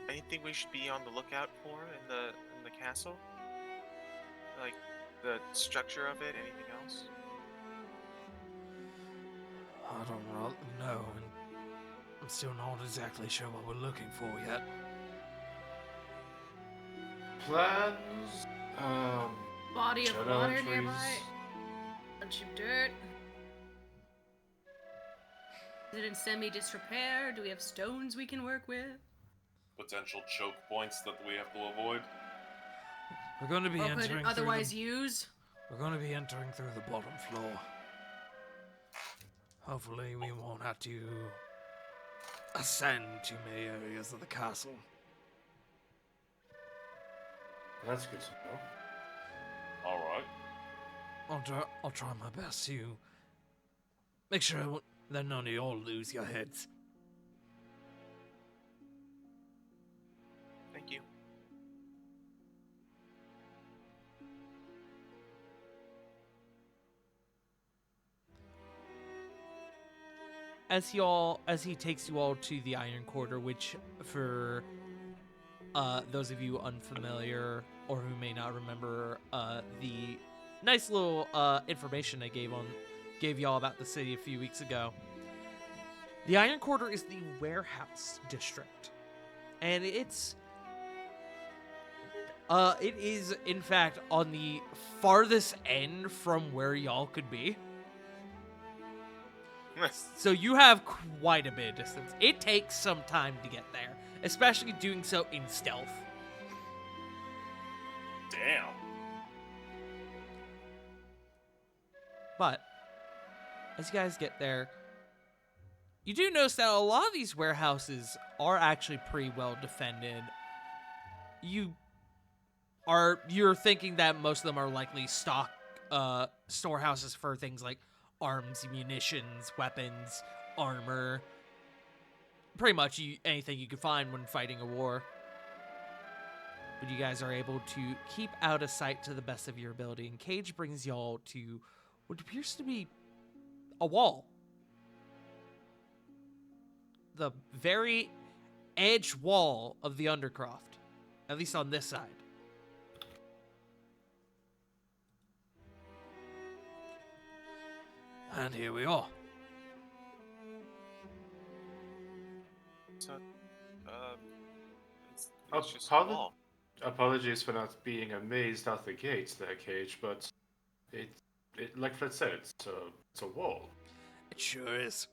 Anything we should be on the lookout for in the castle? Like the structure of it? Anything else? I don't know, and I'm still not exactly sure what we're looking for yet. Plans? body of Shadow water entries. nearby? Bunch of dirt. Is it in semi-disrepair? Do we have stones we can work with? Potential choke points that we have to avoid. We're going to be Or could entering it otherwise through use? We're going to be entering through the bottom floor. Hopefully, we won't have to ascend too many areas of the castle. That's good to know. All right. I'll try my best to make sure that none of y'all lose your heads. Thank you. As he takes you all to the Iron Quarter, which for those of you unfamiliar or who may not remember the nice little information I gave y'all about the city a few weeks ago. The Iron Quarter is the warehouse district, and it is in fact on the farthest end from where y'all could be. So you have quite a bit of distance. It takes some time to get there, especially doing so in stealth. Damn. But as you guys get there, you do notice that a lot of these warehouses are actually pretty well defended. You're thinking that most of them are likely stock storehouses for things like arms, munitions, weapons, armor. Pretty much anything you could find when fighting a war. But you guys are able to keep out of sight to the best of your ability, and Cage brings y'all to what appears to be a wall. The very edge wall of the Undercroft, at least on this side. And here we are. So, it's Oh, just a pardon? wall. Apologies for not being amazed at the gates there, Cage, but it like Fred said, it's a wall. It sure is.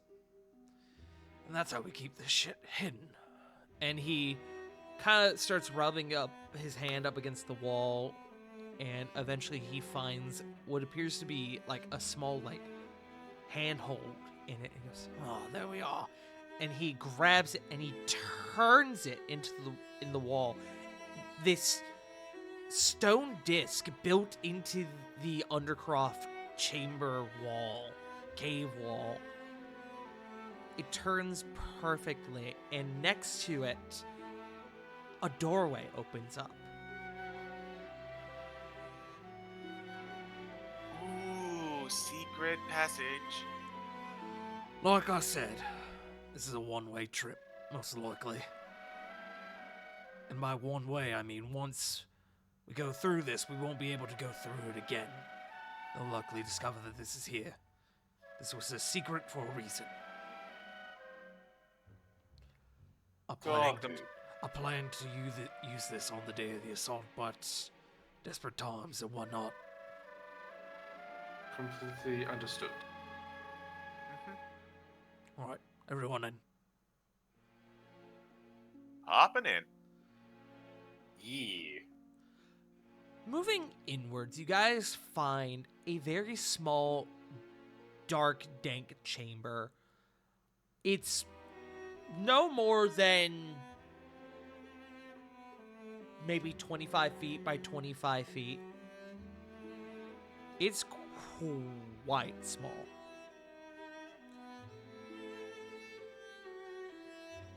And that's how we keep this shit hidden. And he kind of starts rubbing up his hand up against the wall, and eventually he finds what appears to be like a small like handhold in it, and goes, "Oh, there we are." And he grabs it and he turns it in the wall. This stone disc built into the Undercroft chamber wall, cave wall. It turns perfectly, and next to it, a doorway opens up. Ooh, secret passage. Like I said, this is a one-way trip, most likely. And by one way, I mean once we go through this, we won't be able to go through it again. They'll luckily discover that this is here. This was a secret for a reason. I planned to use this on the day of the assault, but desperate times and whatnot. Completely understood. All right, everyone in. Hopping in. Yeah. Moving inwards, you guys find a very small, dark, dank chamber. It's no more than maybe 25 feet by 25 feet. It's quite small.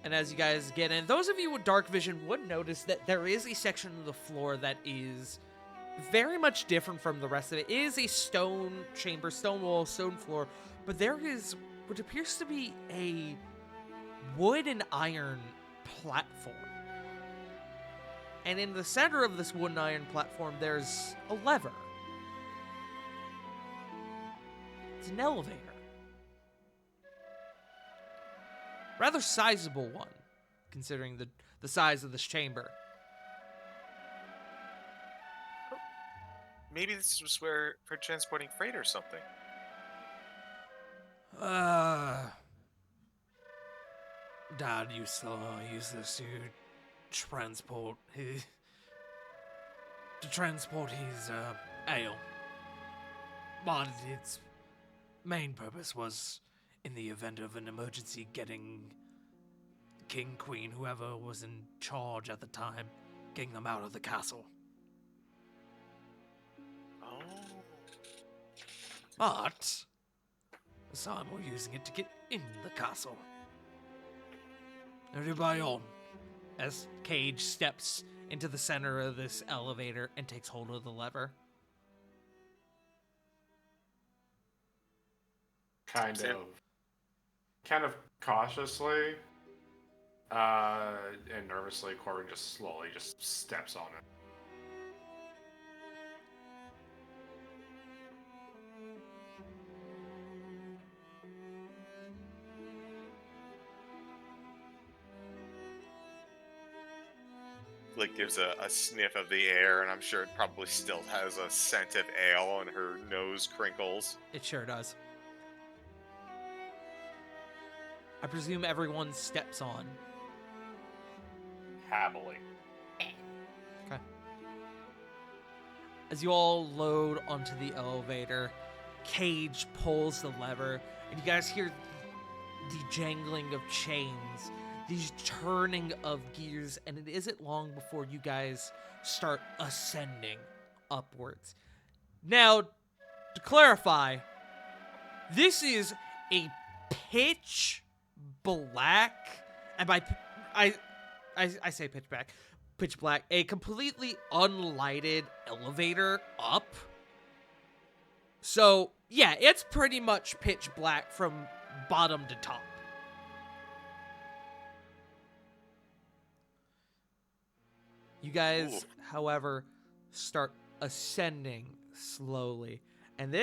And as you guys get in, those of you with dark vision would notice that there is a section of the floor that is very much different from the rest of it. It is a stone chamber, stone wall, stone floor, but there is what appears to be a wood and iron platform. And in the center of this wood and iron platform, there's a lever. It's an elevator. Rather sizable one, considering the size of this chamber. maybe this was where for transporting freight or something. Dad used to use this to transport his ale. But its main purpose was, in the event of an emergency, getting king, queen, whoever was in charge at the time, getting them out of the castle. Oh. But some were using it to get in the castle. Everybody on. As Cage steps into the center of this elevator and takes hold of the lever. Kind Sam? of cautiously, and nervously, Corbin just slowly just steps on it. Flick gives a sniff of the air, and I'm sure it probably still has a scent of ale, and her nose crinkles. It sure does. I presume everyone steps on. Happily. Okay. As you all load onto the elevator, Cage pulls the lever, and you guys hear the jangling of chains, these turning of gears, and it isn't long before you guys start ascending upwards. Now, to clarify, this is a pitch black, and by I say pitch black, a completely unlighted elevator up. So yeah, it's pretty much pitch black from bottom to top. You guys, however, start ascending slowly, and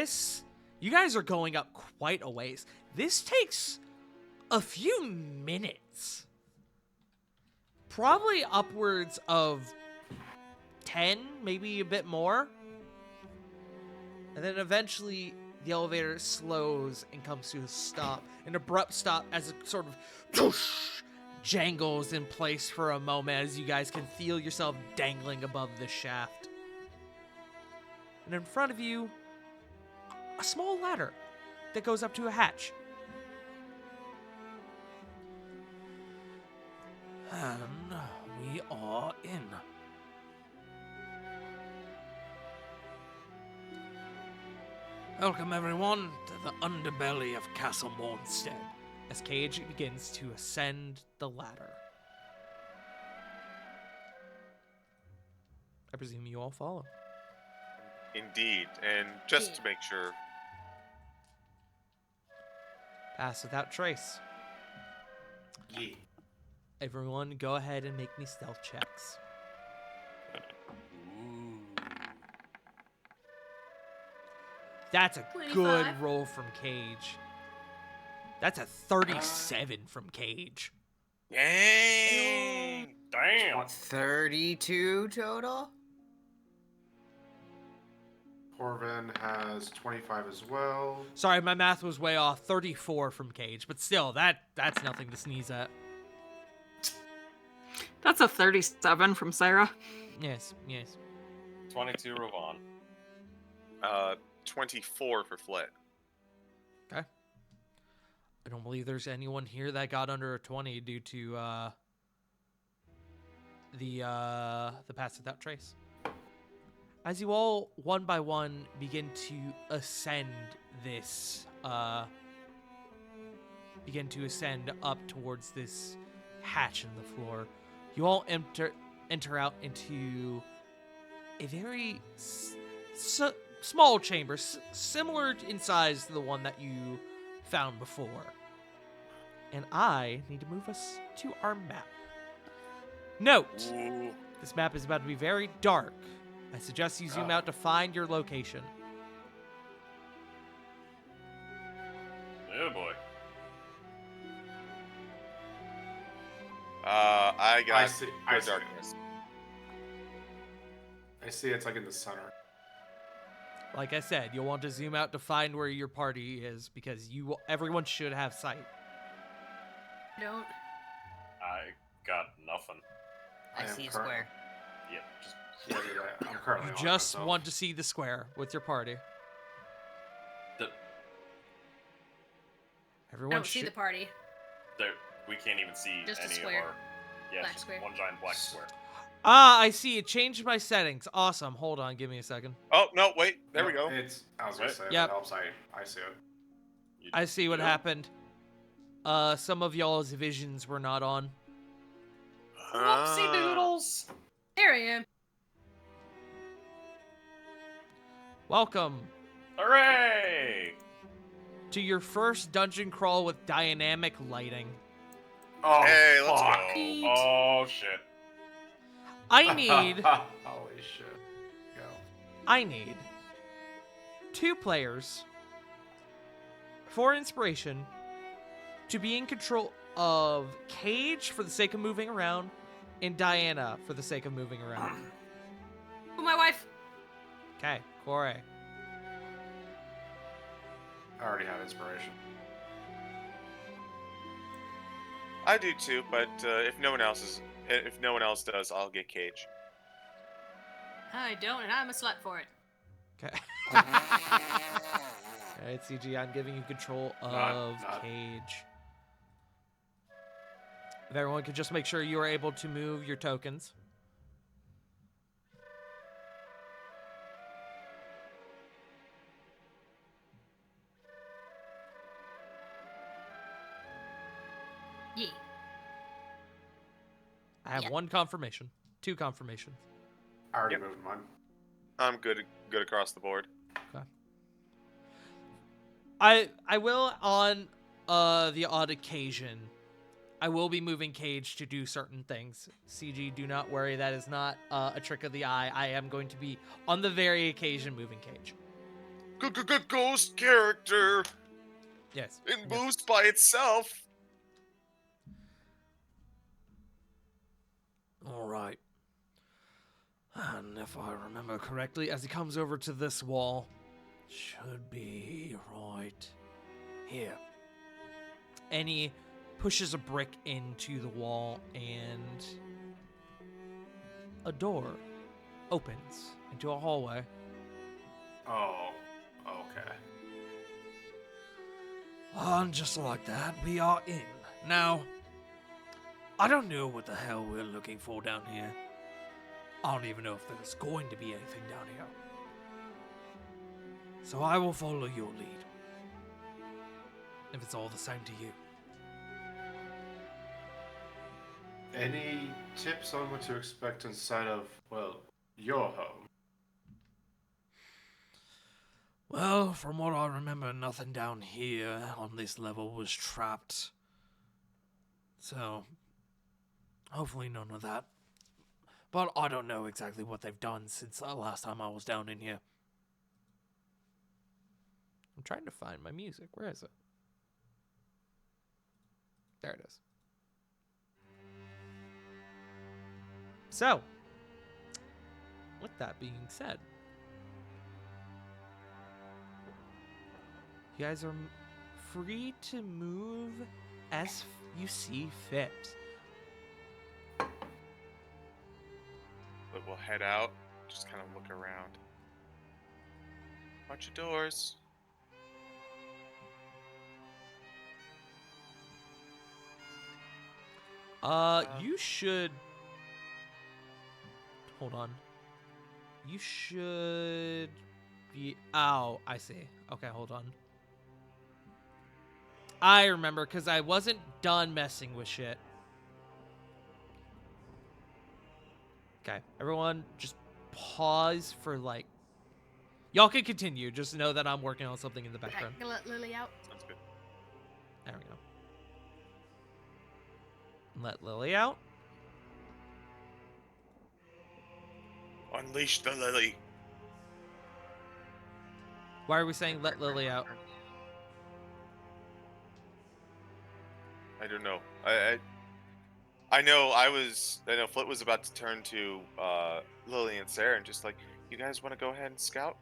you guys are going up quite a ways. This takes a few minutes. Probably upwards of 10, maybe a bit more. And then eventually the elevator slows and comes to a stop, an abrupt stop as it sort of whoosh, jangles in place for a moment as you guys can feel yourself dangling above the shaft. And in front of you, a small ladder that goes up to a hatch. And we are in. Welcome everyone to the underbelly of Castle Mornstead. As Cage begins to ascend the ladder. I presume you all follow. Indeed, and just to make sure, Pass without trace. Yeah. Everyone, go ahead and make me stealth checks. That's a 25. good roll from Cage. That's a 37 from Cage. dang, Damn. 32 total? Corbin has 25 as well. Sorry, my math was way off. 34 from Cage, but still, that's nothing to sneeze at. That's a 37 from Sarah. Yes, yes. 22 Ravon. 24 for Flit. Okay. I don't believe there's anyone here that got under a 20 due to the pass without trace. As you all one by one begin to ascend this up towards this hatch in the floor, you all enter out into a very small chamber, similar in size to the one that you found before. And I need to move us to our map. Note, Ooh. this map is about to be very dark. I suggest you zoom out to find your location. Oh boy. I got I see. the darkness. I see. It's like in the center. Like I said, you'll want to zoom out to find where your party is because everyone should have sight. Don't. I got nothing. I am see a current- square. Yep, just Yeah, dude, I'm currently You on just myself. want to see the square with your party. the, I Everyone don't see should. the party. there. We can't even see Just a any square. of our. Yeah, Black it's just square. one giant black square. Ah, I see. It changed my settings. Awesome. Hold on. Give me a second. Oh no, wait, there we Nope, go. I was gonna Right. say, if Yep. it helps, I see it. You- I see you what do? happened. Some of y'all's visions were not on. Whoopsie doodles. There I am. Welcome Hooray! to your first dungeon crawl with dynamic lighting. Oh, Hey, let's fuck. go. Oh shit. I need Holy shit. Go. I need 2 players for inspiration to be in control of Cage for the sake of moving around and Diana for the sake of moving around. Oh, my wife. Okay, Corey. I already have inspiration. I do too, but if no one else does, I'll get Cage. I don't, and I'm a slut for it. Okay. Alright, CG, I'm giving you control of Not. Cage. If everyone could just make sure you are able to move your tokens. Yeah. I have Yeah. 1 confirmation. 2 confirmations. I already Yep. moved mine. I'm good across the board. I will on the odd occasion. I will be moving Cage to do certain things. CG, do not worry. That is not a trick of the eye. I am going to be, on the very occasion, moving Cage. Ghost character. Yes. It yes. moves by itself. All right. And if I remember correctly, as he comes over to this wall, should be right here. And he pushes a brick into the wall, and a door opens into a hallway. Oh, okay. And just like that, we are in. Now, I don't know what the hell we're looking for down here. I don't even know if there's going to be anything down here. So I will follow your lead. If it's all the same to you. Any tips on what to expect inside of, well, your home? Well, from what I remember, nothing down here on this level was trapped. So, hopefully none of that. But I don't know exactly what they've done since the last time I was down in here. I'm trying to find my music. Where is it? There it is. So, with that being said, you guys are free to move as you see fit. But we'll head out, just kind of look around. Bunch of doors. You should. Hold on. You should be. Oh, I see. Okay, hold on. I remember because I wasn't done messing with shit. Okay, everyone, just pause for like. Y'all can continue. Just know that I'm working on something in the Okay, background. gonna let Lily out. Sounds good. There we go. Let Lily out. Unleash the lily. Why are we saying let Lily out? I don't know. I know Flit was about to turn to Lily and Sarah and just like, you guys want to go ahead and scout?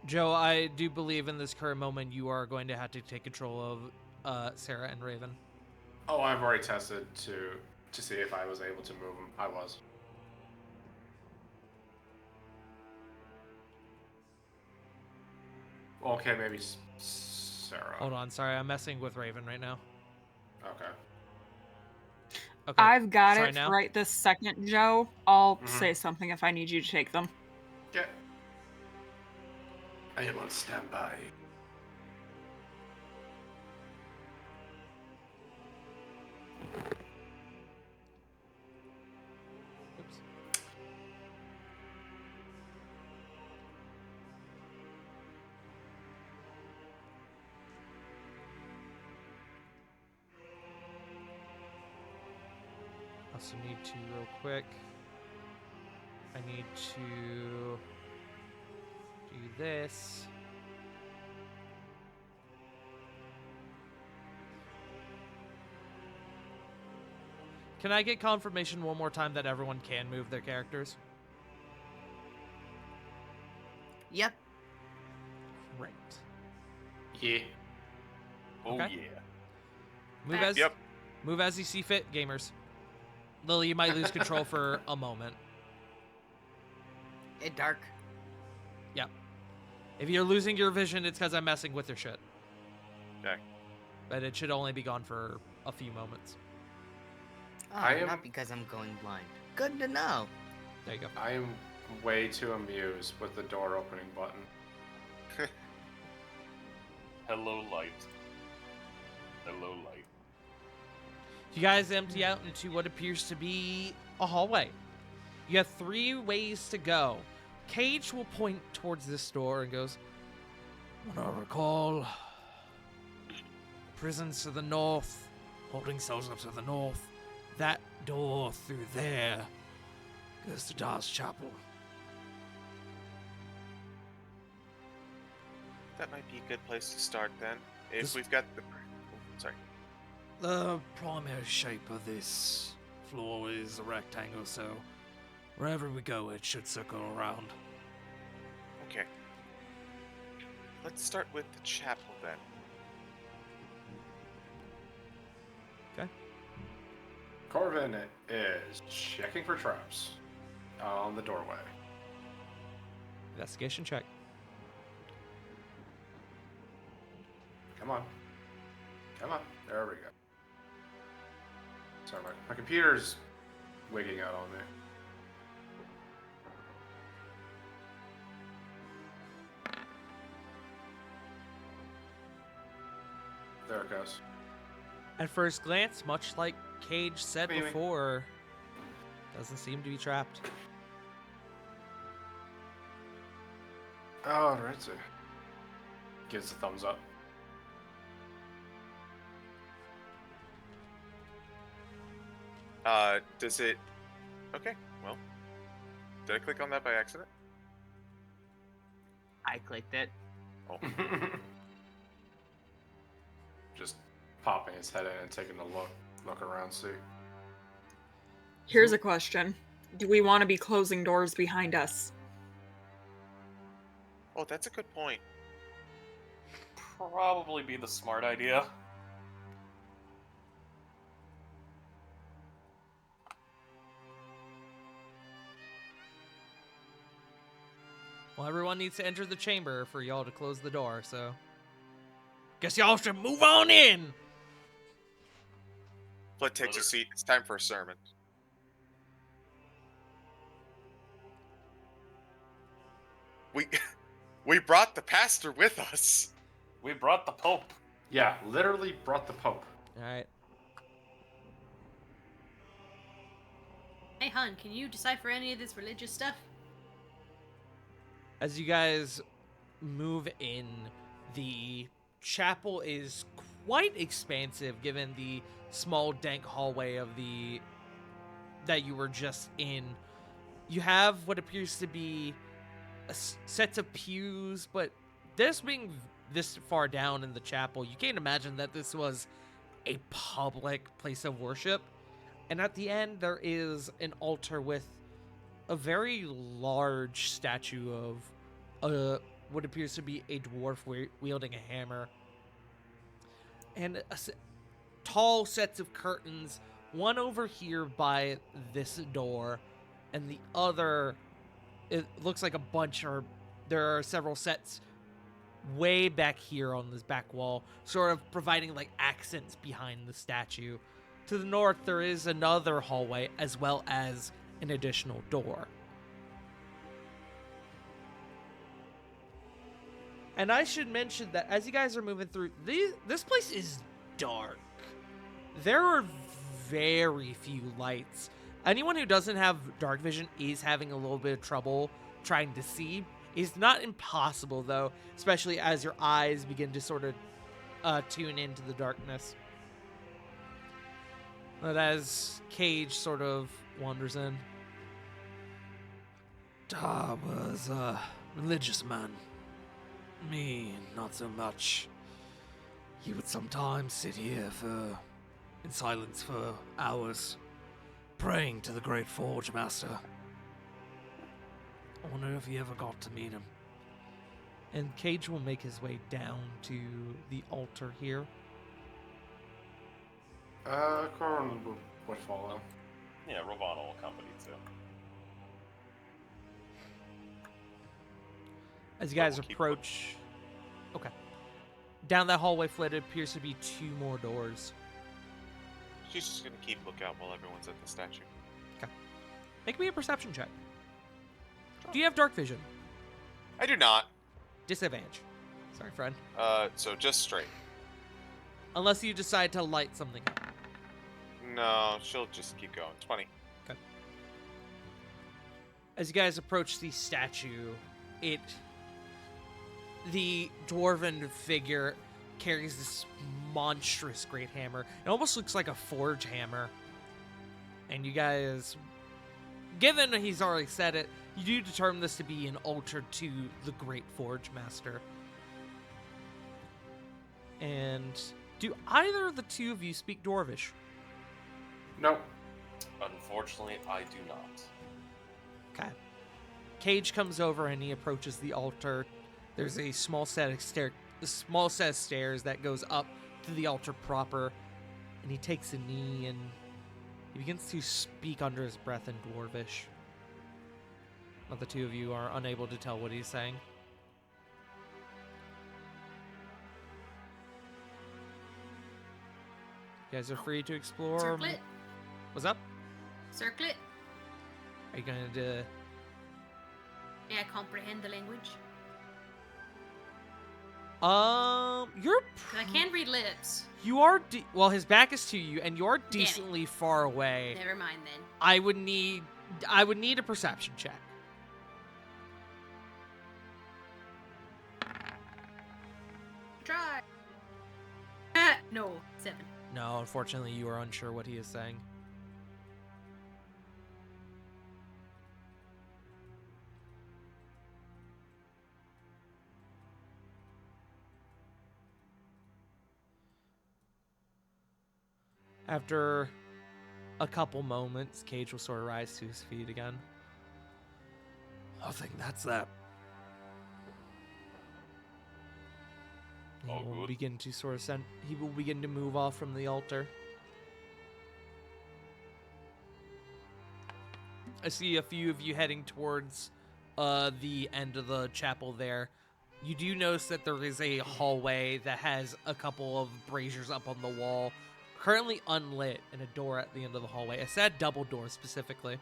Joe, I do believe in this current moment you are going to have to take control of Sarah and Raven. Oh, I've already tested to see if I was able to move them. I was. Okay, maybe Sarah. Hold on, sorry, I'm messing with Raven right now. Okay. Okay. I've got try it now. right this second, Joe. I'll Mhm. say something if I need you to take them. Yeah. I am on standby. Oops. Also need to real quick. I need to do this. Can I get confirmation one more time that everyone can move their characters? Yep. Great. Yeah. Oh Okay. yeah. Move as Yep. move as you see fit, gamers. Lily, you might lose control for a moment. It dark. Yep. If you're losing your vision, it's because I'm messing with your shit. Okay. But it should only be gone for a few moments. Oh, I am- not because I'm going blind. Good to know. There you go. I am way too amused with the door opening button. Hello, light. Hello, light. You guys empty out into what appears to be a hallway. You have 3 ways to go. Cage will point towards this door and goes, "When I recall, prisons to the north, holding cells up to the north. That door through there goes to Dar's Chapel." That might be a good place to start then. If This- we've got the. Sorry. The primary shape of this floor is a rectangle, so wherever we go, it should circle around. Okay. Let's start with the chapel then. Corvin is checking for traps on the doorway. Investigation check. Come on. Come on. There we go. Sorry, my computer's wigging out on me. There it goes. At first glance, much like Cage said What do you mean? before, doesn't seem to be trapped. Oh, right. So gives a thumbs up. Does it? Okay. Well, did I click on that by accident? I clicked it. Oh. Just popping his head in and taking a look around, see. Here's a question. Do we want to be closing doors behind us? Oh, that's a good point. Probably be the smart idea. Well, everyone needs to enter the chamber for y'all to close the door, so guess y'all should move on in. Flit takes a seat. It's time for a sermon. We brought the pastor with us. We brought the Pope. Yeah, literally brought the Pope. All right. Hey, hun, can you decipher any of this religious stuff? As you guys move in, the chapel is quite expansive given the small dank hallway of the that you were just in. You have what appears to be sets of pews, but this being this far down in the chapel, you can't imagine that this was a public place of worship. And at the end, there is an altar with a very large statue of what appears to be a dwarf wielding a hammer. And tall sets of curtains, one over here by this door, and the other, it looks like a bunch, or there are several sets way back here on this back wall, sort of providing like accents behind the statue. To the north, there is another hallway as well as an additional door. And I should mention that as you guys are moving through, this place is dark. There are very few lights. Anyone who doesn't have dark vision is having a little bit of trouble trying to see. It's not impossible, though, especially as your eyes begin to sort of tune into the darkness. But as Cage sort of wanders in. Da was a religious man. Me, not so much. He would sometimes sit here in silence for hours, praying to the great Forge Master. I wonder if you ever got to meet him. And Cage will make his way down to the altar here. Corin would follow. Yeah, Ravana will accompany too. As you guys we'll keep approach... Okay. Down that hallway, Fled, it appears to be 2 more doors. She's just gonna keep lookout while everyone's at the statue. Make me a perception check. Do you have dark vision? I do not. Disadvantage. Sorry, friend. So just straight. Unless you decide to light something up. No, she'll just keep going. 20. As you guys approach the statue, the dwarven figure carries this monstrous great hammer. It almost looks like a forge hammer. And you guys, given he's already said it, you do determine this to be an altar to the great forge master. And do either of the two of you speak Dwarvish? Nope. Unfortunately, I do not. Okay. Cage comes over and he approaches the altar. There's a small set of stairs that goes up to the altar proper, and he takes a knee and he begins to speak under his breath in Dwarvish. But the two of you are unable to tell what he's saying. You guys are free to explore. Circle it. What's up? Circle it. Are you going to... May I comprehend the language? You're... 'Cause I can read lips. You are... well, his back is to you, and you're decently far away. Never mind then. I would need a perception check. Try. No, 7. No, unfortunately, you are unsure what he is saying. After a couple moments, Cage will sort of rise to his feet again. I think that's that. He All will good. begin to sort of he will begin to move off from the altar. I see a few of you heading towards the end of the chapel there. You do notice that there is a hallway that has a couple of braziers up on the wall, currently unlit, and a door at the end of the hallway. I said double door specifically.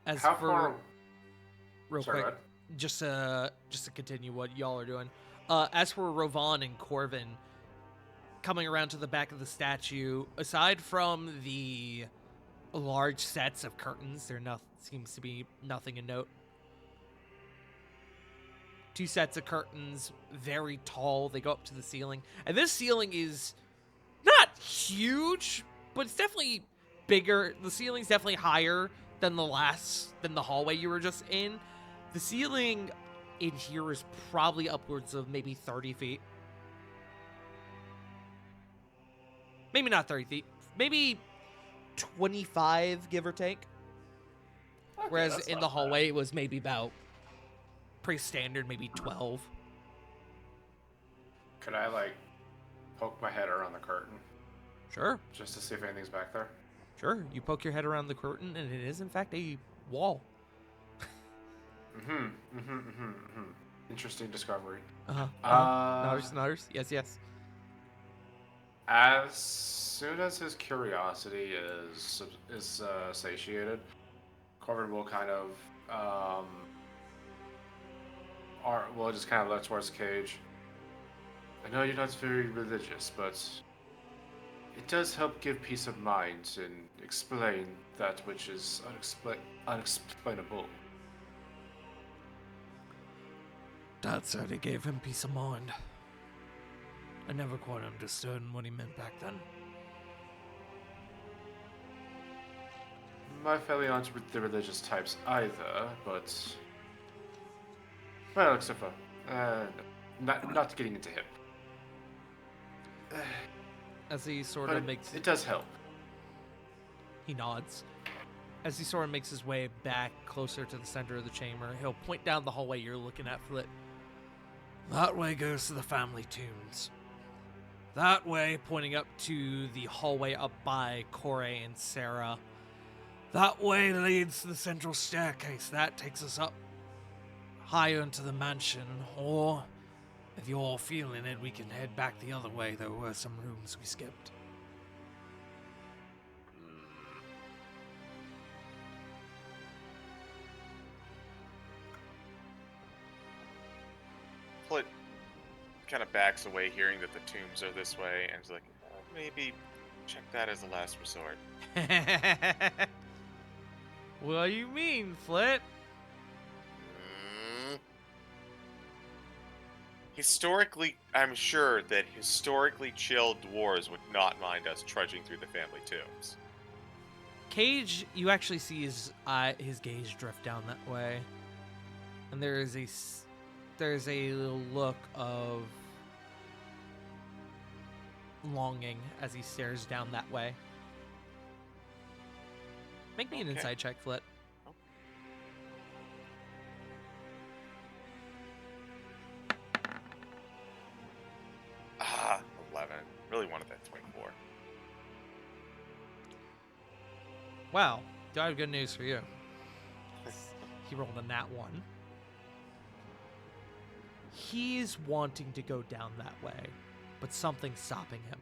As How for far? real Sorry, quick, bud. just to continue what y'all are doing. As for Rovan and Corvin, coming around to the back of the statue, aside from the large sets of curtains, there seems to be nothing in note. 2 sets of curtains, very tall. They go up to the ceiling, and this ceiling is not huge, but it's definitely bigger. The ceiling's definitely higher than the hallway you were just in. The ceiling in here is probably upwards of maybe 30 feet. Maybe not 30 feet. Maybe 25, give or take. Okay, Whereas that's in not the bad. hallway, it was maybe about pretty standard, maybe 12. Could I, like, poke my head around the curtain Sure, just to see if anything's back there? sure. You poke your head around the curtain, and it is, in fact, a wall. Interesting discovery. Nodders. Yes. As soon as his curiosity is satiated, Corbin will kind of will just kind of look towards Cage. I know you're not very religious, but it does help give peace of mind and explain that which is unexplainable. Dad said it gave him peace of mind. I never quite understood what he meant back then. My family aren't with the religious types either, but well, except for not getting into him. As he sort But of makes... it does help. He nods. As he sort of makes his way back closer to the center of the chamber, he'll point down the hallway you're looking at, Flit. That way goes to the family tombs. That way, pointing up to the hallway up by Corey and Sarah. That way leads to the central staircase. That takes us up higher into the mansion. Or, if you're all feeling it, we can head back the other way. There were some rooms we skipped. Flit kind of backs away, hearing that the tombs are this way, and is like, maybe check that as a last resort. What do you mean, Flit? Historically, I'm sure that historically chilled dwarves would not mind us trudging through the family tombs. Cage, you actually see his gaze drift down that way, and there's a little look of longing as he stares down that way. Make me an insight check, Flit. Ah, 11. Really wanted that 24. Wow, do I have good news for you? He rolled a nat 1. He's wanting to go down that way, but something's stopping him.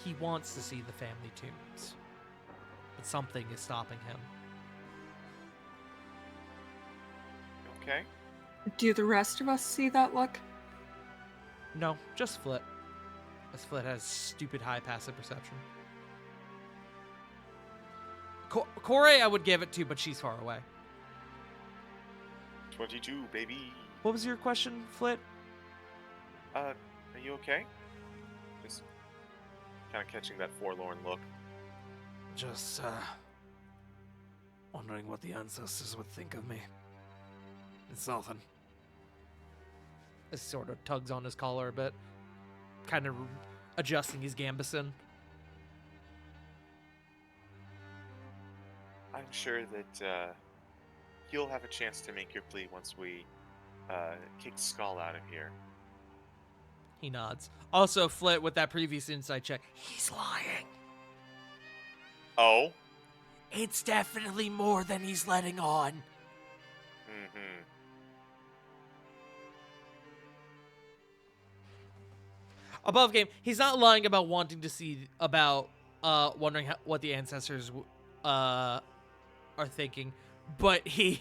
He wants to see the family tombs, but something is stopping him. Okay. Do the rest of us see that look? No, just Flit. As Flit has stupid high passive perception. Corey, I would give it to, but she's far away. 22, baby. What was your question, Flit? Are you okay? Just kind of catching that forlorn look. Just, wondering what the ancestors would think of me. It's nothing. This sort of tugs on his collar a bit, kind of adjusting his gambeson. I'm sure that you'll have a chance to make your plea once we kick Skull out of here. He nods. Also, Flit, with that previous insight check, he's lying. Oh? It's definitely more than he's letting on. Mm-hmm. Above game, he's not lying about wanting to see, about wondering what the ancestors are thinking, but he's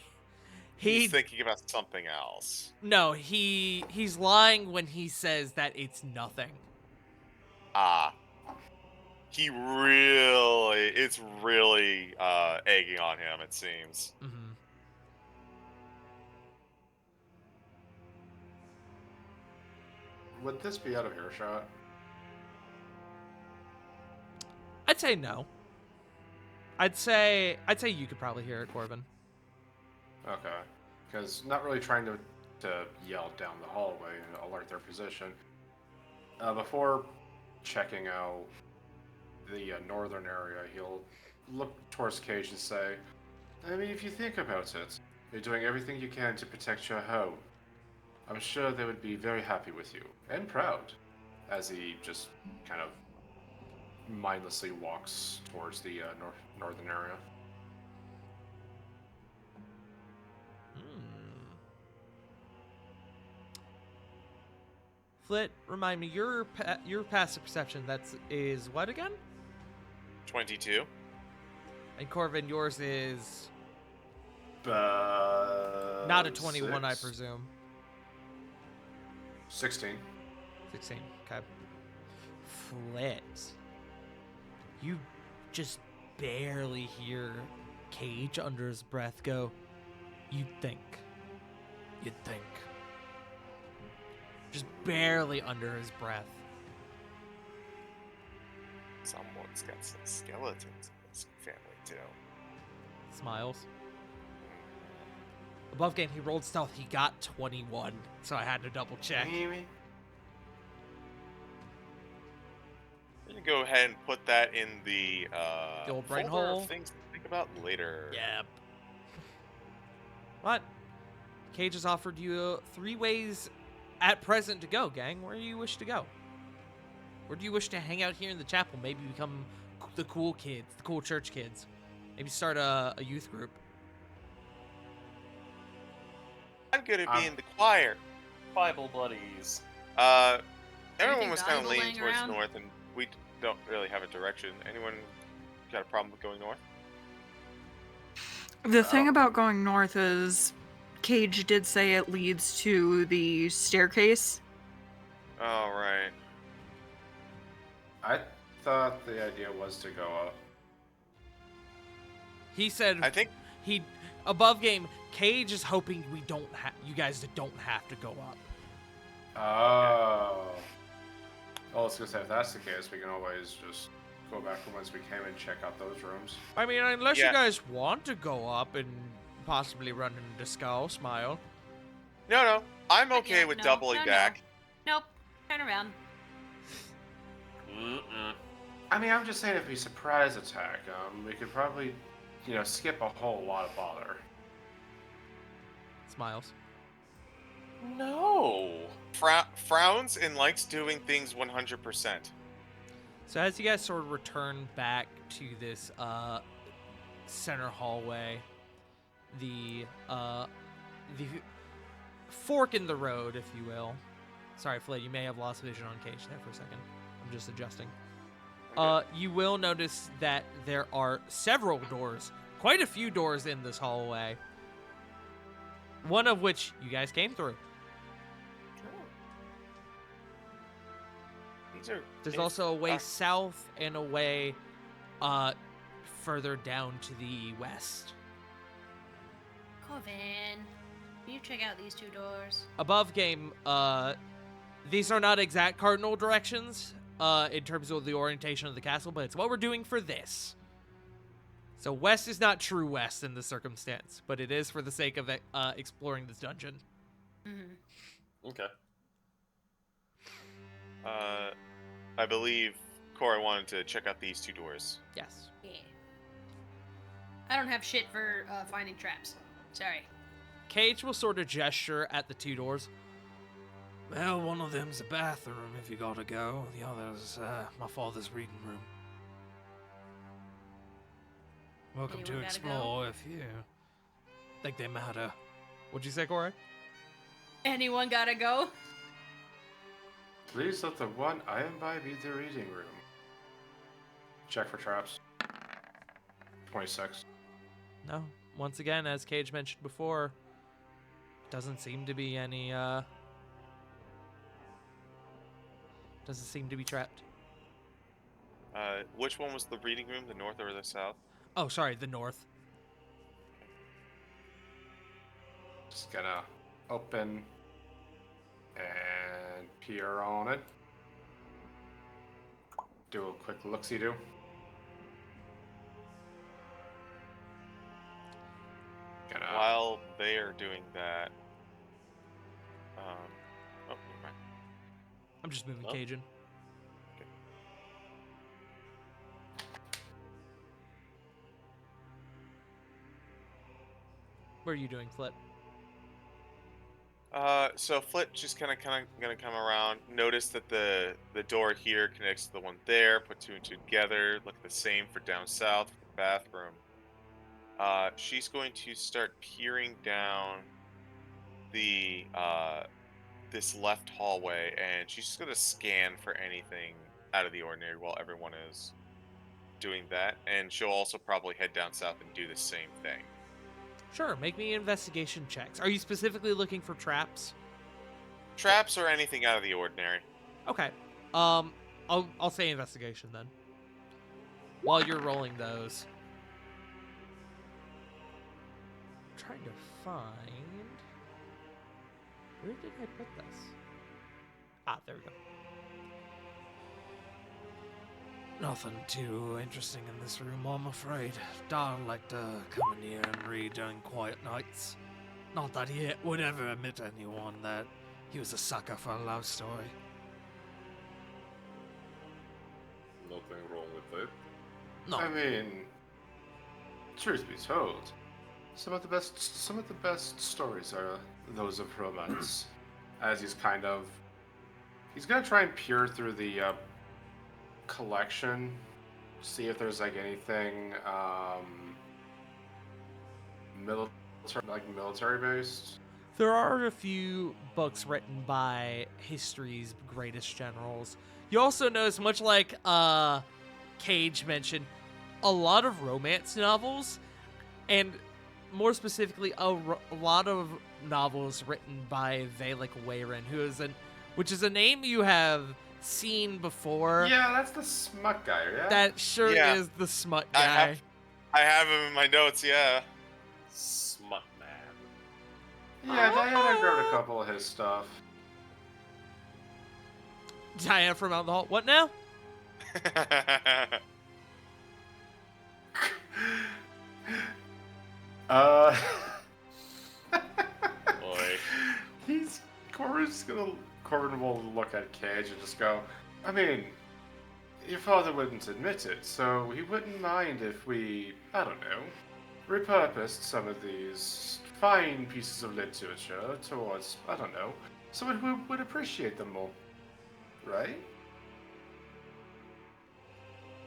thinking about something else. No, he's lying when he says that it's nothing. Ah. It's really egging on him, it seems. Mm-hmm. Would this be out of earshot? I'd say no. I'd say you could probably hear it, Corbin. Okay. Because not really trying to yell down the hallway and alert their position. Before checking out the northern area, he'll look towards Cage and say, I mean, if you think about it, you're doing everything you can to protect your home. I'm sure they would be very happy with you and proud as he just kind of mindlessly walks towards the northern area. Flit, remind me, your passive perception is what again? 22. And Corvin, yours is Not not a 21, I presume. 16. 16. Okay. Flit, you just barely hear Cage under his breath go, "You'd think." Just barely under his breath. Someone's got some skeletons in this family too. Smiles. Above game, he rolled stealth. He got 21, so I had to double check. Maybe. You can go ahead and put that in the old brain folder hole? of things to think about later. Yep. What? Cage has offered you 3 ways at present to go, gang. Where do you wish to go? Where do you wish to hang out here in the chapel? Maybe become the cool kids, the cool church kids. Maybe start a youth group. I'm gonna be in the choir. Bible buddies. Everyone was kind of valuable leaning laying towards around? north, and we don't really have a direction. Anyone got a problem with going north? The thing about going north is Cage did say it leads to the staircase. Oh, right. I thought the idea was to go up. He said I think above game. Cage is hoping you guys don't have to go up. Oh. Well, I was gonna say, if that's the case, we can always just go back from whence we came and check out those rooms. I mean, unless Yeah. you guys want to go up and possibly run into Skull, Smile. no. I'm okay Yeah, with no, doubling no. back. Nope. Turn around. I mean, I'm just saying, if we surprise attack, we could probably, skip a whole lot of bother. Smiles. No. Frowns and likes doing things 100%. So as you guys sort of return back to this center hallway, the fork in the road, if you will. Sorry, Flit, you may have lost vision on Cage there for a second. I'm just adjusting. You will notice that there are several doors, quite a few doors in this hallway. One of which you guys came through. There's also a way south and a way further down to the west. Corvin, can you check out these 2 doors? Above game, these are not exact cardinal directions in terms of the orientation of the castle, but it's what we're doing for this. So west is not true west in this circumstance, but it is for the sake of exploring this dungeon. Mm-hmm. Okay. I believe Cora wanted to check out these 2 doors. Yes. Yeah. I don't have shit for finding traps. Sorry. Cage will sort of gesture at the 2 doors. Well, one of them's a bathroom if you gotta go. The other's my father's reading room. Welcome Anyone to gotta explore if you think they matter. What'd you say, Corey? Anyone gotta go? Please let the one I am by be the reading room. Check for traps. 26. No. Once again, as Cage mentioned before, doesn't seem to be any, doesn't seem to be trapped. Which one was the reading room, the north or the south? Oh, sorry, the north. Just gonna open and peer on it. Do a quick look-see-do. Gonna... While they are doing that, oh, never mind. I'm just moving Oh. Cajun. What are you doing, Flit? So Flit just kind of gonna come around, notice that the door here connects to the one there, put two and two together, look the same for down south for the bathroom. She's going to start peering down the this left hallway, and she's just gonna scan for anything out of the ordinary while everyone is doing that, and she'll also probably head down south and do the same thing. Sure, make me investigation checks. Are you specifically looking for traps? Traps or anything out of the ordinary. Okay. I'll say investigation then. While you're rolling those, I'm trying to find. Where did I put this? Ah, there we go. Nothing too interesting in this room, I'm afraid. Don liked to come in here and read during quiet nights. Not that he would ever admit to anyone that he was a sucker for a love story. Nothing wrong with it. No, I mean, truth be told, some of the best stories are those of romance. As he's gonna try and peer through the collection, see if there's like anything military based. There are a few books written by history's greatest generals. You also notice, much like Cage mentioned, a lot of romance novels, and more specifically, a lot of novels written by Valak Wayron, which is a name you have seen before. Yeah, that's the smut guy, yeah? That sure Yeah. is the smut I guy. have him in my notes, yeah. Smut man. Yeah, Diana grabbed a couple of his stuff. Diana from out the hall. What now? Uh... Oi. Corbin will look at Cage and just go, I mean, your father wouldn't admit it, so he wouldn't mind if we, I don't know, repurposed some of these fine pieces of literature towards, I don't know, someone who would appreciate them more. Right?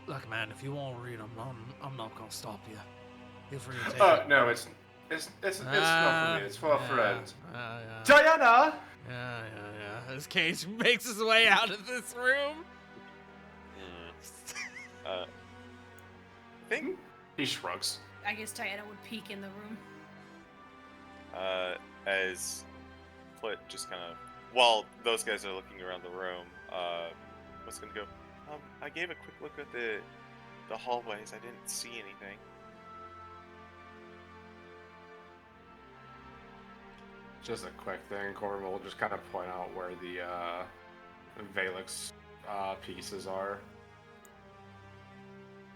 look, man, if you want to read them, I'm not gonna stop you. Feel free to take it. No, it's not for me, it's for a friend. Yeah. Diana! Yeah. As Cage makes his way out of this room. I think He shrugs. I guess Diana would peek in the room. as Flit just kind of, while those guys are looking around the room, was gonna go. I gave a quick look at the hallways. I didn't see anything. Just a quick thing, Corbin will just kind of point out where the Valix pieces are.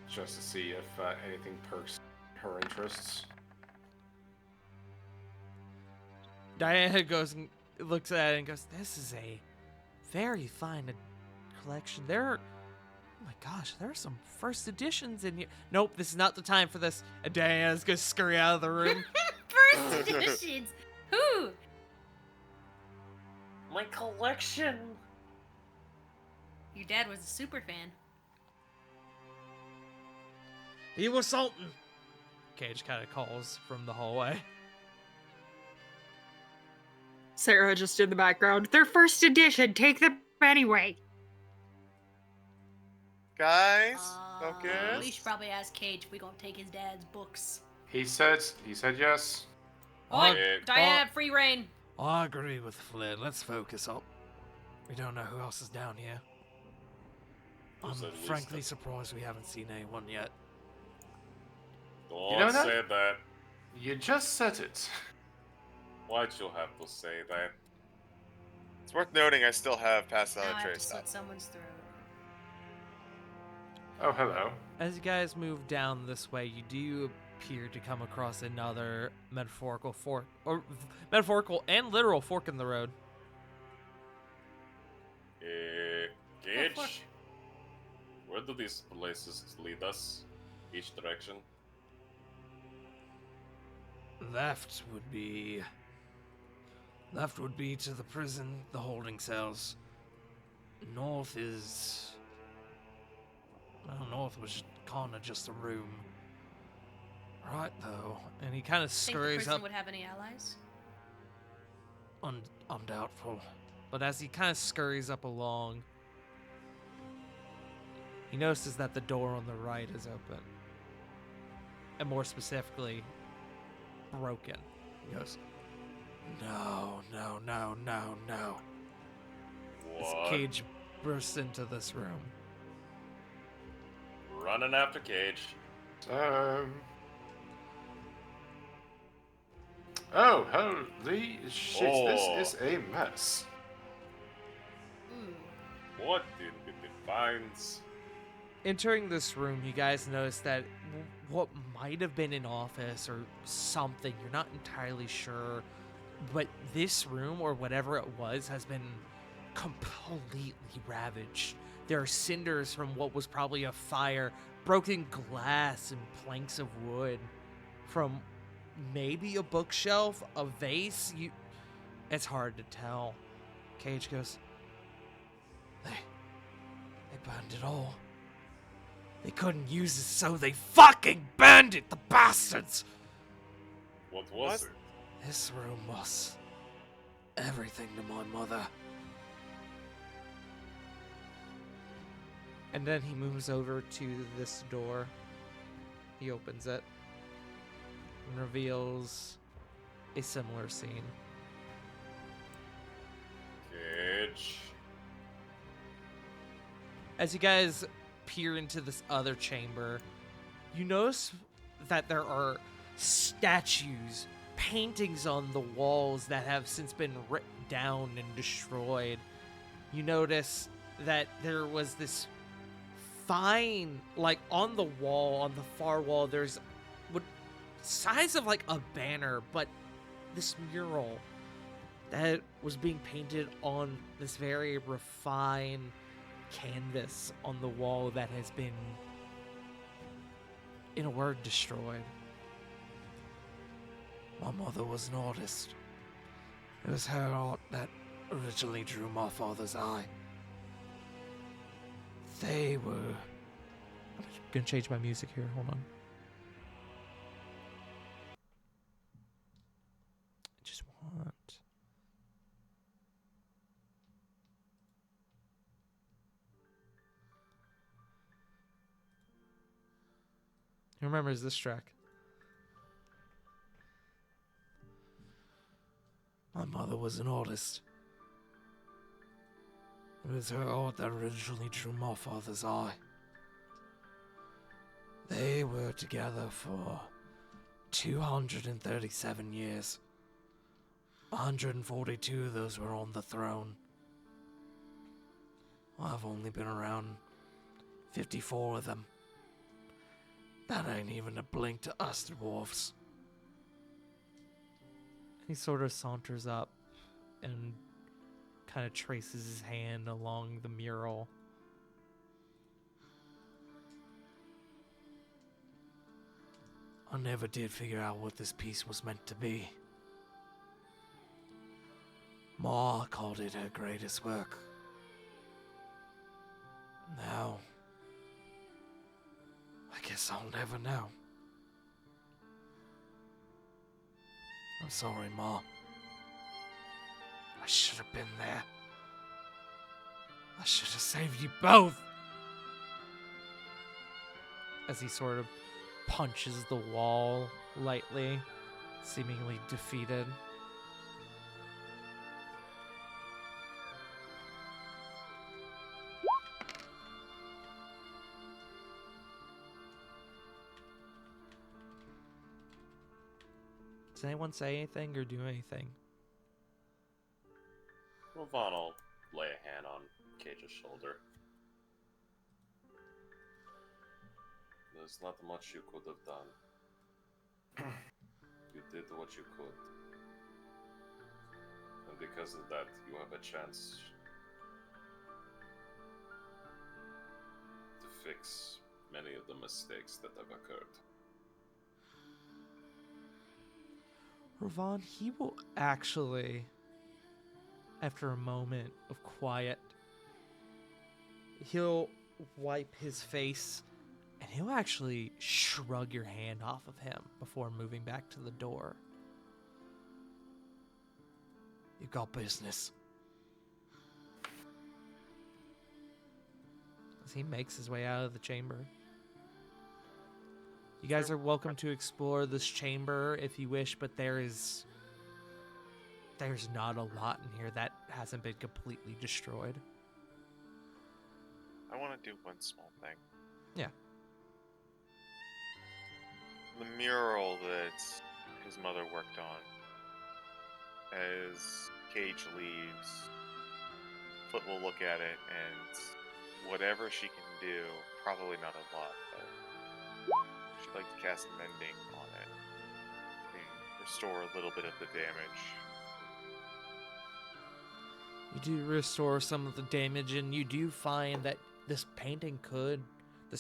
Just to see if anything perks her interests. Diana goes and looks at it and goes, "This is a very fine collection. Oh my gosh, there are some first editions in here. Nope, this is not the time for this." And Diana's gonna scurry out of the room. First editions. Who? My collection. Your dad was a super fan. He was Sultan. Cage kind of calls from the hallway. Sarah just in the background. They're first edition. Take them anyway. Guys, We okay. should probably ask Cage if we gonna take his dad's books. He said yes. Oh, Diana had free reign. I agree with Flynn. Let's focus up. We don't know who else is down here. I'm There's at least frankly surprised we haven't seen anyone yet. Don't You know that? say that. You just said it. Why'd you have to say that? It's worth noting I still have passed Now out I a have to trace. slit someone's throat. Oh, hello. As you guys move down this way, you do appear to come across another metaphorical and literal fork in the road. Gage? Where do these places lead us? Each direction? Left would be to the prison, the holding cells. North is... Well, north was kinda just a room. Right, though. And he kind of Think the scurries prison up... would have any allies? Undoubtful. But as he kind of scurries up along, he notices that the door on the right is open. And more specifically, broken. He goes, no. As What? Cage bursts into this room. Running after Cage. Oh, holy shit, Oh. this is a mess. Ooh. What did it finds? Entering this room, you guys notice that what might have been an office or something, you're not entirely sure, but this room or whatever it was has been completely ravaged. There are cinders from what was probably a fire, broken glass and planks of wood from maybe a bookshelf, a vase. It's hard to tell. Cage goes, They burned it all. They couldn't use it, so they fucking burned it, the bastards! What was it? This room was everything to my mother. And then he moves over to this door. He opens it and reveals a similar scene. Cage. As you guys peer into this other chamber, you notice that there are statues, paintings on the walls that have since been ripped down and destroyed. You notice that there was this fine, like on the wall, on the far wall, there's what size of like a banner, but this mural that was being painted on this very refined canvas on the wall that has been, in a word, destroyed. My mother was an artist. It was her art that originally drew my father's eye. They were... I'm gonna change my music here. Hold on. I just want. Who remembers this track? My mother was an artist. It was her art that originally drew my father's eye. They were together for 237 years. 142 of those were on the throne. I've only been around 54 of them. That ain't even a blink to us dwarfs. He sort of saunters up and kind of traces his hand along the mural. I never did figure out what this piece was meant to be. Ma called it her greatest work. Now, I guess I'll never know. I'm sorry, Ma. I should have been there. I should have saved you both. As he sort of punches the wall lightly, seemingly defeated. Does anyone say anything or do anything? Ravon will lay a hand on Cage's shoulder. There's not much you could have done. You did what you could. And because of that, you have a chance to fix many of the mistakes that have occurred. Ravon, he will actually, after a moment of quiet, he'll wipe his face and he'll actually shrug your hand off of him before moving back to the door. You got business. As he makes his way out of the chamber. You guys are welcome to explore this chamber if you wish, but there's not a lot in here that hasn't been completely destroyed. I want to do one small thing. Yeah. The mural that his mother worked on. As Cage leaves, Foot will look at it and whatever she can do, probably not a lot, but she'd like to cast Mending on it and restore a little bit of the damage. You do restore some of the damage, and you do find that this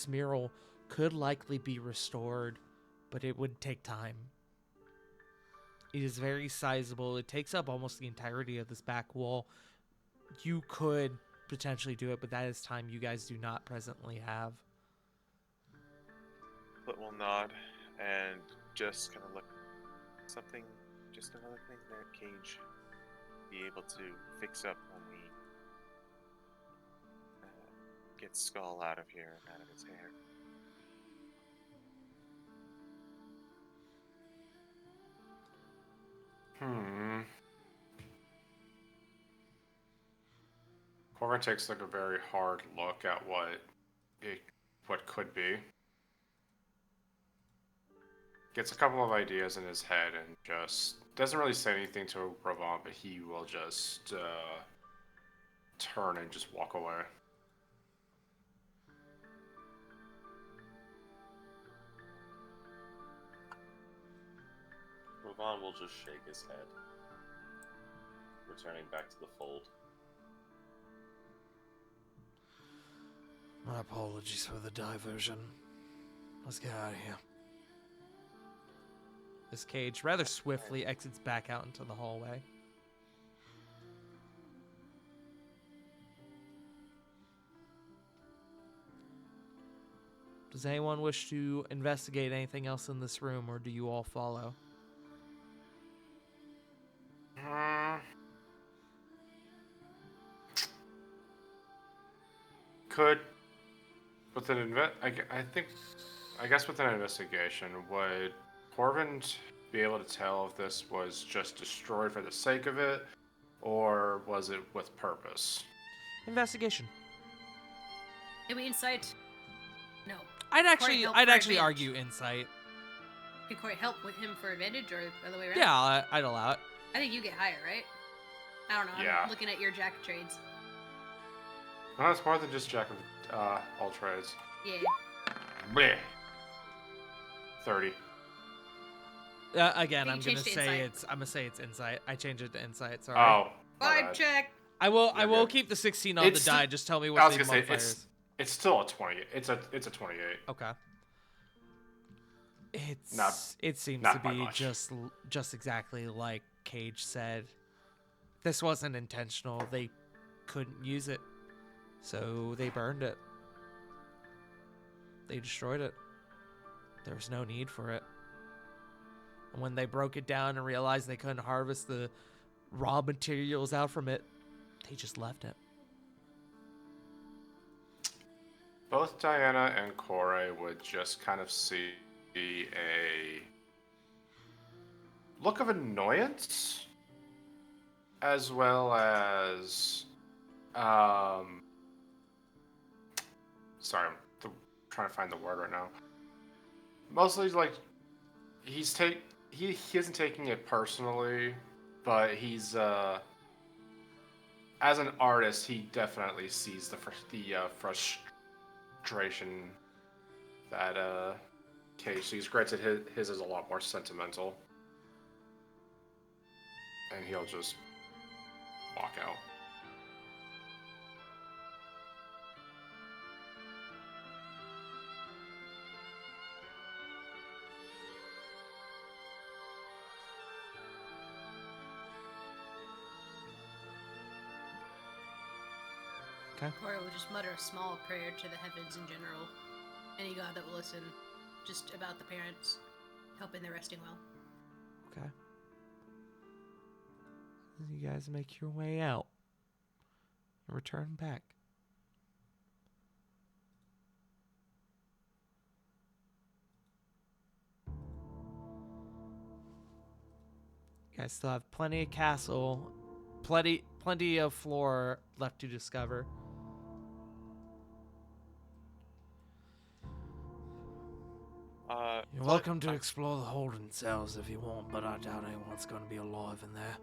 mural could likely be restored, but it would take time. It is very sizable. It takes up almost the entirety of this back wall. You could potentially do it, but that is time you guys do not presently have. Foot will nod and just kind of look. Just another thing that Cage be able to fix up when we get Skull out of here and out of his hair. Corbin takes like a very hard look at what could be. Gets a couple of ideas in his head and just doesn't really say anything to Ravon, but he will just turn and just walk away. Ravon will just shake his head, returning back to the fold. My apologies for the diversion. Let's get out of here. This Cage rather swiftly exits back out into the hallway. Does anyone wish to investigate anything else in this room, or do you all follow? Could with an I guess with an investigation, would Corbin be able to tell if this was just destroyed for the sake of it, or was it with purpose? Investigation. Maybe insight. No. I'd Corey, help actually for argue insight. Can Corey help with him for advantage or the other way around? Yeah, I'd allow it. I think you get higher, right? I don't know. Yeah. I'm looking at your jack of trades. No, it's more than just Jack of all trades. Yeah. Bleh. 30. Again, You I'm gonna changed to say insight. it's insight. I changed it to insight. Sorry. Oh. my Vibe bad. check. I will You're good. keep the 16 on It's the die. sti- Just tell me I what was the gonna say modifier is. it's still a 20. It's a 28. Okay. It seems not to by be much. just exactly like Cage said. This wasn't intentional. They couldn't use it, so they burned it. They destroyed it. There was no need for it. And when they broke it down and realized they couldn't harvest the raw materials out from it, they just left it. Both Diana and Corey would just kind of see a look of annoyance, as well as, sorry, I'm trying to find the word right now. Mostly like he isn't taking it personally, but he's as an artist, he definitely sees the frustration that Cage sees. Granted, his is a lot more sentimental, and he'll just walk out. Okay. Cora will just mutter a small prayer to the heavens in general. Any god that will listen, just about the parents, hoping they're resting well. Okay. You guys make your way out and return back. You guys still have plenty of castle, plenty of floor left to discover. You're welcome to explore the holding cells if you want, but I doubt anyone's going to be alive in there.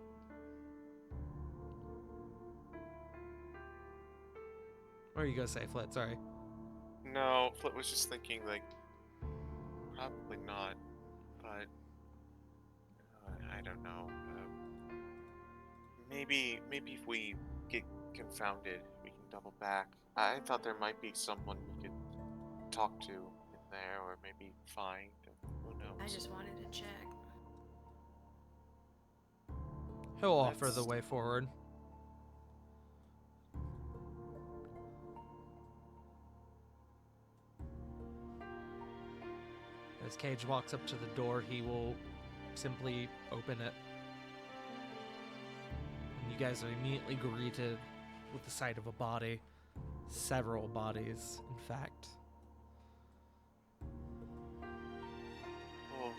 What are you going to say, Flit? Sorry. No, Flit was just thinking, like, probably not, but I don't know. Maybe if we get confounded, we can double back. I thought there might be someone we could talk to in there, or maybe find. Who knows? I just wanted to check. He'll offer the way forward. As Cage walks up to the door, he will simply open it. And you guys are immediately greeted with the sight of a body. Several bodies, in fact. Oh,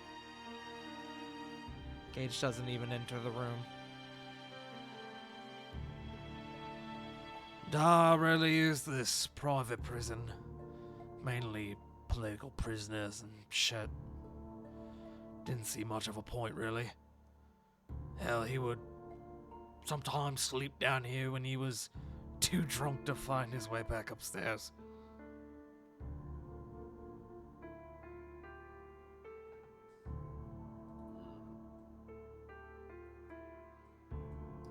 Cage doesn't even enter the room. Really is this private prison. Mainly political prisoners and shit. Didn't see much of a point, really. Hell, he would sometimes sleep down here when he was too drunk to find his way back upstairs.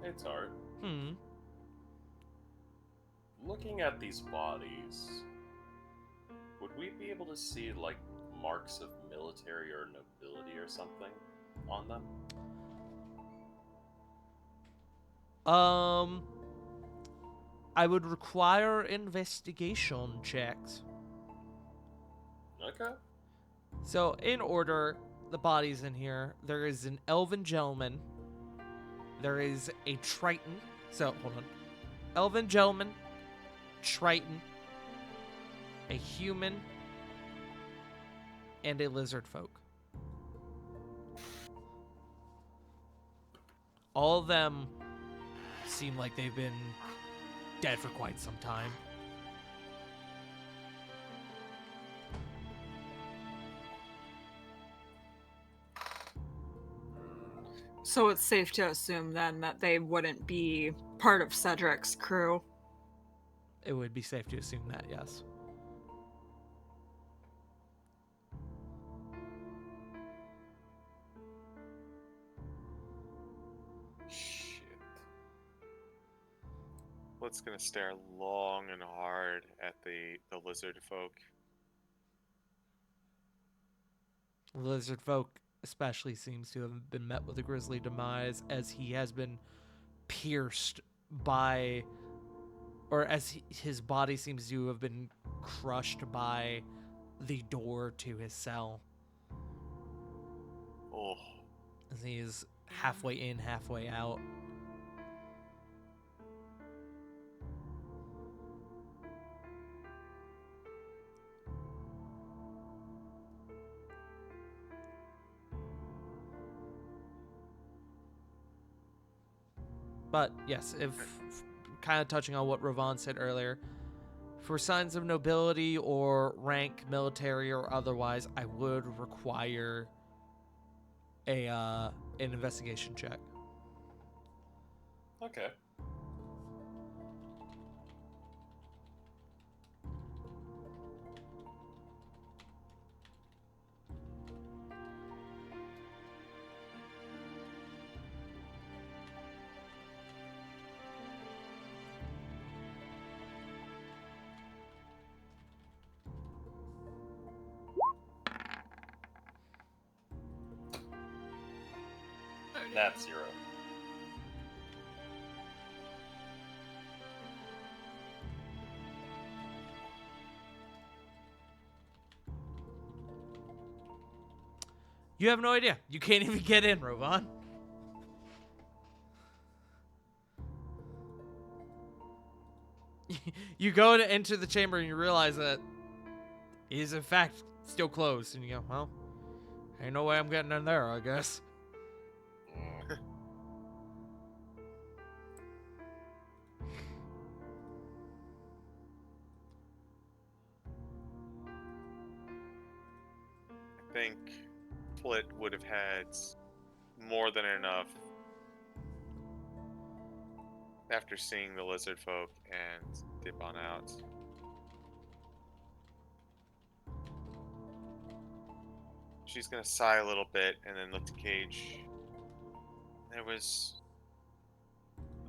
It's hard. Hmm. Looking at these bodies, would we be able to see, like, marks of military or nobility or something on them? I would require investigation checks. Okay. So, in order, the bodies in here, there is an elven gentleman. There is a triton. So, hold on. Elven gentleman, triton, a human, and a lizard folk. All of them seem like they've been dead for quite some time. So it's safe to assume then that they wouldn't be part of Cedric's crew. It would be safe to assume that, yes. Shit. Flit's gonna stare long and hard at the lizard folk. Lizard folk especially seems to have been met with a grisly demise, as he has been pierced by, or as his body seems to have been crushed by the door to his cell. Oh, As he is halfway in, halfway out. But yes, if kind of touching on what Ravon said earlier, for signs of nobility or rank, military or otherwise, I would require an investigation check. Okay. Nat 0. You have no idea. You can't even get in, Rovan. You go to enter the chamber and you realize that it is in fact still closed. And you go, well, ain't no way I'm getting in there, I guess. I think Flit would have had more than enough after seeing the lizard folk and dip on out. She's gonna sigh a little bit and then look to Cage. There was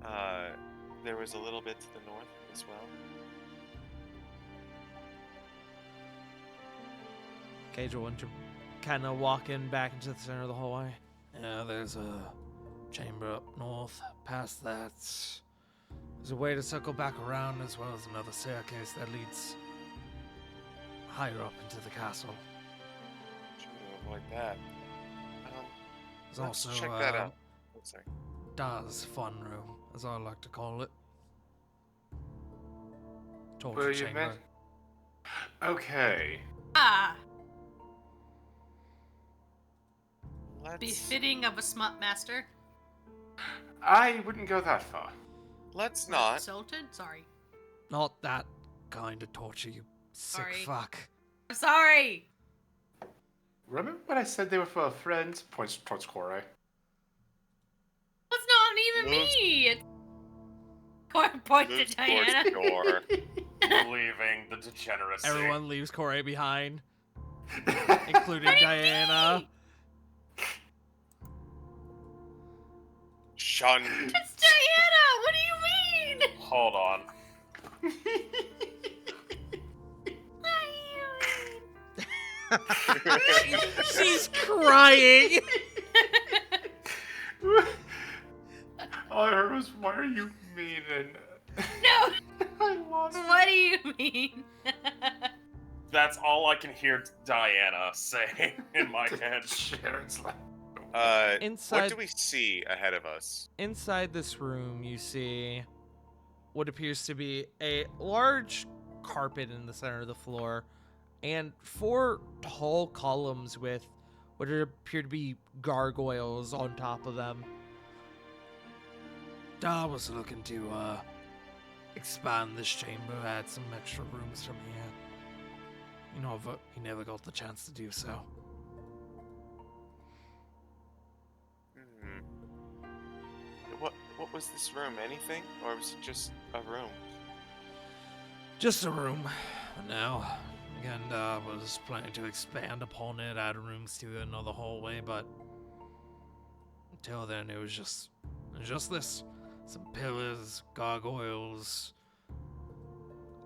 a little bit to the north as well. Cage will kind of walk in back into the center of the hallway. Yeah, there's a chamber up north. Past that, there's a way to circle back around, as well as another staircase that leads higher up into the castle. Trying to avoid that. There's Let's also check that out. Oh, sorry. Da's fun room, as I like to call it. Torture Well, you chamber. meant. Okay. Ah, Let's befitting of a smut master. I wouldn't go that far. not. Insulted? Sorry. Not that kind of torture, you sick Sorry. fuck. I'm sorry. Remember when I said they were for friends? Points towards Corey. That's not even Moves- me. It's point to Moves towards Diana. the door. Believing the degeneracy. Everyone leaves Corey behind, including Diana. Shunned. It's Diana. What do you mean? Hold on. She's crying. All I heard was, "Why are you mean?" And No. I lost. What do you mean? That's all I can hear Diana say in my head. Sharon's like, What Inside, do we see ahead of us? inside this room, you see what appears to be a large carpet in the center of the floor, and 4 tall columns with what appear to be gargoyles on top of them. Da was looking to expand this chamber, add some extra rooms from here. You know, but he never got the chance to do so. What was this room? Anything? Or was it just a room? Just a room. Now, again, was planning to expand upon it, add rooms to another hallway, but until then, it was just this. Some pillars, gargoyles.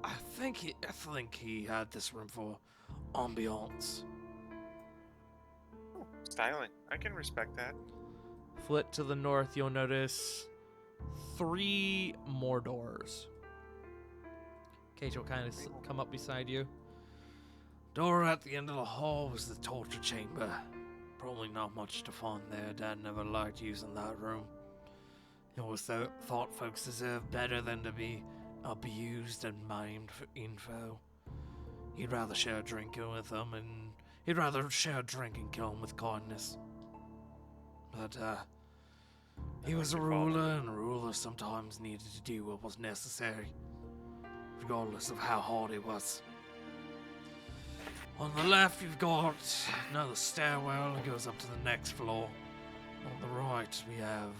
I think he had this room for ambiance. Oh, styling. I can respect that. Flit to the north, you'll notice 3 more doors. Cage will kind of come up beside you. Door at the end of the hall was the torture chamber. Probably not much to find there. Dad never liked using that room. He always thought folks deserved better than to be abused and maimed for info. He'd rather share a drink with them, and he'd rather share a drink and kill them with kindness. But, he was a ruler, and rulers sometimes needed to do what was necessary, regardless of how hard it was. On the left, you've got another stairwell that goes up to the next floor. On the right, we have,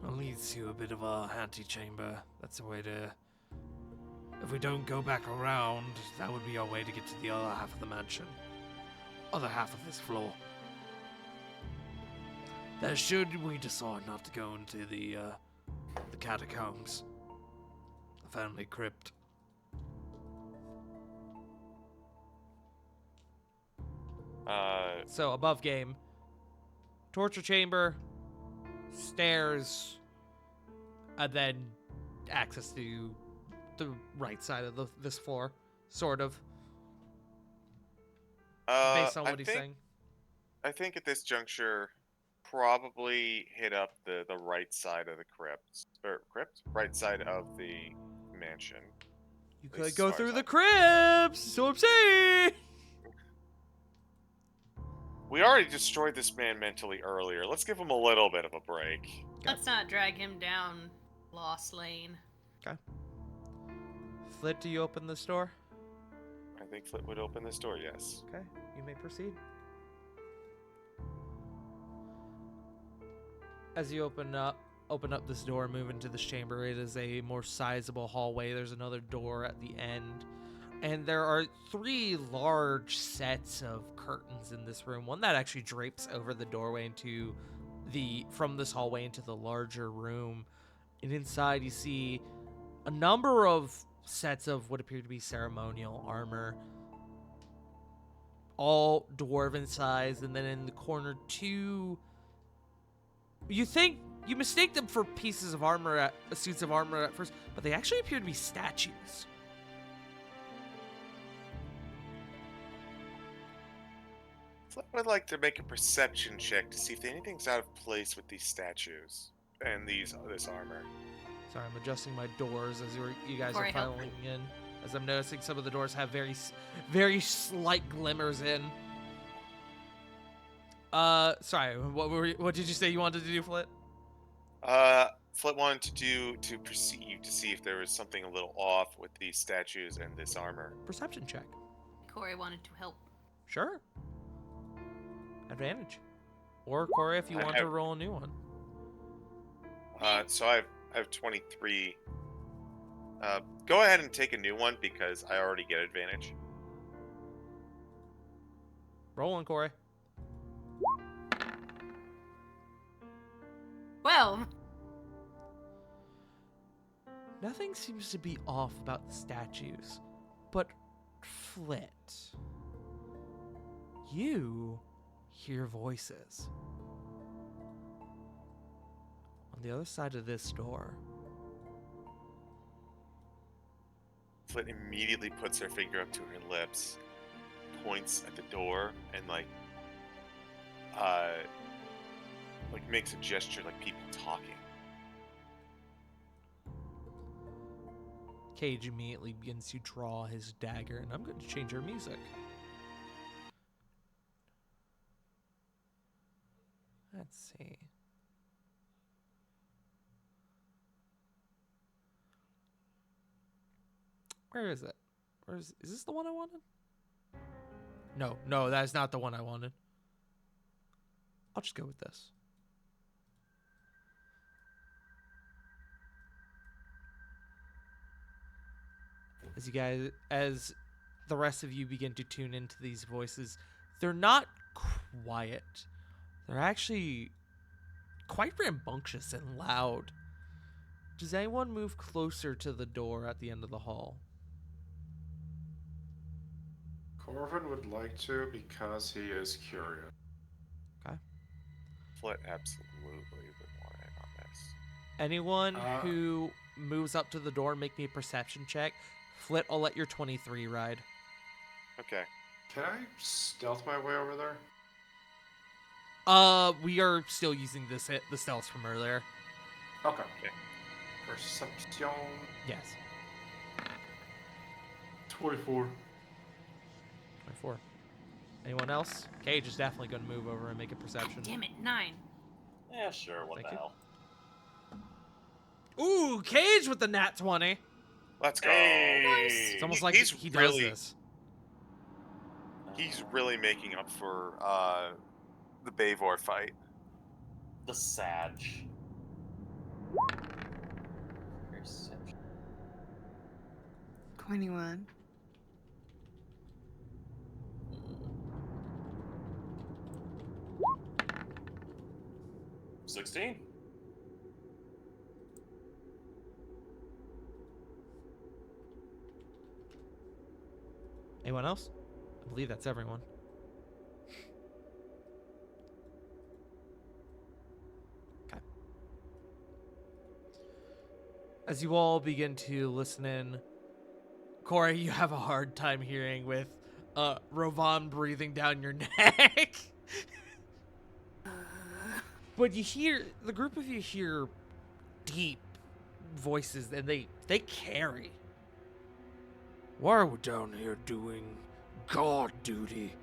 it leads to a bit of a antechamber. That's a way to... If we don't go back around, that would be our way to get to the other half of the mansion. Other half of this floor. That should we decide not to go into the catacombs. The family crypt. So above game, torture chamber, stairs, and then access to the right side of this floor, sort of, based on what he's saying. I think at this juncture, probably hit up the right side of the crypt, right side of the mansion. You At least could as go far through as the I- crypts. So I'm saying. We already destroyed this man mentally earlier. Let's give him a little bit of a break. Let's not drag him down Lost Lane. Okay. Flit, do you open this door? I think Flit would open this door. Yes. Okay, you may proceed. As you open up this door, move into this chamber. It is a more sizable hallway. There's another door at the end, and there are 3 large sets of curtains in this room. One that actually drapes over the doorway from this hallway into the larger room. And inside, you see a number of sets of what appear to be ceremonial armor, all dwarven size, and then in the corner 2. You mistake them for pieces of armor, suits of armor at first, but they actually appear to be statues. Flit would like to make a perception check to see if anything's out of place with these statues and this armor. Sorry, I'm adjusting my doors as you guys Before are I help. filing in. As I'm noticing some of the doors have very slight glimmers in. Sorry, what did you say you wanted to do, Flit? Flit wanted to perceive to see if there was something a little off with these statues and this armor. Perception check. Corey wanted to help. Sure. Advantage. Or Corey, if you I want to have- roll a new one. So I have 23. Go ahead and take a new one because I already get advantage. Roll one, Corey. 12. Nothing seems to be off about the statues, but Flit, you hear voices. On the other side of this door, Flit immediately puts her finger up to her lips, points at the door, and makes a gesture like people talking. Cage immediately begins to draw his dagger, and I'm going to change our music. Let's see. Where is it? Is this the one I wanted? No, that is not the one I wanted. I'll just go with this. As the rest of you begin to tune into these voices, they're not quiet. They're actually quite rambunctious and loud. Does anyone move closer to the door at the end of the hall? Corvin would like to because he is curious. Flit absolutely would want in on this. Anyone who moves up to the door, make me a perception check. Flit, I'll let your 23 ride. Okay. Can I stealth my way over there? We are still using the stealth from earlier. Okay. Okay. Perception. Yes. 24. 24. Anyone else? Cage is definitely going to move over and make a perception. Damn it, 9. Yeah, sure. What Thank the you. hell? Ooh, Cage with the nat 20. Let's go. Hey! It's almost like He's he does really- this. He's really making up for the Bavor fight. The Sag. Perception. 21. 16. Anyone else? I believe that's everyone. Okay. As you all begin to listen in, Corey, you have a hard time hearing with Rovan breathing down your neck. But you hear the group of you hear deep voices, and they carry. Why are we down here doing guard duty?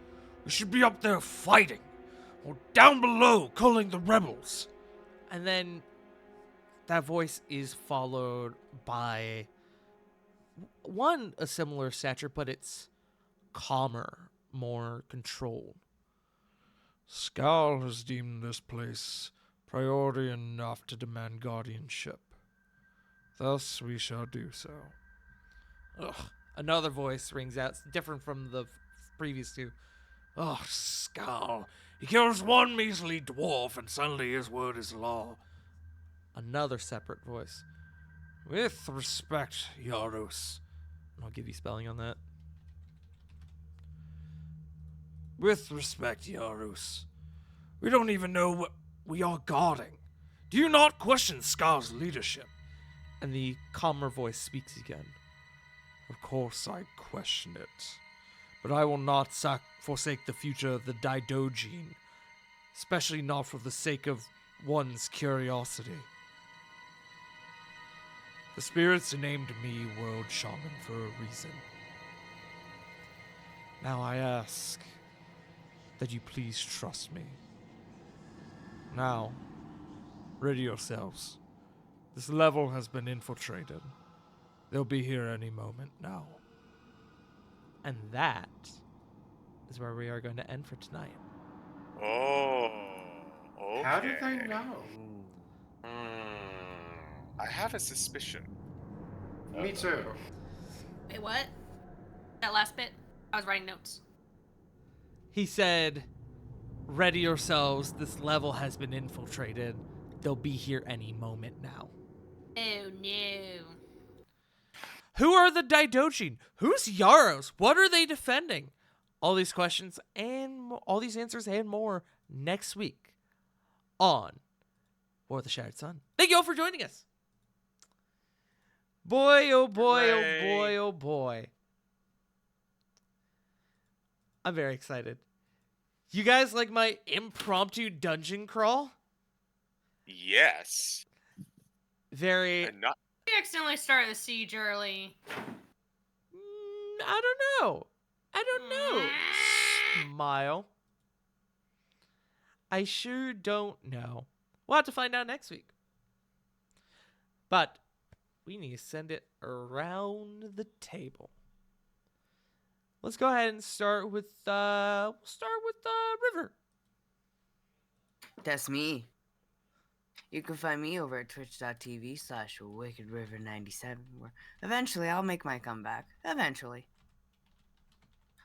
We should be up there fighting, or down below culling the rebels. And then that voice is followed by a similar stature, but it's calmer, more controlled. Skal has deemed this place priority enough to demand guardianship. Thus we shall do so. Ugh. Another voice rings out, different from the previous two. Oh, Skal. He kills one measly dwarf and suddenly his word is law. Another separate voice. With respect, Yarus. I'll give you spelling on that. With respect, Yarus. We don't even know what we are guarding. Do you not question Skal's leadership? And the calmer voice speaks again. Of course I question it. But I will not forsake the future of the Detonation, especially not for the sake of one's curiosity. The spirits named me World Shaman for a reason. Now I ask that you please trust me. Now, ready yourselves. This level has been infiltrated. They'll be here any moment now. And that is where we are going to end for tonight. Oh, okay. How did they know? I have a suspicion. Me too. Wait, what? That last bit? I was writing notes. He said, ready yourselves, this level has been infiltrated. They'll be here any moment now. Oh no. Who are the Detonation? Who's Yaros? What are they defending? All these questions and all these answers and more next week on War of the Shattered Sun. Thank you all for joining us. Boy, oh boy, oh boy, oh boy. I'm very excited. You guys like my impromptu dungeon crawl? Yes. Very. And not. We accidentally started the siege early. I don't know. I don't know. Smile. I sure don't know. We'll have to find out next week. But we need to send it around the table. Let's go ahead and start with River. That's me. You can find me over at twitch.tv/WickedRiver97, where eventually I'll make my comeback. Eventually.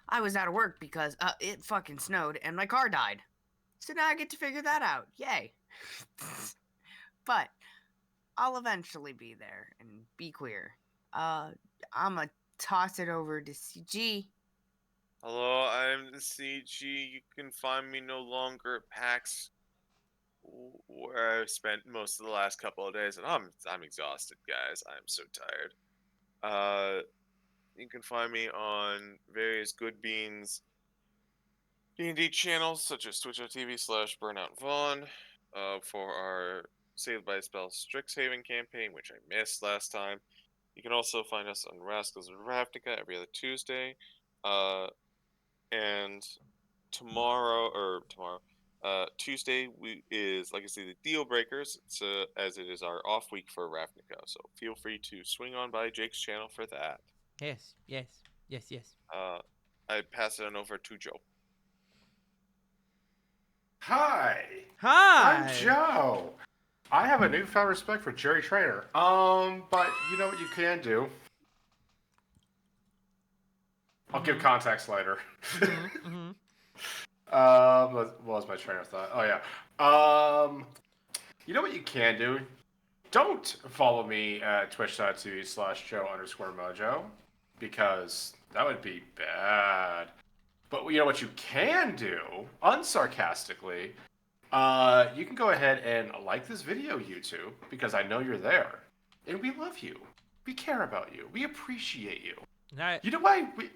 I was out of work because it fucking snowed and my car died. So now I get to figure that out. Yay. But I'll eventually be there and be queer. I'ma toss it over to CG. Hello, I'm the CG. You can find me no longer at PAX, where I've spent most of the last couple of days, and I'm exhausted, guys. I'm so tired. You can find me on various Good Beans D&D channels, such as twitch.tv/BurnoutVaughn, for our Saved by Spell Strixhaven campaign, which I missed last time. You can also find us on Rascals of Ravnica every other Tuesday. And Tuesday is, like I say, the Deal Breakers, as it is our off week for Ravnica. So feel free to swing on by Jake's channel for that. Yes. I pass it on over to Joe. Hi. Hi. I'm Joe. I have a newfound respect for Jerry Trainer. But you know what you can do? I'll give context later. What was my train of thought? Oh yeah. You know what you can do? Don't follow me at twitch.tv/Joe_Mojo, because that would be bad. But you know what you can do, unsarcastically, you can go ahead and like this video, YouTube, because I know you're there. And we love you. We care about you. We appreciate you. You know why? We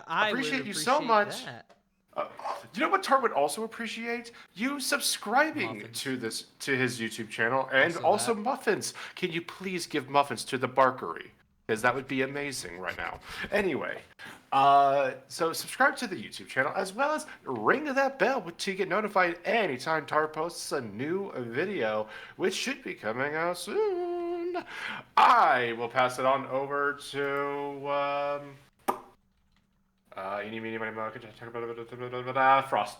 I appreciate would you so appreciate much. that. You know what Tart would also appreciate? You subscribing Muffins. to his YouTube channel, and Also also that. muffins. Can you please give muffins to the Barkery? Because that would be amazing right now. Anyway, so subscribe to the YouTube channel as well as ring that bell to get notified anytime Tart posts a new video, which should be coming out soon. I will pass it on over to eeny, meeny, miny, moe, Frost.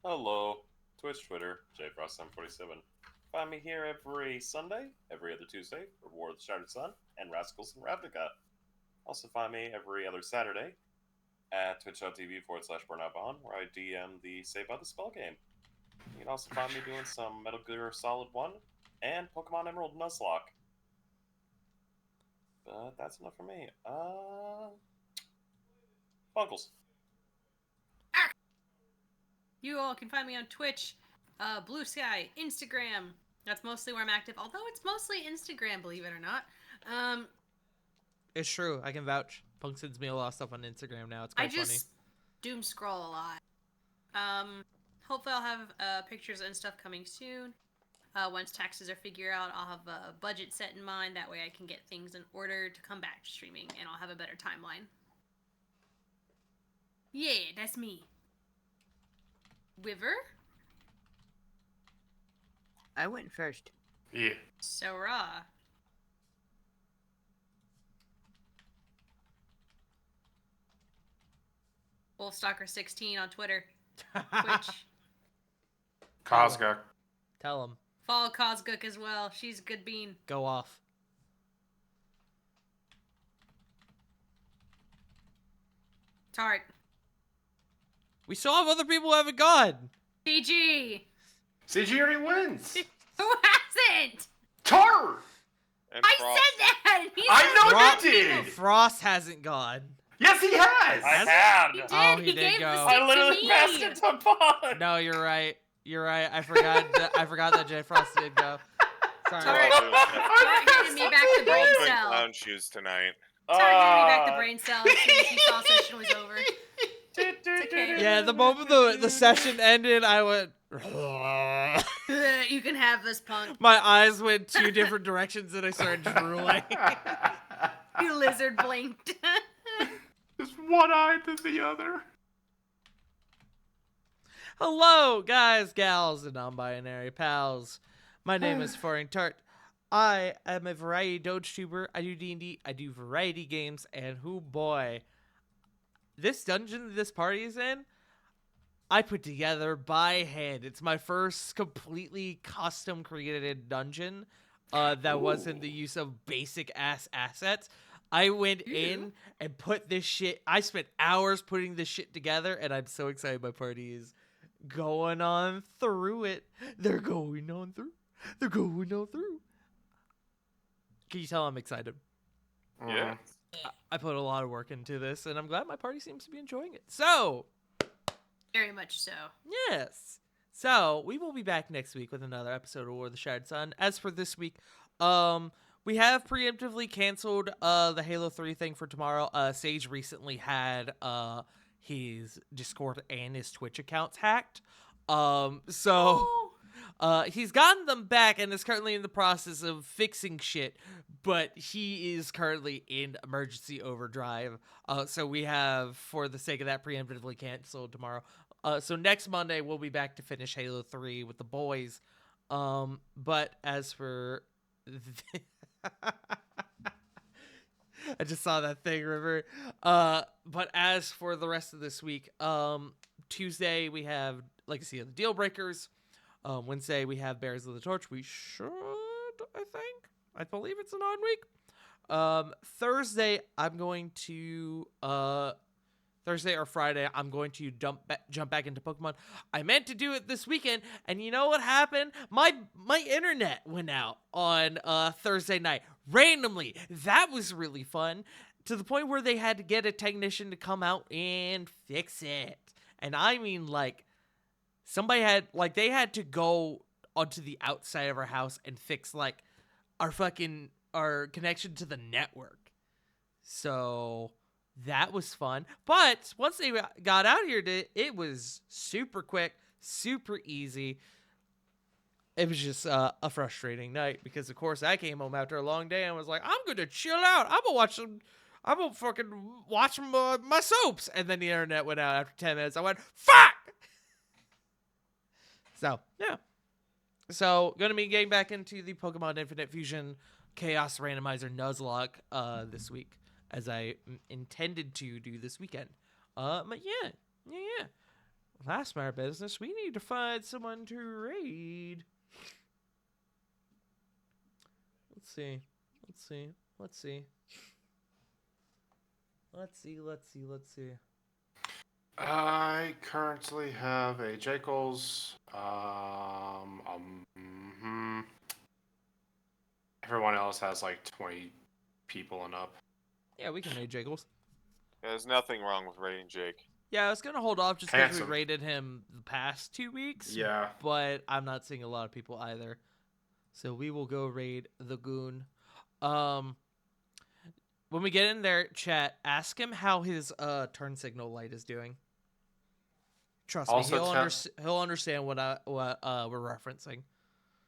Hello. Twitch, Twitter, JFrost747. Find me here every Sunday, every other Tuesday for War of the Shattered Sun, and Rascals and Ravnica. Also find me every other Saturday at twitch.tv/BurnoutBond, where I DM the Save by the Spell game. You can also find me doing some Metal Gear Solid 1 and Pokemon Emerald Nuzlocke. But that's enough for me. Bunkles. You all can find me on Twitch, Blue Sky, Instagram. That's mostly where I'm active, although it's mostly Instagram, believe it or not. It's true. I can vouch. Punk sends me a lot of stuff on Instagram now. It's I quite just doom scroll a lot. Hopefully I'll have pictures and stuff coming soon. Once taxes are figured out, I'll have a budget set in mind. That way I can get things in order to come back to streaming, and I'll have a better timeline. Yeah, that's me. Wiver? I went first. Yeah. So raw. Wolfstalker16 on Twitter. funny. Twitch. Kazga. Tell him. Follow Kozgook as well. She's a good bean. Go off. Tart. We still have other people who haven't gone. CG. CG already wins. Who hasn't? Tar! And I Frost. said that. He I said know that. you did. Frost hasn't gone. Yes, he has. I had. He did. Oh, he he did gave go. the I stick to literally me. passed it to Bond. No, you're right. You're right. I forgot. I forgot that J Frost did go. Sorry. Sorry. We're all doing that. Tart handed me back the We're all brain doing cell. clown shoes tonight. Tart handed me back the brain cell as soon as he saw session was over. okay. Yeah, the moment the session ended, I went. You can have this, punk. My eyes went two different directions and I started drooling. You lizard blinked. Just one eye to the other. Hello, guys, gals, and non-binary pals. My name is Foreign Tart. I am a variety Doge tuber. I do D&D, I do variety games, and who boy, this dungeon this party is in, I put together by hand. It's my first completely custom created dungeon that wasn't the use of basic ass assets. I went in and put this shit. I spent hours putting this shit together, and I'm so excited my party is going on through it. They're going on through. They're going on through. Can you tell I'm excited? Yeah. I put a lot of work into this, and I'm glad my party seems to be enjoying it. So, Very much so. yes. So, we will be back next week with another episode of War of the Shattered Sun. As for this week, we have preemptively canceled the Halo 3 thing for tomorrow. Sage recently had his Discord and his Twitch accounts hacked. He's gotten them back and is currently in the process of fixing shit, but he is currently in emergency overdrive. So we have, for the sake of that, preemptively canceled tomorrow. So next Monday, we'll be back to finish Halo 3 with the boys. But as for... I just saw that thing, River. But as for the rest of this week, Tuesday, we have Legacy of the Deal Breakers. Wednesday, we have Bears of the Torch. We should, I think. I believe it's an odd week. Thursday, I'm going to... Thursday or Friday, I'm going to jump back into Pokemon. I meant to do it this weekend, and you know what happened? My internet went out on Thursday night. Randomly. That was really fun. To the point where they had to get a technician to come out and fix it. And I mean, like, they had to go onto the outside of our house and fix, like, our connection to the network. So That was fun. But once they got out here, it was super quick, super easy. It was just a frustrating night because, of course, I came home after a long day and was like, I'm going to chill out. I'm going to fucking watch my soaps. And then the internet went out after 10 minutes. I went, fuck! So, yeah. So, going to be getting back into the Pokemon Infinite Fusion Chaos Randomizer Nuzlocke this week, as I intended to do this weekend. But yeah. Last matter of business, we need to find someone to raid. Let's see. I currently have a Jekyll's. Everyone else has like 20 people and up. Yeah, we can raid Jiggles. There's nothing wrong with raiding Jake. Yeah, I was gonna hold off just because we Handsome. raided him the past 2 weeks. Yeah. But I'm not seeing a lot of people either. So we will go raid the goon. When we get in there, chat, ask him how his turn signal light is doing. Trust Also me, he'll understand what we're referencing.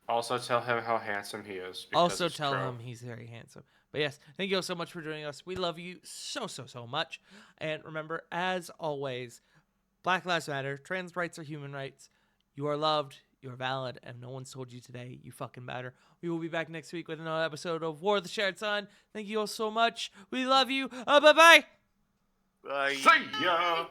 Also tell him how handsome he is. Also it's tell true. him he's very handsome. But yes, thank you all so much for joining us. We love you so much. And remember, as always, Black Lives Matter, trans rights are human rights. You are loved, you are valid, and no one's told you today you fucking matter. We will be back next week with another episode of War of the Shared Sun. Thank you all so much. We love you. Bye-bye. Bye. See ya!